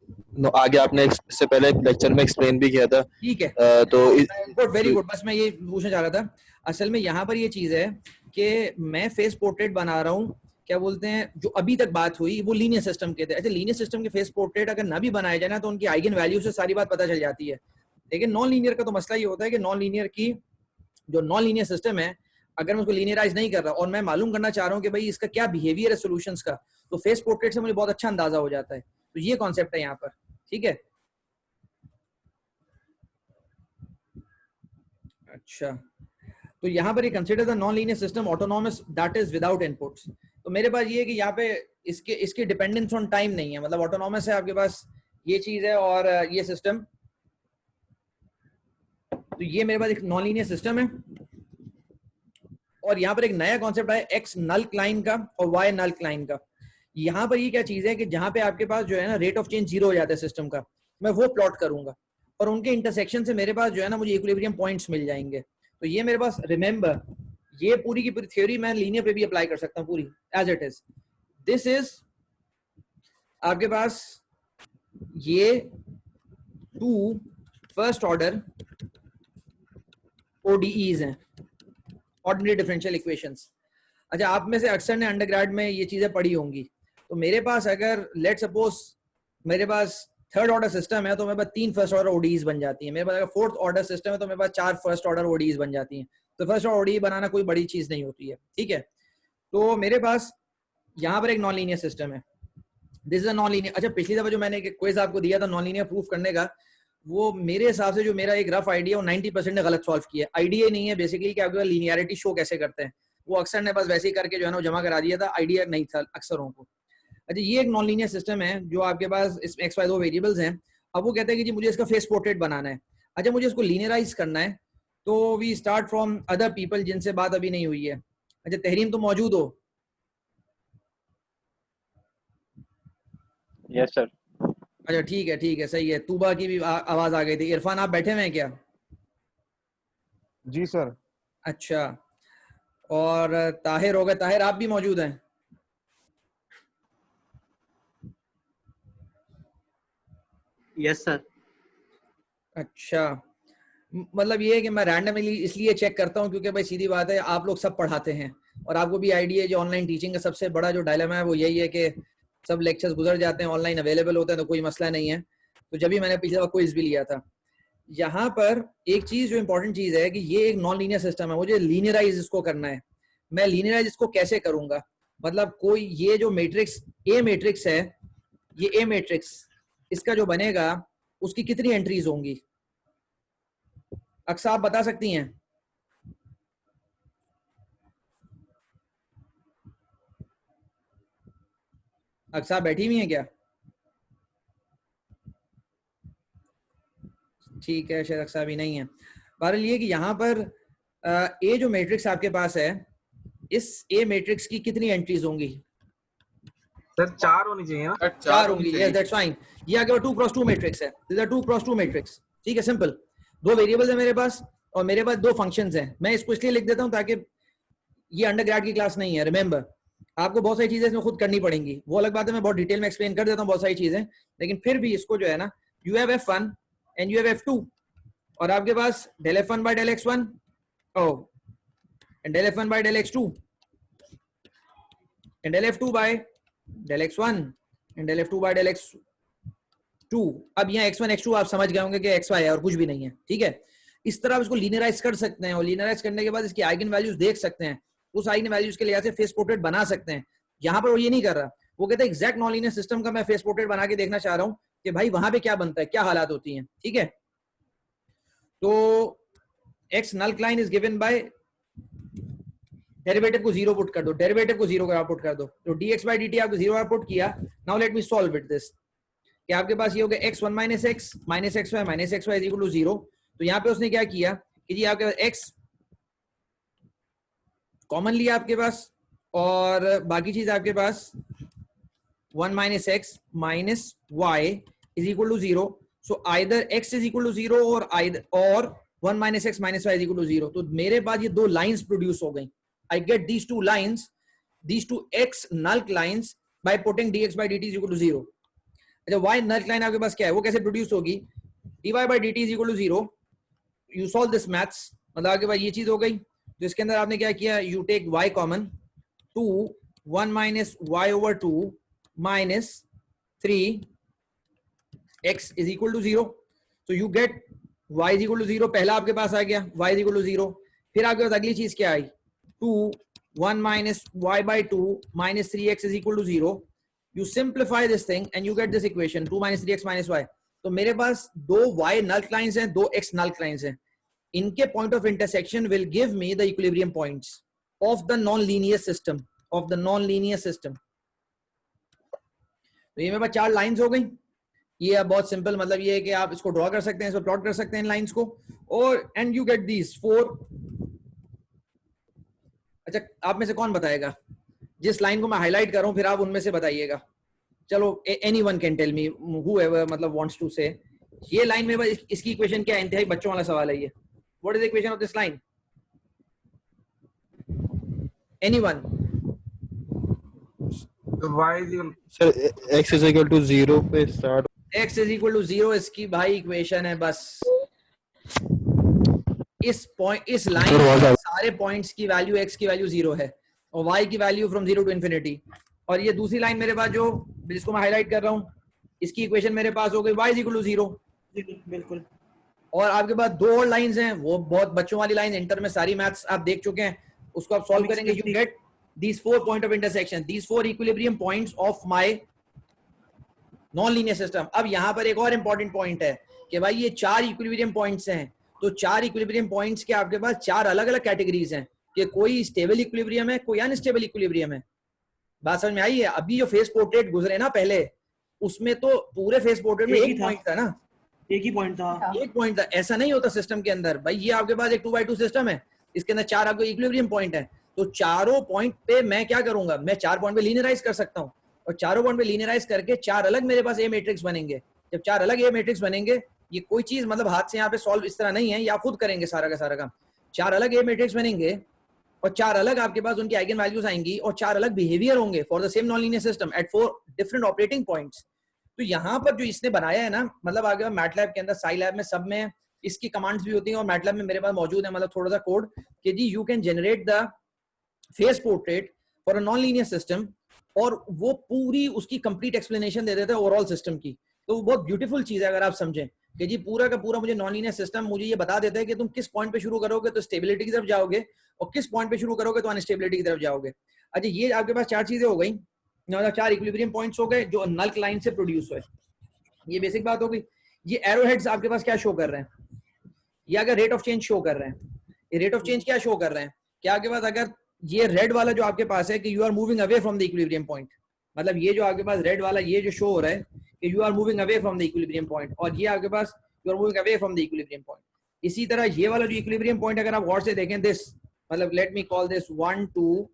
आगे आपने इससे पहले लेक्चर में एक्सप्लेन भी किया था। ठीक है, तो वेरी गुड। बस मैं ये पूछना चाह रहा था, असल में यहाँ पर ये चीज है कि मैं फेस पोर्ट्रेट बना रहा हूँ, क्या बोलते हैं, जो अभी तक बात हुई वो लीनियर सिस्टम के थे। अच्छा, लीनियर सिस्टम के फेस पोर्ट्रेट अगर ना भी बनाए जाए ना तो उनकी आइगन वैल्यू से सारी बात पता चल जाती है। लेकिन नॉन लीनियर का तो मसला ये होता है कि नॉन लीनियर की जो नॉन लीनियर सिस्टम है, अगर मैं उसको लीनियराइज नहीं कर रहा और मैं मालूम करना चाह रहा हूँ कि भाई इसका क्या बिहेवियर है सॉल्यूशंस का, तो फेस पोर्ट्रेट से मुझे बहुत अच्छा अंदाजा हो जाता है। तो ये कॉन्सेप्ट है यहाँ पर, ठीक है। अच्छा, तो यहाँ पर ये consider the non linear system autonomous that is without inputs. तो मेरे पास ये है कि यहाँ पे इसके डिपेंडेंस ऑन टाइम नहीं है, मतलब ऑटोनॉमस है आपके पास, ये चीज है। और ये सिस्टम, तो ये मेरे पास एक नॉन लीनियर सिस्टम है और यहाँ पर एक नया कॉन्सेप्ट है एक्स नल लाइन का और वाई नल लाइन का। यहाँ पर ये क्या चीज है कि जहाँ पे आपके पास जो है ना रेट ऑफ चेंज 0 हो जाता है सिस्टम का, मैं वो प्लॉट करूंगा और उनके इंटरसेक्शन से मेरे पास जो है ना मुझे इक्विलिब्रियम पॉइंट्स मिल जाएंगे। तो ये मेरे पास रिमेंबर ये पूरी की पूरी थ्योरी मैं लीनियर पे भी अप्लाई कर सकता हूँ पूरी as it is. This is आपके पास ये 2 फर्स्ट ऑर्डर ODEs हैं, ऑर्डिनरी डिफरेंशियल इक्वेशंस। अच्छा, आप में से अक्सर ने अंडरग्रेड में ये चीजें पढ़ी होंगी। तो मेरे पास अगर लेट सपोज मेरे पास थर्ड ऑर्डर सिस्टम है तो मेरे पास 3 फर्स्ट ऑर्डर ODEs बन जाती है। मेरे पास अगर फोर्थ ऑर्डर सिस्टम है तो मेरे पास 4 फर्स्ट ऑर्डर ODEs बन जाती हैं। तो फर्स्ट ऑर्डर ODE बनाना कोई बड़ी चीज नहीं होती है, ठीक है। तो मेरे पास यहाँ पर एक नॉन लीनियर सिस्टम है, this is a non linear. अच्छा, पिछली दफा जो मैंने क्विज आपको दिया था नॉन लीनियर प्रूफ करने का, वो मेरे हिसाब से जो मेरा एक रफ आइडिया वो 90% ने गलत सॉल्व किया। आइडिया नहीं है बेसिकली कि आपके पास लीनियरिटी शो कैसे करते हैं, वो अक्सर ने बस वैसे ही करके जो है ना जमा करा दिया था, आइडिया नहीं था अक्सरों को। अच्छा, ये एक नॉन लीनियर सिस्टम है जो आपके पास इसमें x y 2 वेरिएबल्स हैं। अब वो कहते हैं कि जी मुझे इसका फेस पोर्ट्रेट बनाना है। अच्छा, मुझे इसको लीनियराइज करना है तो we start from other people जिनसे बात अभी नहीं हुई है। अच्छा, तहरीम तो मौजूद हो? Yes sir. अच्छा, ठीक है, सही है। तूबा की भी आवाज आ गई थी। इरफान आप बैठे हुए हैं क्या? जी सर। अच्छा, और ताहिर हो गए? ताहिर आप भी मौजूद हैं? Yes sir. अच्छा, मतलब ये है कि मैं रैंडमली इसलिए चेक करता हूँ क्योंकि भाई सीधी बात है आप लोग सब पढ़ाते हैं और आपको भी आइडिया है जो ऑनलाइन टीचिंग का सबसे बड़ा जो डायलेमा है वो यही है कि सब लेक्चर्स गुजर जाते हैं, ऑनलाइन अवेलेबल होते हैं तो कोई मसला नहीं है। तो जब भी मैंने पिछले बार क्विज भी लिया था, यहाँ पर एक चीज जो इंपॉर्टेंट चीज है कि ये एक नॉन लीनियर सिस्टम है, मुझे लीनियराइज इसको करना है। मैं लीनियराइज इसको कैसे करूंगा? मतलब कोई ये जो मैट्रिक्स ए मैट्रिक्स है, ये ए मैट्रिक्स इसका जो बनेगा उसकी कितनी एंट्रीज होंगी? अक्सर आप बता सकती हैं? अक्सर बैठी हुई हैं क्या? ठीक है, शायद अक्सर भी नहीं है। बहरहाल ये कि यहाँ पर ए जो मैट्रिक्स आपके पास है, इस ए मैट्रिक्स की कितनी एंट्रीज होंगी? सर 4 होनी चाहिए ना? 4 होंगी। Yes, that's fine. ये आगे 2 क्रॉस 2 मैट्रिक्स है। दिस इज 2 क्रॉस 2 मैट्रिक्स, ठीक है, सिंपल। 2 वेरिएबल्स है मेरे पास और मेरे पास 2 फंक्शंस हैं। मैं इसको इसलिए लिख देता हूँ ताकि ये अंडरग्रेड की क्लास नहीं है। रिमेंबर, आपको बहुत सारी चीजें इसमें खुद करनी पड़ेंगी, वो अलग बात है, मैं बहुत डिटेल में एक्सप्लेन कर देता हूँ बहुत सारी चीजें, लेकिन फिर भी इसको जो है ना you have F1 and you have F2 और आपके पास del F1 by del X1 and del F1 by del X2 and del F2 by del X1 and del F2 by del X2। अब यहाँ X1 X2 आप समझ गए होंगे कि XY है और कुछ भी नहीं है, ठीक है। इस तरह आप इसको लीनियराइज कर सकते हैं और लीनियराइज करने के बाद इसकी आइगन वैल्यूज देख सकते हैं, उस आइगन वैल्यूज के लिहाज से फेस पोर्ट्रेट बना सकते हैं। यहाँ पर वो ये नहीं कर रहा, वो कहते हैं एग्जैक्ट नॉन लीनियर सिस्टम का मैं फेस पोर्ट्रेट बना के देखना चाह रहा हूँ कि भाई वहां पे क्या बनता है, क्या हालात होती हैं, ठीक है। तो x null cline is given by derivative को 0 पुट कर दो, डेरिवेटिव को 0 का पुट कर दो, तो dx by dt आपको 0 पुट किया। Now let me solve it this, कि आपके पास ये हो गया x1 minus x minus xy minus xy is equal to 0। तो यहाँ पे उसने क्या किया कि जी आपके पास x कॉमन लिया आपके पास और बाकी चीज आपके पास 1 minus x minus y is equal to 0। So either x is equal to 0 or 1 minus x minus y is equal to 0। तो मेरे पास ये 2 लाइंस प्रोड्यूस हो गई। I get these 2 lines, these 2 x null lines by putting dx by dt is equal to 0। अच्छा, y null line आपके पास क्या है, वो कैसे प्रोड्यूस होगी? dy by dt is equal to 0। You solve this maths, मतलब आपके पास ये चीज हो गई। तो इसके अंदर आपने क्या किया, you take y common, 2 1 minus y over 2 minus 3 x is equal to 0। So you get y is equal to 0, पहला आपके पास आ गया y is equal to 0। फिर आपके पास अगली चीज क्या आई, 2 1 minus y by 2 minus 3x is equal to 0। You simplify this thing and you get this equation 2 minus 3x minus y। तो मेरे पास 2 y null lines हैं, 2 x null lines हैं, इनके point of intersection will give me the equilibrium points of the non-linear system, of the non-linear system। तो ये मेरे पास 4 लाइंस हो गई। ये अब बहुत सिंपल, मतलब ये है कि आप इसको ड्रॉ कर सकते हैं, इसको प्लॉट कर सकते हैं इन लाइंस को, और एंड यू गेट दीज 4 अच्छा, आप में से कौन बताएगा? जिस लाइन को मैं हाईलाइट कर रहा हूँ फिर आप उनमें से बताइएगा। चलो, anyone can tell me, whoever मतलब वांट्स टू से। ये लाइन में इसकी इक्वेशन क्या है? इंतहाई बच्चों वाला सवाल है ये। What is the equation of this line? Anyone? Sir x is equal to 0 पे start. x is equal to 0 इसकी भाई इक्वेशन है बस। इस लाइन में सारे पॉइंट्स की वैल्यू x की वैल्यू 0 है और y की वैल्यू फ्रॉम 0 टू इंफिनिटी। और ये दूसरी लाइन मेरे पास जो जिसको मैं हाईलाइट कर रहा हूँ, इसकी इक्वेशन मेरे पास हो गई y इज इक्वल टू 0। बिल्कुल। और आपके पास दो और लाइंस हैं, वो बहुत बच्चों वाली लाइन, इंटर में सारी मैथ्स आप देख चुके हैं, उसको आप सॉल्व करेंगे। You get these 4 point of intersection, these 4 equilibrium points of my non-linear system। अब यहाँ पर एक और इंपॉर्टेंट पॉइंट है कि भाई ये 4 इक्विलिब्रियम पॉइंट्स हैं, तो 4 इक्विलिब्रियम पॉइंट्स के आपके पास 4 अलग अलग कैटेगरीज हैं कि कोई स्टेबल इक्विलिब्रियम है, कोई अनस्टेबल इक्विलिब्रियम है। बात समझ में आई है? अभी जो फेस पोर्ट्रेट गुजरे ना पहले, उसमें तो पूरे फेस पोर्ट्रेट में एक पॉइंट था ना, एक ही पॉइंट था, एक पॉइंट था। ऐसा नहीं होता सिस्टम के अंदर भाई। ये आपके पास एक 2x2 सिस्टम है, इसके अंदर 4 आपके इक्विलिब्रियम पॉइंट है, तो चारों पॉइंट पे मैं क्या करूंगा, मैं 4 पॉइंट पे लीनियराइज कर सकता हूँ और चारों पॉइंट पे लीनियराइज करके 4 अलग मेरे पास ए मैट्रिक्स बनेंगे। जब 4 अलग ए मैट्रिक्स बनेंगे, ये कोई चीज मतलब हाथ से यहाँ पे सॉल्व इस तरह नहीं है, ये आप खुद करेंगे सारा का सारा काम। 4 अलग ए मैट्रिक्स बनेंगे और 4 अलग आपके पास उनकी आइगन वैल्यूज आएंगी और 4 अलग बिहेवियर होंगे for the same non linear system eight 4 different operating points. तो यहाँ पर जो इसने बनाया है ना, मतलब आगे मैटलैब के अंदर, साइलैब में, सब में इसकी कमांड्स भी होती हैं और मैटलैब में मेरे पास मौजूद है, मतलब थोड़ा सा कोड कि जी you can generate the phase portrait for a non linear system, और वो पूरी उसकी कंप्लीट एक्सप्लेनेशन दे देते हैं ओवरऑल सिस्टम की। तो वो बहुत ब्यूटीफुल चीज है अगर आप समझें कि जी पूरा का पूरा मुझे नॉन लीनियर सिस्टम मुझे ये बता देता है कि तुम किस पॉइंट पे शुरू करोगे तो स्टेबिलिटी की तरफ जाओगे और किस पॉइंट पे शुरू करोगे तो अनस्टेबिलिटी की तरफ जाओगे। अच्छा, ये आपके पास 4 चीजें हो गई, 4 इक्विलिब्रियम पॉइंट्स हो गए जो नल लाइन से प्रोड्यूस हुए। ये बेसिक बात हो गई। ये एरो हेड्स आपके पास क्या शो कर रहे हैं? ये अगर रेट ऑफ चेंज शो कर रहे हैं, ये रेट ऑफ चेंज क्या शो कर रहे हैं? क्या आपके पास अगर ये रेड वाला जो आपके पास है कि you are moving away from the equilibrium point, मतलब ये जो आपके पास रेड वाला ये जो शो हो रहा है कि you are moving away from the equilibrium point, और ये आपके पास you are moving away from the equilibrium point. इसी तरह ये वाला जो इक्विलिब्रियम पॉइंट अगर आप गौर से देखें, दिस मतलब let me call this 1 2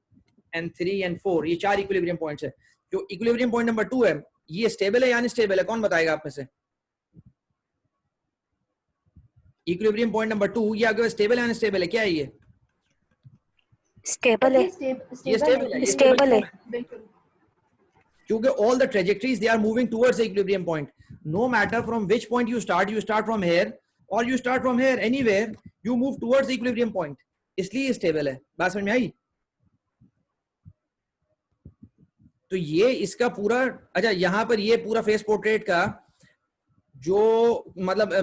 and 3 and 4, ये 4 इक्विलिब्रियम पॉइंट्स है। जो इक्विलिब्रियम पॉइंट नंबर 2 है, ये स्टेबल है या अनस्टेबल है? कौन बताएगा आप में से? इक्विलिब्रियम पॉइंट नंबर 2 ये आपके पास स्टेबल है अनस्टेबल है? क्या है ये? स्टेबल है, ये स्टेबल है, स्टेबल है। क्योंकि all the trajectories they are moving towards the equilibrium point, no matter from which point you start from here or you start from here, anywhere you move towards the equilibrium point, इसलिए स्टेबल है। बात समझ में आई? तो ये इसका पूरा, अच्छा यहाँ पर ये पूरा फेस पोर्ट्रेट का जो मतलब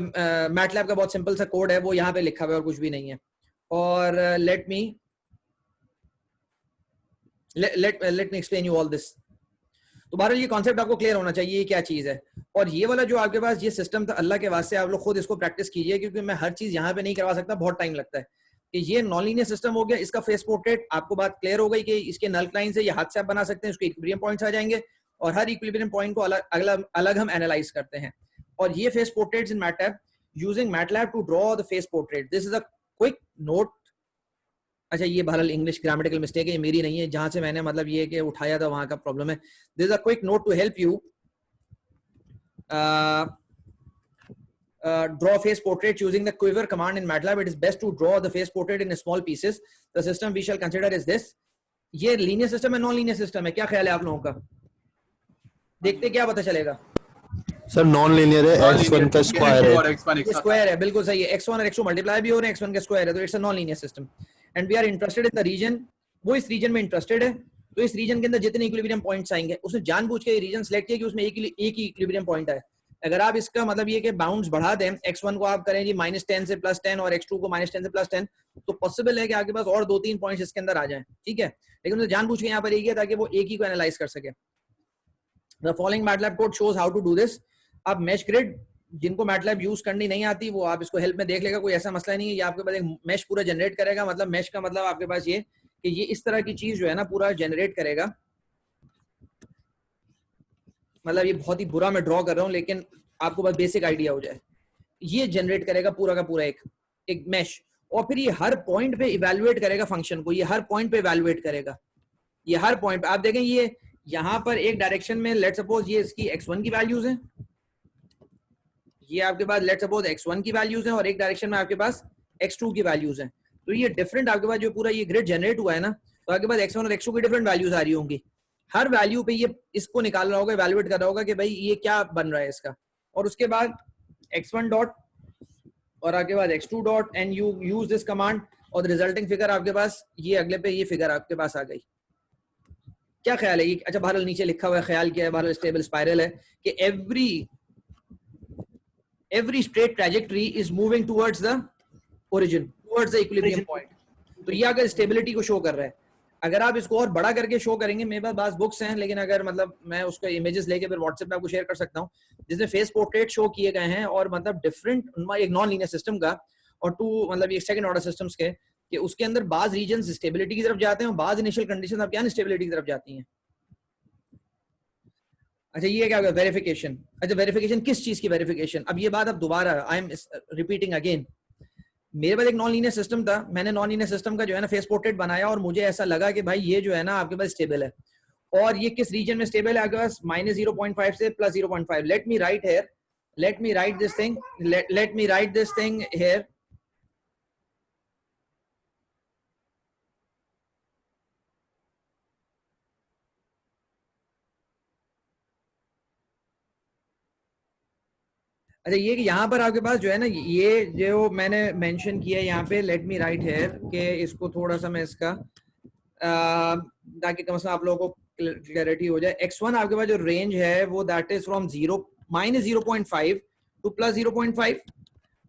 मैटलैब का बहुत सिंपल सा कोड है वो यहाँ पे लिखा हुआ है और कुछ भी नहीं है। और let me explain you all this. तो बहरहाल ये कॉन्सेप्ट आपको क्लियर होना चाहिए ये क्या चीज है। और ये वाला जो आपके पास ये सिस्टम था, अल्लाह के वास्ते आप लोग खुद इसको प्रैक्टिस कीजिए, क्योंकि मैं हर चीज यहाँ पे नहीं करवा सकता, बहुत टाइम लगता है। कि ये नॉन लीनियर सिस्टम हो गया, इसका फेस पोर्ट्रेट आपको बात क्लियर हो गई कि इसके नल लाइन से ये हाथ से आप बना सकते हैं, उसके इक्विलिब्रियम पॉइंट्स आ जाएंगे और हर इक्विलिब्रियम पॉइंट को अलग हम एनालाइज करते हैं। और ये phase portraits in MATLAB, using MATLAB to draw the phase portrait. This is a quick note. अच्छा, ये बहरहाल इंग्लिश ग्रामेटिकल मिस्टेक है, ये मेरी नहीं है, जहां से मैंने मतलब ये कि उठाया था वहां का प्रॉब्लम है। This is a quick note to help you draw face portrait using the quiver command in MATLAB. It is best to draw the face portrait in small pieces. The system we shall consider is this. ये लीनियर सिस्टम है, नॉन लीनियर सिस्टम है? क्या ख्याल है आप लोगों का? देखते क्या पता चलेगा? सर नॉन लीनियर है, x1 का स्क्वायर है, ये स्क्वायर है, बिल्कुल सही है। x1 और x2 मल्टीप्लाई भी हो रहे हैं, x1 का स्क्वायर है, तो it's a non linear system. And we are interested in the region, वो इस रीजन में इंटरेस्टेड है, तो इस रीजन के अंदर जितने इक्विलिब्रियम पॉइंट्स आएंगे उसने जानबूझ के रीजन सेलेक्ट किया कि उसमें एक ही इक्विलिब्रियम पॉइंट है। अगर आप इसका मतलब ये कि बाउंड्स बढ़ा दें, x1 को आप करें जी -10 से +10 और x2 को -10 से +10, तो पॉसिबल है कि आपके पास और 2-3 पॉइंट्स इसके अंदर आ जाएं, ठीक है। लेकिन उन्होंने जानबूझ के यहाँ पर ये ताकि वो एक ही को एनालाइज कर सके। The following MATLAB code shows how to do this. अब मैश ग्रिड, जिनको मैटलैब यूज करनी नहीं आती वो आप इसको हेल्प में देख लेगा, कोई ऐसा मसला नहीं है। ये आपके पास एक मैश पूरा जनरेट करेगा, मतलब मैश का मतलब आपके पास ये कि ये इस तरह की चीज जो है ना पूरा जनरेट करेगा। मतलब ये बहुत ही बुरा मैं ड्रॉ कर रहा हूँ, लेकिन आपको बस बेसिक आइडिया हो जाए। ये जनरेट करेगा पूरा का पूरा एक मैश, और फिर ये हर पॉइंट पे इवैल्यूएट करेगा फंक्शन को, ये हर पॉइंट पे इवैल्यूएट करेगा, ये हर पॉइंट पे। आप देखें ये यहाँ पर एक डायरेक्शन में लेट सपोज ये इसकी x1 की वैल्यूज हैं, ये आपके पास लेट सपोज x1 की वैल्यूज हैं, और एक डायरेक्शन में आपके पास x2 की वैल्यूज हैं। तो ये डिफरेंट आपके पास जो पूरा ये ग्रिड जनरेट हुआ है ना, तो आपके पास x1 और x2 की डिफरेंट वैल्यूज आ रही होंगी। हर वैल्यू पे ये इसको निकाल रहा होगा, इवैल्यूएट कर रहा होगा कि भाई ये क्या बन रहा है इसका, और उसके बाद x1 डॉट और आपके पास x2 dot and you use this command, और रिजल्टिंग फिगर आपके पास ये अगले पे ये फिगर आपके पास आ गई। क्या ख्याल है ये? अच्छा बहरहाल नीचे लिखा हुआ है, ख्याल क्या है, बहरहाल स्टेबल स्पाइरल है कि every straight trajectory is moving towards the origin, towards the equilibrium point। तो ये अगर स्टेबिलिटी को शो कर रहा है, अगर आप इसको और बड़ा करके शो करेंगे, मेरे पास बुक्स हैं, लेकिन अगर मतलब मैं उसको इमेजेस लेके फिर व्हाट्सएप पे आपको शेयर कर सकता हूँ, जिसमें फेस पोर्ट्रेट शो किए गए हैं, और मतलब डिफरेंट एक नॉन लीनियर सिस्टम का और टू मतलब ये सेकंड ऑर्डर सिस्टम्स के, कि उसके अंदर बाज रीजन स्टेबिलिटी की तरफ जाते हैं और बाज इनिशियल कंडीशन आपकी अनस्टेबिलिटी की तरफ जाती हैं। अच्छा ये क्या होगा? वेरिफिकेशन। अच्छा वेरिफिकेशन किस चीज की वेरिफिकेशन? अब ये बात अब दोबारा आई एम रिपीटिंग अगेन, मेरे पास एक नॉन लीनियर सिस्टम था, मैंने नॉन लीनियर सिस्टम का जो है ना फेस पोर्ट्रेट बनाया, और मुझे ऐसा लगा कि भाई ये जो है ना आपके पास स्टेबल है, और ये किस रीजन में स्टेबल है? आपके पास -0.5 से +0.5। Let me right this thing here. अच्छा ये कि यहाँ पर आपके पास जो है ना ये जो मैंने मेंशन किया है यहाँ पे, लेट मी राइट हियर, कि इसको थोड़ा सा मैं इसका ताकि कम से कम आप लोगों को क्लैरिटी हो जाए। x1 आपके पास जो रेंज है वो दैट इज फ्रॉम -0.5 टू +0.5,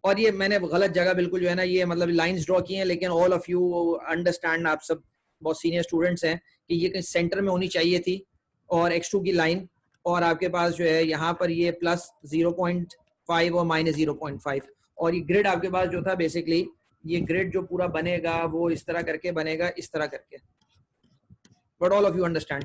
और ये मैंने गलत जगह बिल्कुल जो है ना ये मतलब लाइंस ड्रॉ की हैं, लेकिन ऑल ऑफ यू अंडरस्टैंड, आप सब बहुत सीनियर स्टूडेंट्स हैं, कि ये कहीं सेंटर में होनी चाहिए थी, और x2 की लाइन, और आपके पास जो है यहाँ पर ये +0.5 और -0.5, और ये ग्रिड आपके पास जो था बेसिकली, ये ग्रिड जो पूरा बनेगा वो इस तरह करके बनेगा, इस तरह करके। But all of you understand,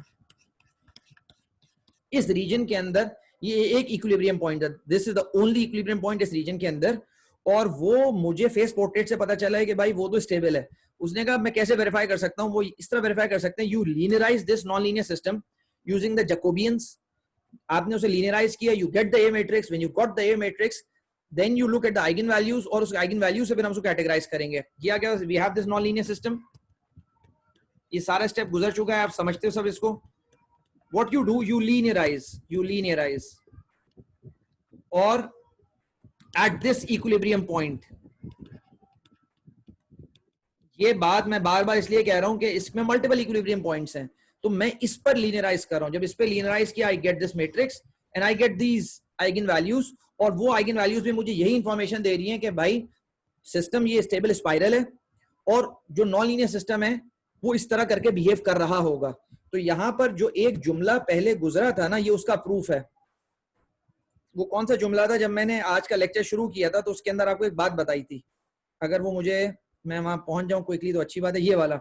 इस रीजन के अंदर ये एक इक्विलिब्रियम पॉइंट है, this is the only equilibrium point इस रीजन के अंदर, और वो मुझे फेस पोर्ट्रेट से पता चला है कि भाई वो तो स्टेबल है। उसने कहा मैं कैसे वेरीफाई कर सकता हूँ? वो इस तरह वेरीफाई कर सकते हैं, you linearize this non linear system using the Jacobians. आपने उसे लीनियराइज किया, you get the A matrix, when you got the A matrix then you look at the eigen values, और उस आइगन वैल्यू से फिर हम उसको कैटेगराइज करेंगे। किया क्या? We have this non linear system, ये सारा स्टेप गुजर चुका है, आप समझते हो सब इसको। व्हाट यू डू, यू लीनियराइज और एट दिस इक्विलिब्रियम पॉइंट। ये बात मैं बार बार इसलिए कह रहा हूं कि इसमें मल्टीपल इक्विलिब्रियम पॉइंट्स हैं, तो मैं इस पर लीनियराइज कर रहा हूं। जब इस पे लीनियराइज किया, I get this matrix and I get these eigen values, और वो आइगन वैल्यूज भी मुझे यही इंफॉर्मेशन दे रही है कि भाई सिस्टम ये स्टेबल स्पाइरल है, और जो नॉन लीनियर सिस्टम है वो इस तरह करके बिहेव कर रहा होगा। तो यहां पर जो एक जुमला पहले गुजरा था ना, ये उसका प्रूफ है। वो कौन सा जुमला था? जब मैंने आज का लेक्चर शुरू किया था तो उसके अंदर आपको एक बात बताई थी, अगर वो मुझे मैं वहां पहुंच जाऊं क्विकली तो अच्छी बात है। ये वाला,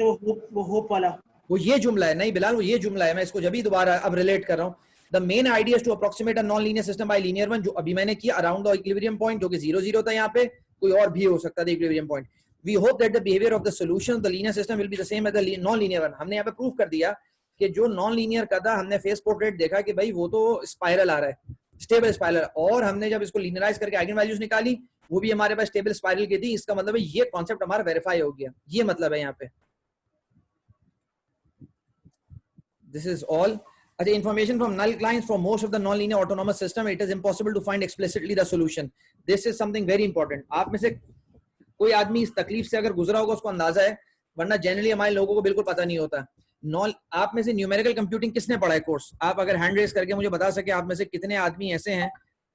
वो होप वाला, वो ये जुमला है। नहीं बिलाल, वो ये जुमला है, मैं इसको जब भी दोबारा अब रिलेट कर रहा हूँ। The main idea is to approximate a non linear system by linear one, जो अभी मैंने किया अराउंड द इक्विलिब्रियम पॉइंट, जो कि 0 था। यहाँ पे कोई और भी हो सकता था equilibrium point. We hope that the behaviour of the solution of the linear system will be the same as the non linear one. हमने यहाँ पे प्रूव कर दिया कि जो नॉन लीनियर का था, हमने फेस पोर्ट्रेट देखा कि भाई वो तो स्पाइरल आ रहा है, स्टेबल स्पाइरल, और हमने जब इसको लीनियराइज करके आइगन वैल्यूज निकाली, वो भी हमारे पास स्टेबल स्पाइरल की थी। इसका मतलब है ये कॉन्सेप्ट हमारा वेरीफाई हो गया, ये मतलब है यहाँ पे। This is all. The information from null clients for most of the non-linear autonomous system, it is impossible to find explicitly the solution. This is something very important. आप में से कोई आदमी इस तकलीफ से अगर गुजरा होगा उसको अंदाजा है, वरना जनरली हमारे लोगों को बिल्कुल पता नहीं होता। आप में से न्यूमेरिकल कंप्यूटिंग किसने पढ़ा है कोर्स? आप अगर हैंड रेज करके मुझे बता सके आप में से कितने आदमी ऐसे हैं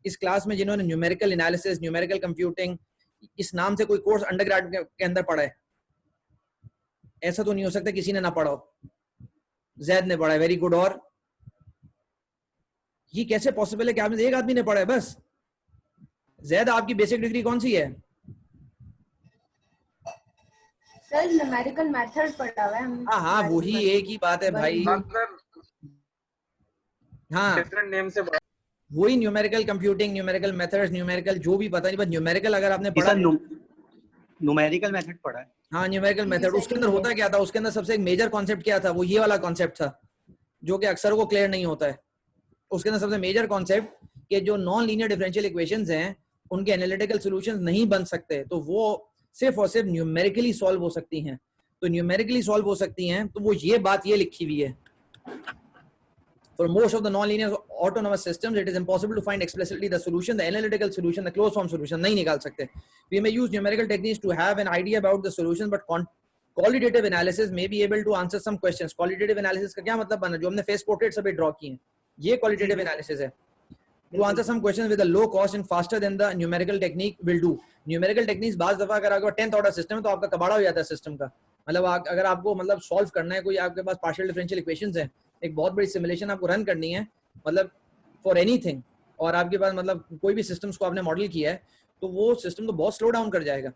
इस क्लास में जिन्होंने न्यूमेरिकल एनालिसिस, न्यूमेरिकल कंप्यूटिंग इस नाम से कोई कोर्स अंडरग्रेड के अंदर पढ़ा है? ऐसा तो नहीं हो सकता किसी ने ना पढ़ा हो। जैद ने पढ़ा है, वेरी गुड। और ये कैसे पॉसिबल है कि आप में एक आदमी ने पढ़ा है बस? जैद, आपकी बेसिक डिग्री कौन सी है? सर न्यूमेरिकल मेथड पढ़ा हुआ है। हाँ वही एक ही बात है भाई। हाँ डिफरेंट नेम से वही numerical computing, numerical methods, numerical जो भी पता नहीं, बस न्यूमेरिकल अगर आपने पढ़ा न्यूमेरिकल मेथड पढ़ा है। हाँ न्यूमेरिकल जी, मेथड, उसके सही अंदर है। होता क्या था, उसके अंदर सबसे एक मेजर कॉन्सेप्ट क्या था, वो ये वाला कॉन्सेप्ट था जो कि अक्सर को क्लियर नहीं होता है। उसके अंदर सबसे मेजर कॉन्सेप्ट कि जो नॉन लीनियर डिफरेंशियल इक्वेशंस हैं उनके एनालिटिकल सॉल्यूशंस नहीं बन सकते, तो वो सिर्फ और सिर्फ न्यूमेरिकली सॉल्व हो सकती हैं। तो न्यूमेरिकली सॉल्व हो सकती हैं तो वो ये बात ये लिखी हुई है, for most of the non-linear autonomous systems it is impossible to find explicitly the solution, the analytical solution, the closed form solution नहीं निकाल सकते. We may use numerical techniques to have an idea about the solution, but qualitative analysis may be able to answer some questions. Qualitative analysis का क्या मतलब बना, जो हमने face portraits अभी draw किए हैं, ये qualitative analysis है. To answer some questions with a low cost and faster than the numerical technique will do. Numerical techniques बाज दफा अगर आपका 10th order system है तो आपका कबाड़ा हो जाता है सिस्टम का, मतलब अगर आपको मतलब सॉल्व करना है, कोई आपके पास पार्शियल डिफरेंशियल इक्वेशंस है, एक बहुत बड़ी सिमुलेशन आपको रन करनी है, मतलब फॉर एनीथिंग, और आपके पास मतलब कोई भी सिस्टम्स को आपने मॉडल किया है तो वो सिस्टम तो बहुत स्लो डाउन कर जाएगा.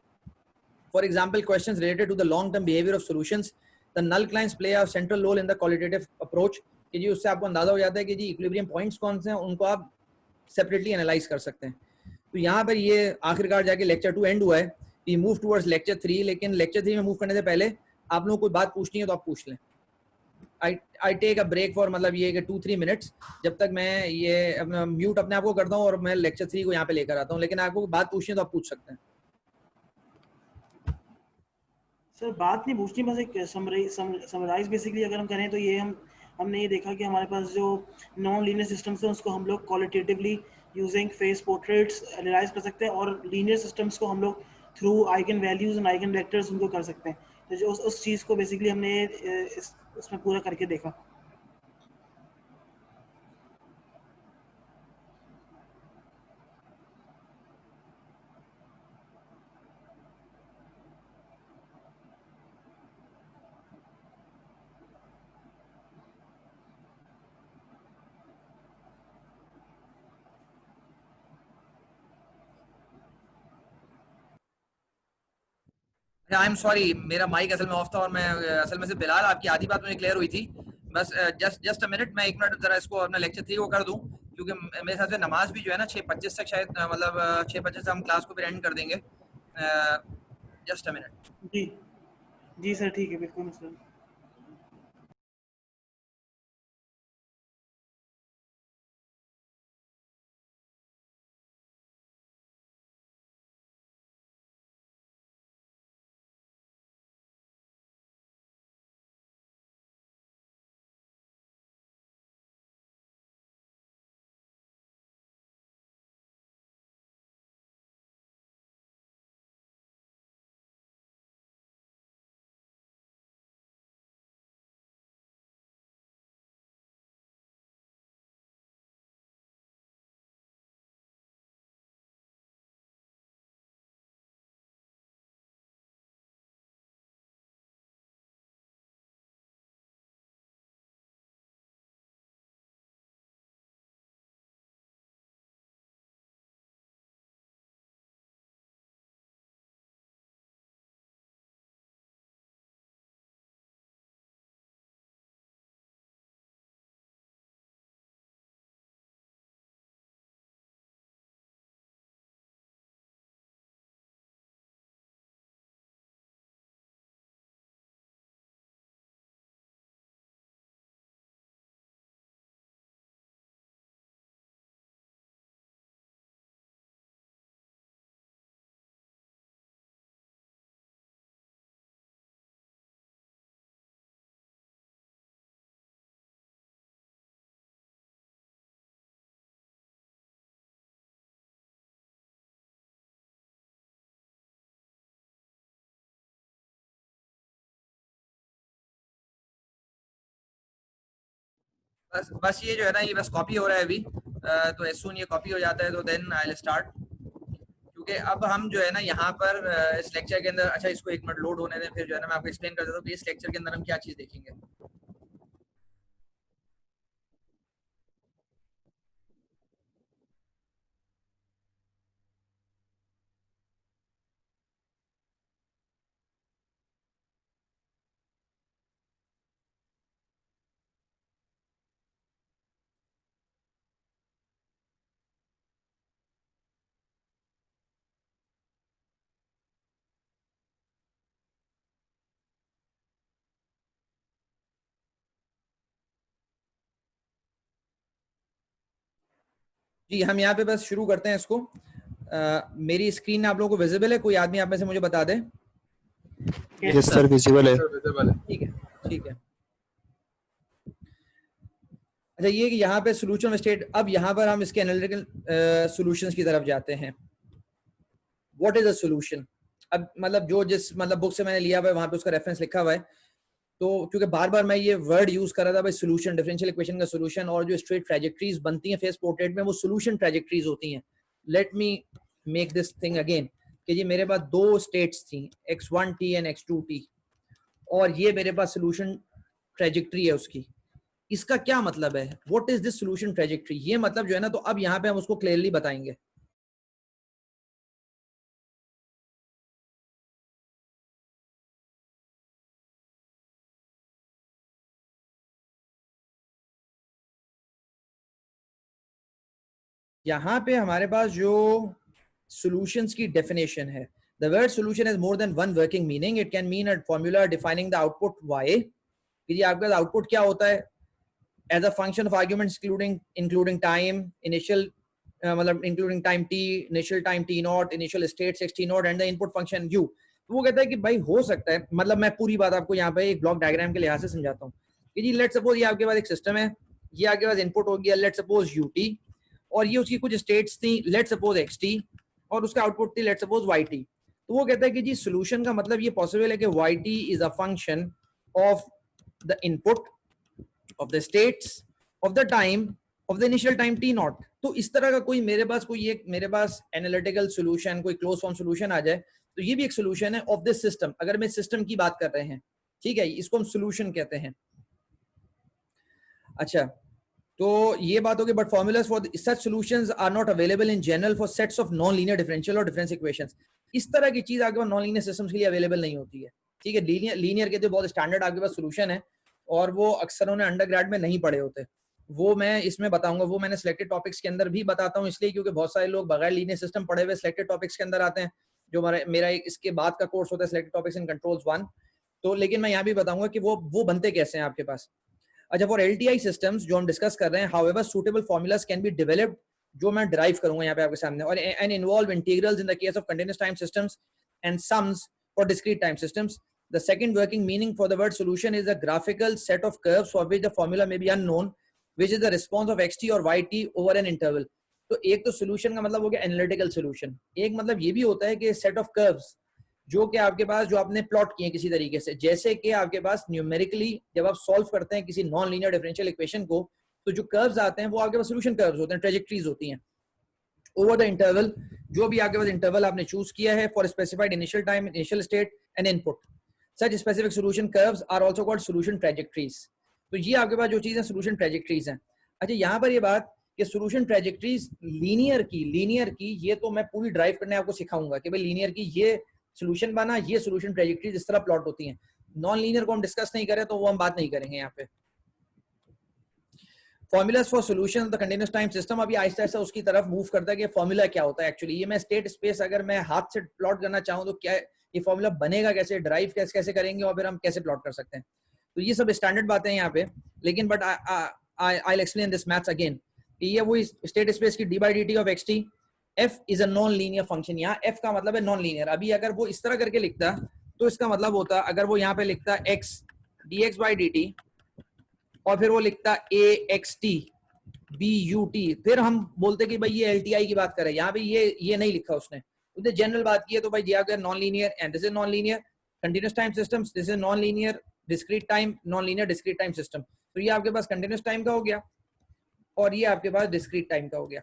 For example questions related to the long term behaviour of solutions, the null clines play a central role in the qualitative approach, कि जी उससे आपको अंदाजा हो जाता है कि जी इक्विलिब्रियम पॉइंट्स कौन से हैं, उनको आप सेपरेटली एनालाइज कर सकते हैं. तो यहाँ पर ये आखिरकार जाके लेक्चर 2 एंड हुआ है, वी मूव टुवर्ड्स लेक्चर 3, लेकिन लेक्चर 3 में मूव करने से पहले आप लोगों को कोई बात पूछनी है तो आप पूछ लें. I take a break for मतलब ये कि 2-3 मिनट्स, जब तक मैं ये अपना म्यूट अपने आप को करता हूँ और मैं लेक्चर 3 को यहाँ पे लेकर आता हूँ, लेकिन आपको बात पूछनी है तो आप पूछ सकते हैं. सर बात नहीं पूछनी, बस एक समराइज बेसिकली अगर हम करें तो ये हमने ये देखा कि हमारे पास जो नॉन लीनियर सिस्टम्स हैं उसको हम लोग qualitatively using face portraits analyse कर सकते हैं, और लीनियर सिस्टम्स को हम लोग through eigen values and eigen vectors उनको कर सकते हैं. तो जो उस चीज़ को बेसिकली हमने इसमें पूरा करके देखा. आई एम सॉरी, मेरा माइक असल में ऑफ था और मैं असल में से बिलाल आपकी आधी बात मुझे क्लियर हुई थी. बस जस्ट अ मिनट, मैं 1 मिनट जरा इसको अपना लेक्चर 3 को कर दूं, क्योंकि मेरे हिसाब से नमाज भी जो है ना 6:25 तक शायद मतलब 6:25 से हम क्लास को भी एंड कर देंगे. Just a minute. जी जी सर, ठीक है, बिल्कुल सर. बस ये जो है ना ये बस कॉपी हो रहा है अभी, तो एज सून ये कॉपी हो जाता है तो देन आई विल स्टार्ट, क्योंकि अब हम जो है ना यहाँ पर इस लेक्चर के अंदर, अच्छा इसको 1 मिनट लोड होने दें, फिर जो है ना मैं आपको एक्सप्लेन कर देता हूँ कि इस लेक्चर के अंदर हम क्या चीज़ देखेंगे. जी हम यहाँ पे बस शुरू करते हैं इसको। मेरी स्क्रीन आप लोगों को विजिबल है? कोई आदमी आप में से मुझे बता दे। यस सर विजिबल है। ठीक है ठीक है। अच्छा ये कि यहाँ पे सोल्यूशन स्टेट, अब यहाँ पर हम इसके एनालिटिकल सॉल्यूशंस की तरफ जाते हैं। What is a solution? अब मतलब जो जिस मतलब बुक से मैंने लिया हुआ है वहां पे उसका रेफरेंस लिखा हुआ है, तो क्योंकि बार बार मैं ये वर्ड यूज कर रहा था भाई सॉल्यूशन, डिफरेंशियल इक्वेशन का सॉल्यूशन, और जो स्ट्रेट ट्रैजेक्टरीज बनती हैं फेस पोर्ट्रेट में वो सॉल्यूशन ट्रैजेक्टरीज होती हैं। Late me make this thing again कि जी मेरे पास दो स्टेट्स थी x1t एंड x2t, और ये मेरे पास सॉल्यूशन ट्रैजेक्टरी है उसकी। इसका क्या मतलब है? What is this solution trajectory? ये मतलब जो है ना, तो अब यहाँ पे हम उसको क्लियरली बताएंगे। यहाँ पे हमारे पास जो solutions की definition है, the word solution has more than one working meaning. It can mean a formula defining the output y, कि जी आपका output क्या होता है, as a function of arguments including time, initial मतलब including time t, initial time t naught, initial state x t naught and the input function u। तो वो कहता है कि भाई हो सकता है, मतलब मैं पूरी बात आपको यहाँ पे एक ब्लॉक डायग्राम के लिहाज से समझाता हूँ कि जी लेट सपोज ये आपके पास एक सिस्टम है, ये आपके पास इनपुट हो गया लेट सपोज ut, और ये उसकी कुछ स्टेट्स थी लेट सपोज xt, और उसका आउटपुट थी लेट सपोज yt। तो वो कहता है कि जी सॉल्यूशन का मतलब ये पॉसिबल है कि yt is a function of the input of the states of the time of the initial time t not. तो इस तरह का कोई मेरे पास एनालिटिकल सॉल्यूशन, कोई क्लोज फॉर्म सॉल्यूशन आ जाए, तो ये भी एक सॉल्यूशन है ऑफ दिस सिस्टम। अगर मैं सिस्टम की बात कर रहे हैं, ठीक है, इसको हम सॉल्यूशन कहते हैं। अच्छा तो ये बात होगी, but formulas for such solutions are not available in general for sets of non linear differential और डिफरेंस इक्वेशंस। इस तरह की चीज आपके पास नॉन लीनियर सिस्टम्स के लिए अवेलेबल नहीं होती है, ठीक है। लीनियर के तो बहुत स्टैंडर्ड आपके पास सॉल्यूशन है, और वो अक्सर उन्हें अंडरग्रेड में नहीं पढ़े होते। वो मैं इसमें बताऊंगा, वो मैंने सिलेक्टेड टॉपिक्स के अंदर भी बताता हूँ, इसलिए क्योंकि बहुत सारे लोग बगैर लीनियर सिस्टम पढ़े हुए सिलेक्टेड टॉपिक्स के अंदर आते हैं, जो मेरा इसके बाद का कोर्स होता है सिलेक्टेड टॉपिक्स इन कंट्रोल्स 1। तो लेकिन मैं यहाँ भी बताऊंगा कि वो बनते कैसे हैं आपके पास। अच्छा फॉर LTI सिस्टम्स जो हम डिस्कस कर रहे हैं, however suitable formulas can be developed, जो मैं डिराइव करूंगा यहाँ पे आपके सामने, और and involve integrals in the case of continuous time systems and sums for discrete time systems. The second working meaning for the word solution is a graphical set of curves for which the formula may be unknown, which is the response of xt or yt over an interval। तो एक तो solution का मतलब हो गया analytical solution, एक मतलब ये भी होता है कि set of curves जो कि आपके पास जो आपने प्लॉट किए किसी तरीके से, जैसे कि आपके पास न्यूमेरिकली जब आप सॉल्व करते हैं किसी नॉन लीनियर डिफरेंशियल इक्वेशन को, तो जो कर्व्स आते हैं वो आपके पास सॉल्यूशन कर्व्स होते हैं, ट्रेजेक्टरीज होती हैं ओवर द इंटरवल, जो भी आपके पास इंटरवल आपने चूज किया है for specified initial time, initial state and input. Such specific solution curves are also called solution trajectories. तो ये आपके पास जो चीज है सॉल्यूशन ट्रेजेक्टरीज हैं। अच्छा यहाँ पर ये बात कि सॉल्यूशन ट्रेजेक्टरीज लीनियर की ये तो मैं पूरी ड्राइव करने आपको सिखाऊंगा कि भाई लीनियर की ये सॉल्यूशन बना, ये सॉल्यूशन ट्रेजेक्टरीज इस तरह प्लॉट होती हैं। नॉन लीनियर को हम डिस्कस नहीं करें तो वो हम बात नहीं करेंगे यहाँ पे। Formulas for solution of the continuous time system, अभी आहिस्ता आहिस्ता उसकी तरफ मूव करता है कि फॉर्मूला क्या होता है एक्चुअली। ये मैं स्टेट स्पेस अगर मैं हाथ से प्लॉट करना चाहूँ तो क्या ये फॉर्मूला बनेगा कैसे, ड्राइव कैसे करेंगे, और फिर हम कैसे प्लॉट कर सकते हैं। तो ये सब स्टैंडर्ड बातें हैं यहाँ पे, लेकिन but I will explain this maths again. ये वो स्टेट स्पेस की d/dt of xt, f is a non linear function. यहाँ f का मतलब है नॉन लीनियर। अभी अगर वो इस तरह करके लिखता तो इसका मतलब होता, अगर वो यहाँ पे लिखता x dx/dt और फिर वो लिखता axt but, फिर हम बोलते कि भाई ये LTI की बात करे। यहाँ पे ये नहीं लिखा उसने, उसने जनरल बात की है। तो भाई ये अगर non linear and this is non linear continuous time systems, this is non linear discrete time, non linear discrete time system. तो ये आपके पास कंटीन्यूअस टाइम का हो गया और ये आपके पास डिस्क्रीट टाइम का हो गया।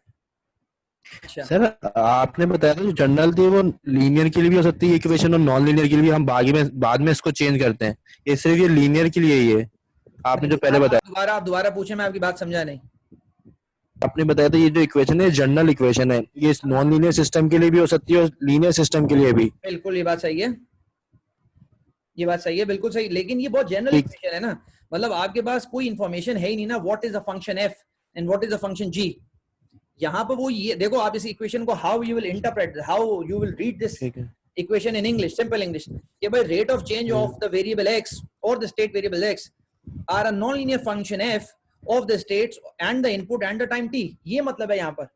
अच्छा सर आपने बताया था जो जनरल थी वो लीनियर के लिए भी हो सकती है इक्वेशन, और नॉन लीनियर के लिए भी हम बाद में इसको चेंज करते हैं, ये सिर्फ ये लीनियर के लिए ही है आपने जो पहले बताया। आप दोबारा पूछे, मैं आपकी बात समझा नहीं। आपने बताया था ये जो इक्वेशन है जनरल इक्वेशन है, ये नॉन लीनियर सिस्टम के लिए भी हो सकती है और लीनियर सिस्टम के लिए भी। बिल्कुल ये बात सही है, ये बात सही है, बिल्कुल सही। लेकिन ये बहुत जनरल इक्वेशन है ना, मतलब आपके पास कोई इंफॉर्मेशन है ही नहीं ना what is a function f and what is a function g। यहाँ पर वो ये देखो, आप इस इक्वेशन को how you will interpret, how you will read this equation in English, simple English, कि भाई rate of change of the variable x और the state variable x are a non linear function f of the states and the input and the time t। ये मतलब है यहाँ पर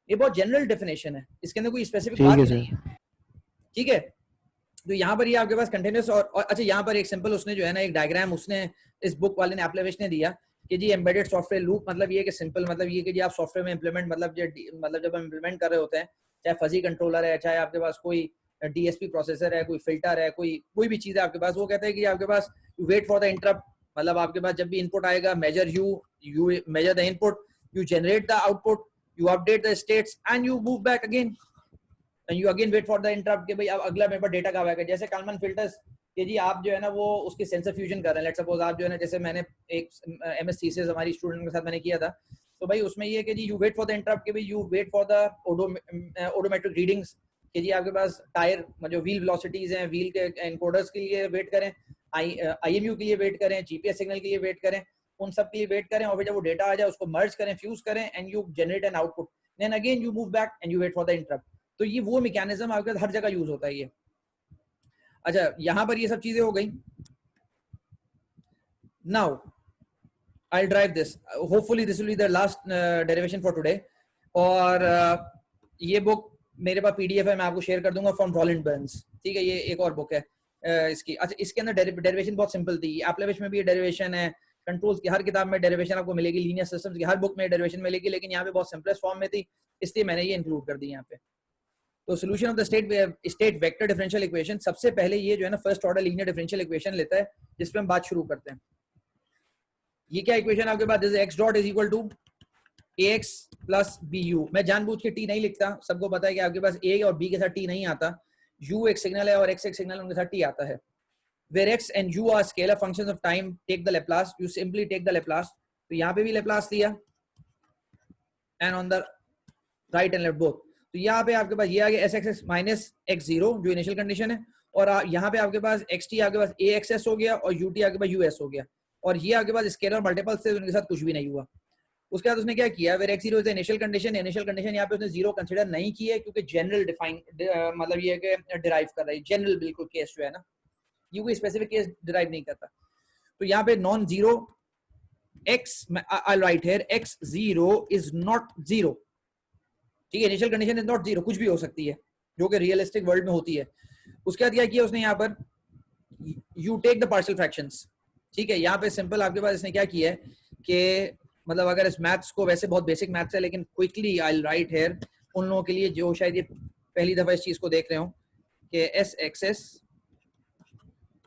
ये बहुत जनरल डेफिनेशन है, इसके अंदर कोई स्पेसिफिक ठीक बात है नहीं है, ठीक है। तो यहाँ पर ये आपके पास कंटिन्यूस और अच्छा यहाँ पर एक सिंपल उसने जो है ना एक डायग्राम उसने इस बुक वाले ने एप्लेविश ने दिया कि जी एम्बेडेड सॉफ्टवेयर लूप मतलब ये कि सिंपल मतलब ये कि जी आप सॉफ्टवेयर में इंप्लीमेंट मतलब जब हम इंप्लीमेंट कर रहे होते हैं, चाहे फजी कंट्रोलर है, चाहे आपके पास कोई डीएसपी प्रोसेसर है, कोई फिल्टर है, कोई भी चीज है आपके पास, वो कहते हैं कि आपके पास you wait for the interrupt, मतलब आपके पास जब भी इनपुट आएगा measure you measure the input, you generate the output, you update the states and you move back again and you again wait for the interrupt कि भाई अब अगला मेरे पास डेटा कब आएगा। जैसे कॉमन फिल्टर्स कि जी आप जो है ना वो उसकी सेंसर फ्यूजन कर रहे हैं, लेट्स सपोज आप जो है ना जैसे मैंने एक एमएस थीसिस हमारी स्टूडेंट के साथ मैंने किया था, तो भाई उसमें ये कि जी you wait for the interrupt कि भाई you wait for the odometric readings कि जी आपके पास टायर जो व्हील वेलोसिटीज हैं, व्हील के एनकोडर्स के लिए वेट करें, आईएमयू के लिए वेट करें, जीपीएस सिग्नल के लिए वेट करें, उन सब के लिए वेट करें और फिर जब वो डेटा आ जाए उसको मर्ज करें, फ्यूज करें and you generate an output, then again you move back and you wait for the interrupt. तो ये वो मैकेनिज्म आपके हर जगह यूज होता है ये। अच्छा यहां पर ये सब चीजें हो गई। Now I drive this, hopefully this will be the last derivation for today. और ये बुक मेरे पास पीडीएफ है, मैं आपको शेयर कर दूंगा, फ्रॉम रॉलिंड बर्न्स, ठीक है। ये एक और बुक है इसकी। अच्छा इसके अंदर डेरिवेशन बहुत सिंपल थी, एप्लेविश में भी डेरिवेशन है, कंट्रोल्स की हर किताब में डेरिवेशन आपको मिलेगी, लीनियर सिस्टम्स की हर बुक में डेरिवेशन मिलेगी, लेकिन यहाँ पे बहुत सिंपलेस्ट फॉर्म में थी इसलिए मैंने ये इंक्लूड कर दी यहाँ पे। तो solution of the state vector differential equation, सबसे पहले ये जो है ना first order linear differential equation लेता है जिस पे हम बात शुरू करते हैं। ये क्या इक्वेशन आपके पास, this x dot is equal to ax plus bu। मैं जानबूझ के t नहीं लिखता, सबको पता है कि आपके पास a और b के साथ t नहीं आता, u एक सिग्नल है और x एक सिग्नल, उनके साथ t आता है। where x and u are scalar functions of time, take the Laplace, you simply take the Laplace। तो यहाँ पे भी Laplace लिया and on the right and left both। तो यहाँ पे आपके पास ये आ गया S x minus x zero जो इनिशियल कंडीशन है, और यहाँ पे आपके पास एक्स टी आपके पास ए एक्स एस हो गया और यू टी आपके पास यू एस हो गया, और ये आपके पास स्केलर मल्टीपल्स थे, उनके साथ कुछ भी नहीं हुआ। उसके बाद उसने क्या किया, where x zero is initial condition, initial condition यहाँ पे उसने जीरो कंसीडर नहीं की है क्योंकि जनरल डिफाइन मतलब ये डिराइव कर रहा है, जनरल बिल्कुल केस जो है ना, ये कोई स्पेसिफिक केस डिराइव नहीं करता। तो यहाँ पे non zero x, I write here x zero is not zero, ठीक है। Initial condition is not zero, कुछ भी हो सकती है जो कि रियलिस्टिक वर्ल्ड में होती है। उसके बाद क्या किया उसने यहाँ पर, you take the partial fractions, ठीक है। यहाँ पे सिंपल आपके पास इसने क्या किया है कि मतलब अगर इस मैथ्स को, वैसे बहुत बेसिक मैथ्स है लेकिन क्विकली आई राइट हियर उन लोगों के लिए जो शायद ये पहली दफा इस चीज को देख रहे हो कि s x s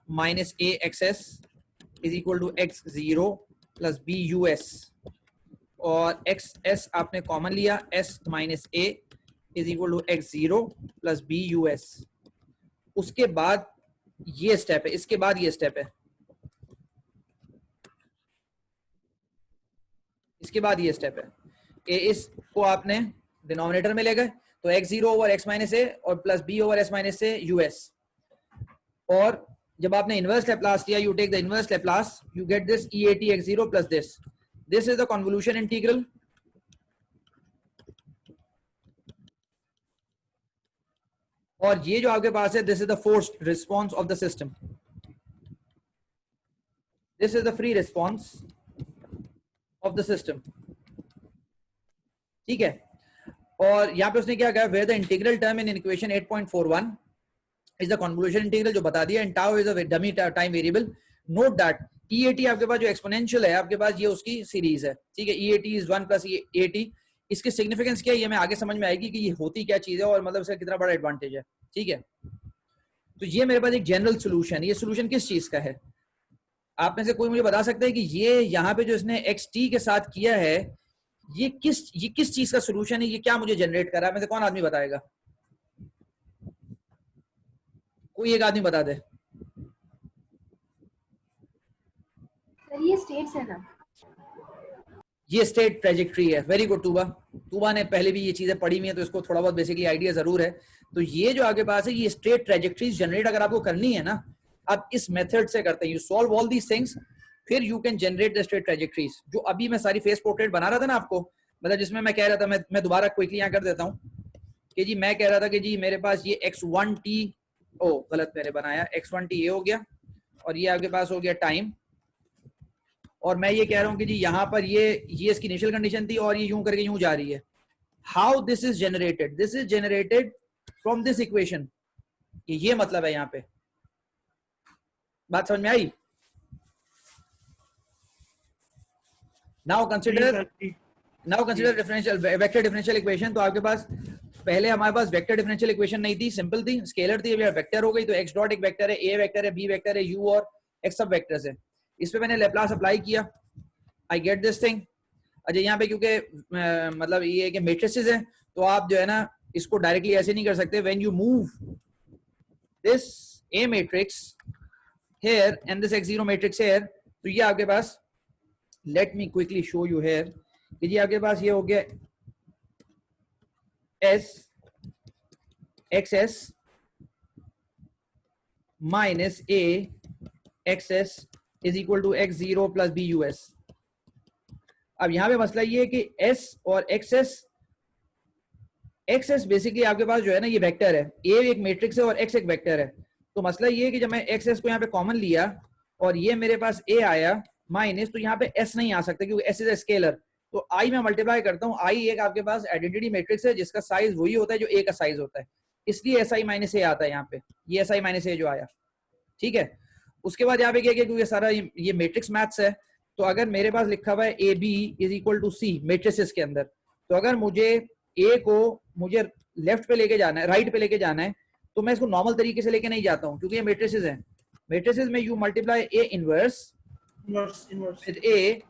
minus a x s is equal to x zero plus b u S, और एक्स एस आपने कॉमन लिया, s minus a is equal to x zero plus b u s. उसके बाद ये स्टेप है, इसके बाद ये स्टेप है, इसके बाद ये स्टेप है कि इसको आपने डिनोमिनेटर में ले गए तो X zero over X minus A और plus B over S minus A U S, और जब आपने इनवर्स लैप्लास लिया, you take the inverse Laplace, you get this E A T X zero plus this, this is the convolution integral, और ये जो आपके पास है, this is the forced response of the system, this is the free response of the system, ठीक है। और यहाँ पे उसने क्या कहा, where the integral term in equation 8.41 is the convolution integral, जो बता दिया, and tau is a dummy time variable। note that EAT आपके पास जो एक्सपोनेंशियल है आपके पास, ये उसकी सीरीज है, ठीक है। EAT is 1 plus EAT। इसकी सिग्निफिकेंस क्या है ये मैं आगे समझ में आएगी कि ये होती क्या चीज है और मतलब इसका कितना बड़ा एडवांटेज है, ठीक है। तो ये मेरे पास एक जनरल सोल्यूशन, ये सोल्यूशन किस चीज का है, आप में से कोई मुझे बता सकता है कि ये यहाँ पे जो इसने XT के साथ किया है ये किस चीज का सोल्यूशन है, ये क्या मुझे जनरेट कर रहा है, में से कौन आदमी बताएगा, कोई एक आदमी बता दे। ये स्टेट्स है ना, ये स्टेट ट्रेजेक्ट्री है, वेरी गुड टूबा, टूबा ने पहले भी ये चीजें पढ़ी हुई है तो इसको थोड़ा बहुत बेसिकली आइडिया जरूर है। तो ये जो आपके पास है ये स्टेट ट्रेजेक्ट्रीज जनरेट अगर आपको करनी है ना, आप इस मेथड से करते हैं, you solve all these things, फिर you can generate the state trajectories. जो अभी मैं सारी फेस पोर्ट्रेट बना रहा था ना आपको, मतलब जिसमें मैं कह रहा था, मैं दोबारा क्विकली यहाँ कर देता हूँ कि जी मैं कह रहा था कि जी मेरे पास ये x1t, ओ गलत मैंने बनाया, x1t ये हो गया और ये आपके पास हो गया टाइम, और मैं ये कह रहा हूँ कि जी यहाँ पर ये इसकी इनिशियल कंडीशन थी और ये यूं करके यूं जा रही है, how this is generated, this is generated from this equation. ये मतलब है यहाँ पे, बात समझ में आई? Now consider differential vector differential equation. तो आपके पास पहले हमारे पास वेक्टर डिफरेंशियल इक्वेशन नहीं थी, सिंपल थी, स्केलर थी, अब वेक्टर हो गई। तो x डॉट एक वेक्टर है, a वेक्टर है, b वेक्टर है, u और x सब वेक्टर्स है। इस पे मैंने लैप्लास अप्लाई किया, आई गेट दिस थिंग। अच्छा यहाँ पे क्योंकि मतलब ये है कि मैट्रिसेस है, तो आप जो है ना इसको डायरेक्टली ऐसे नहीं कर सकते। When you move this a matrix here and this x0 matrix here, तो ये आपके पास, let me quickly show you here, कि ये आपके पास ये हो गया s xs minus a xs is equal to x0 plus bus। अब यहां पे मसला ये है कि s और xs बेसिकली आपके पास जो है ना ये वेक्टर है, a एक मैट्रिक्स है और x एक वेक्टर है। तो मसला ये है कि जब मैं एक्स को यहाँ पे कॉमन लिया और ये मेरे पास ए आया माइनस, तो यहाँ पे एस नहीं आ सकता क्योंकि एस इज ए स्केलर। तो आई में मल्टीप्लाई करता हूँ, आई एक आपके पास आइडेंटिटी मैट्रिक्स है जिसका साइज वही होता है जो ए का साइज होता है, इसलिए एस आई माइनस ए आता है यहाँ पे, ये एस आई माइनस ए जो आया। ठीक है, उसके बाद यहाँ पे क्या क्योंकि सारा ये मैट्रिक्स मैथ्स है, तो अगर मेरे पास लिखा हुआ है a b is equal to c matrices के अंदर, तो अगर मुझे ए को मुझे लेफ्ट पे लेके जाना है, राइट पे लेके जाना है, तो मैं इसको नॉर्मल तरीके से लेके नहीं जाता हूं क्योंकि ये मैट्रिसेस हैं। मैट्रिसेस में you multiply A inverse with A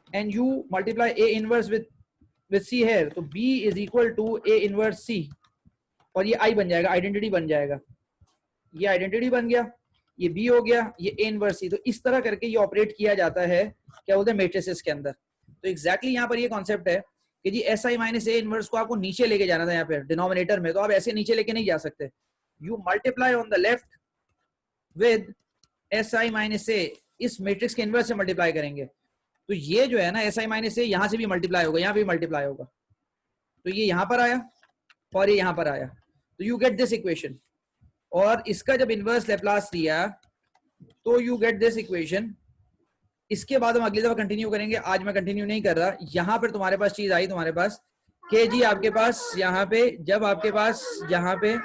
and you multiply A inverse with C here, तो b is equal to A inverse C, और ये आई बन जाएगा, आइडेंटिटी बन जाएगा, ये आइडेंटिटी बन गया, ये b हो गया, ये a इनवर्स सी। तो इस तरह करके ये ऑपरेट किया जाता है क्या बोलते हैं मैट्रिसेस के अंदर। तो एग्जैक्टली यहाँ पर ये कॉन्सेप्ट है कि G S I minus A inverse को आपको नीचे लेके जाना था यहाँ पे डिनोमिनेटर में, तो आप ऐसे नीचे लेके नहीं जा सकते। You multiply on the left with si minus a, इस मैट्रिक्स के इनवर्स से मल्टीप्लाई करेंगे, तो ये जो है ना si माइनस a यहां से भी मल्टीप्लाई होगा, यहां भी मल्टीप्लाई होगा, तो ये यहां पर आया और ये यहां पर आया, तो यू गेट दिस इक्वेशन। और इसका जब इनवर्स लैप्लास लिया तो यू गेट दिस इक्वेशन। इसके बाद हम अगली दफा कंटिन्यू करेंगे, आज मैं कंटिन्यू नहीं कर रहा। यहां पर तुम्हारे पास चीज आई, तुम्हारे पास के जी आपके पास यहाँ पे, जब आपके पास यहाँ पे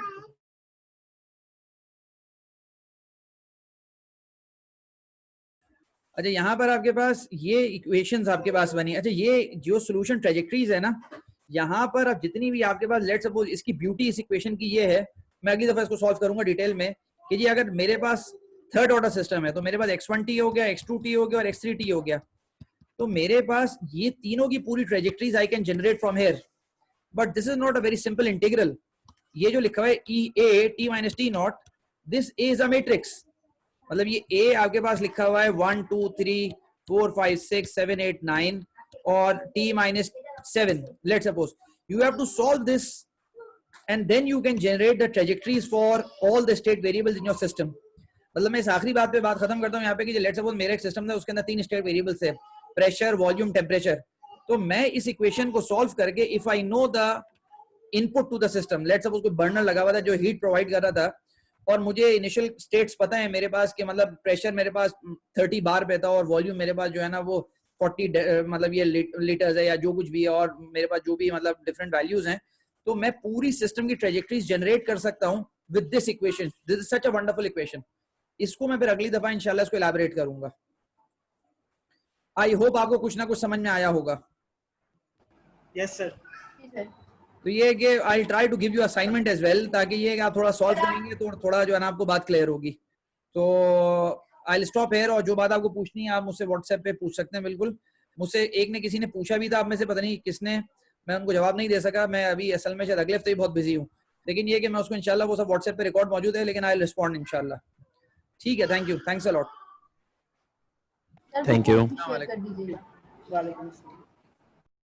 अच्छा यहाँ पर आपके पास ये इक्वेशंस आपके पास बनी। अच्छा ये जो सॉल्यूशन ट्रेजेक्टरीज है ना, यहाँ पर अब जितनी भी आपके पास, लेट्स सपोज इसकी ब्यूटी इस इक्वेशन की ये है, मैं अगली दफा इसको सॉल्व करूंगा डिटेल में, कि जी अगर मेरे पास थर्ड ऑर्डर सिस्टम है तो मेरे पास x1t हो गया, x2t हो गया और x3t हो गया, तो मेरे पास ये तीनों की पूरी trajectories I can generate from here. But this is not a very simple integral. ये जो लिखा हुआ है E A T minus T naught, this is a matrix, मतलब ये a आपके पास लिखा हुआ है 1 2 3 4 5 6 7 8 9 और t minus 7, let's suppose you have to solve this and then you can generate the trajectories for all the state variables in your system। मतलब मैं इस आखिरी बात पे बात खत्म करता हूँ यहाँ पे कि लेट्स सपोज मेरा एक सिस्टम था, उसके अंदर 3 स्टेट वेरिएबल्स है, प्रेशर, वॉल्यूम, टेम्परेचर। तो मैं इस इक्वेशन को सॉल्व करके if I know the input to the system, let's suppose कोई बर्नर लगा हुआ था जो हीट प्रोवाइड कर रहा था, और मुझे इनिशियल स्टेट्स पता है मेरे पास कि मतलब प्रेशर मेरे पास 30 बार पे था और वॉल्यूम मेरे पास जो है ना वो 40 मतलब ये लीटर्स है या जो कुछ भी है, और मेरे पास जो भी मतलब डिफरेंट वैल्यूज हैं, तो मैं पूरी सिस्टम की ट्रेजेक्टरीज जनरेट कर सकता हूँ with this equation. This is such a wonderful equation. इसको मैं फिर अगली दफा इंशाल्लाह इसको एलैबोरेट करूंगा। आई होप आपको कुछ ना कुछ समझ में आया होगा। Yes sir. तो ये कि I try to give you assignment as well, ताकि ये कि आप थोड़ा सॉल्व करेंगे तो थोड़ा जो है ना आपको बात क्लियर होगी। तो आई स्टॉप हियर, और जो बात आपको पूछनी है आप मुझसे व्हाट्सएप पे पूछ सकते हैं। बिल्कुल, मुझसे एक ने किसी ने पूछा भी था, आप में से पता नहीं किसने, मैं उनको जवाब नहीं दे सका। मैं अभी असल में शायद अगले हफ्ते ही बहुत बिजी हूँ, लेकिन ये कि मैं उसको इंशाल्लाह, वो सब व्हाट्सएप पे रिकॉर्ड मौजूद है, लेकिन आई विल रिस्पॉन्ड इंशाल्लाह। ठीक है, thank you, thanks a lot. Thank you. कर दीजिएगा। वालेकुम अस्सलाम।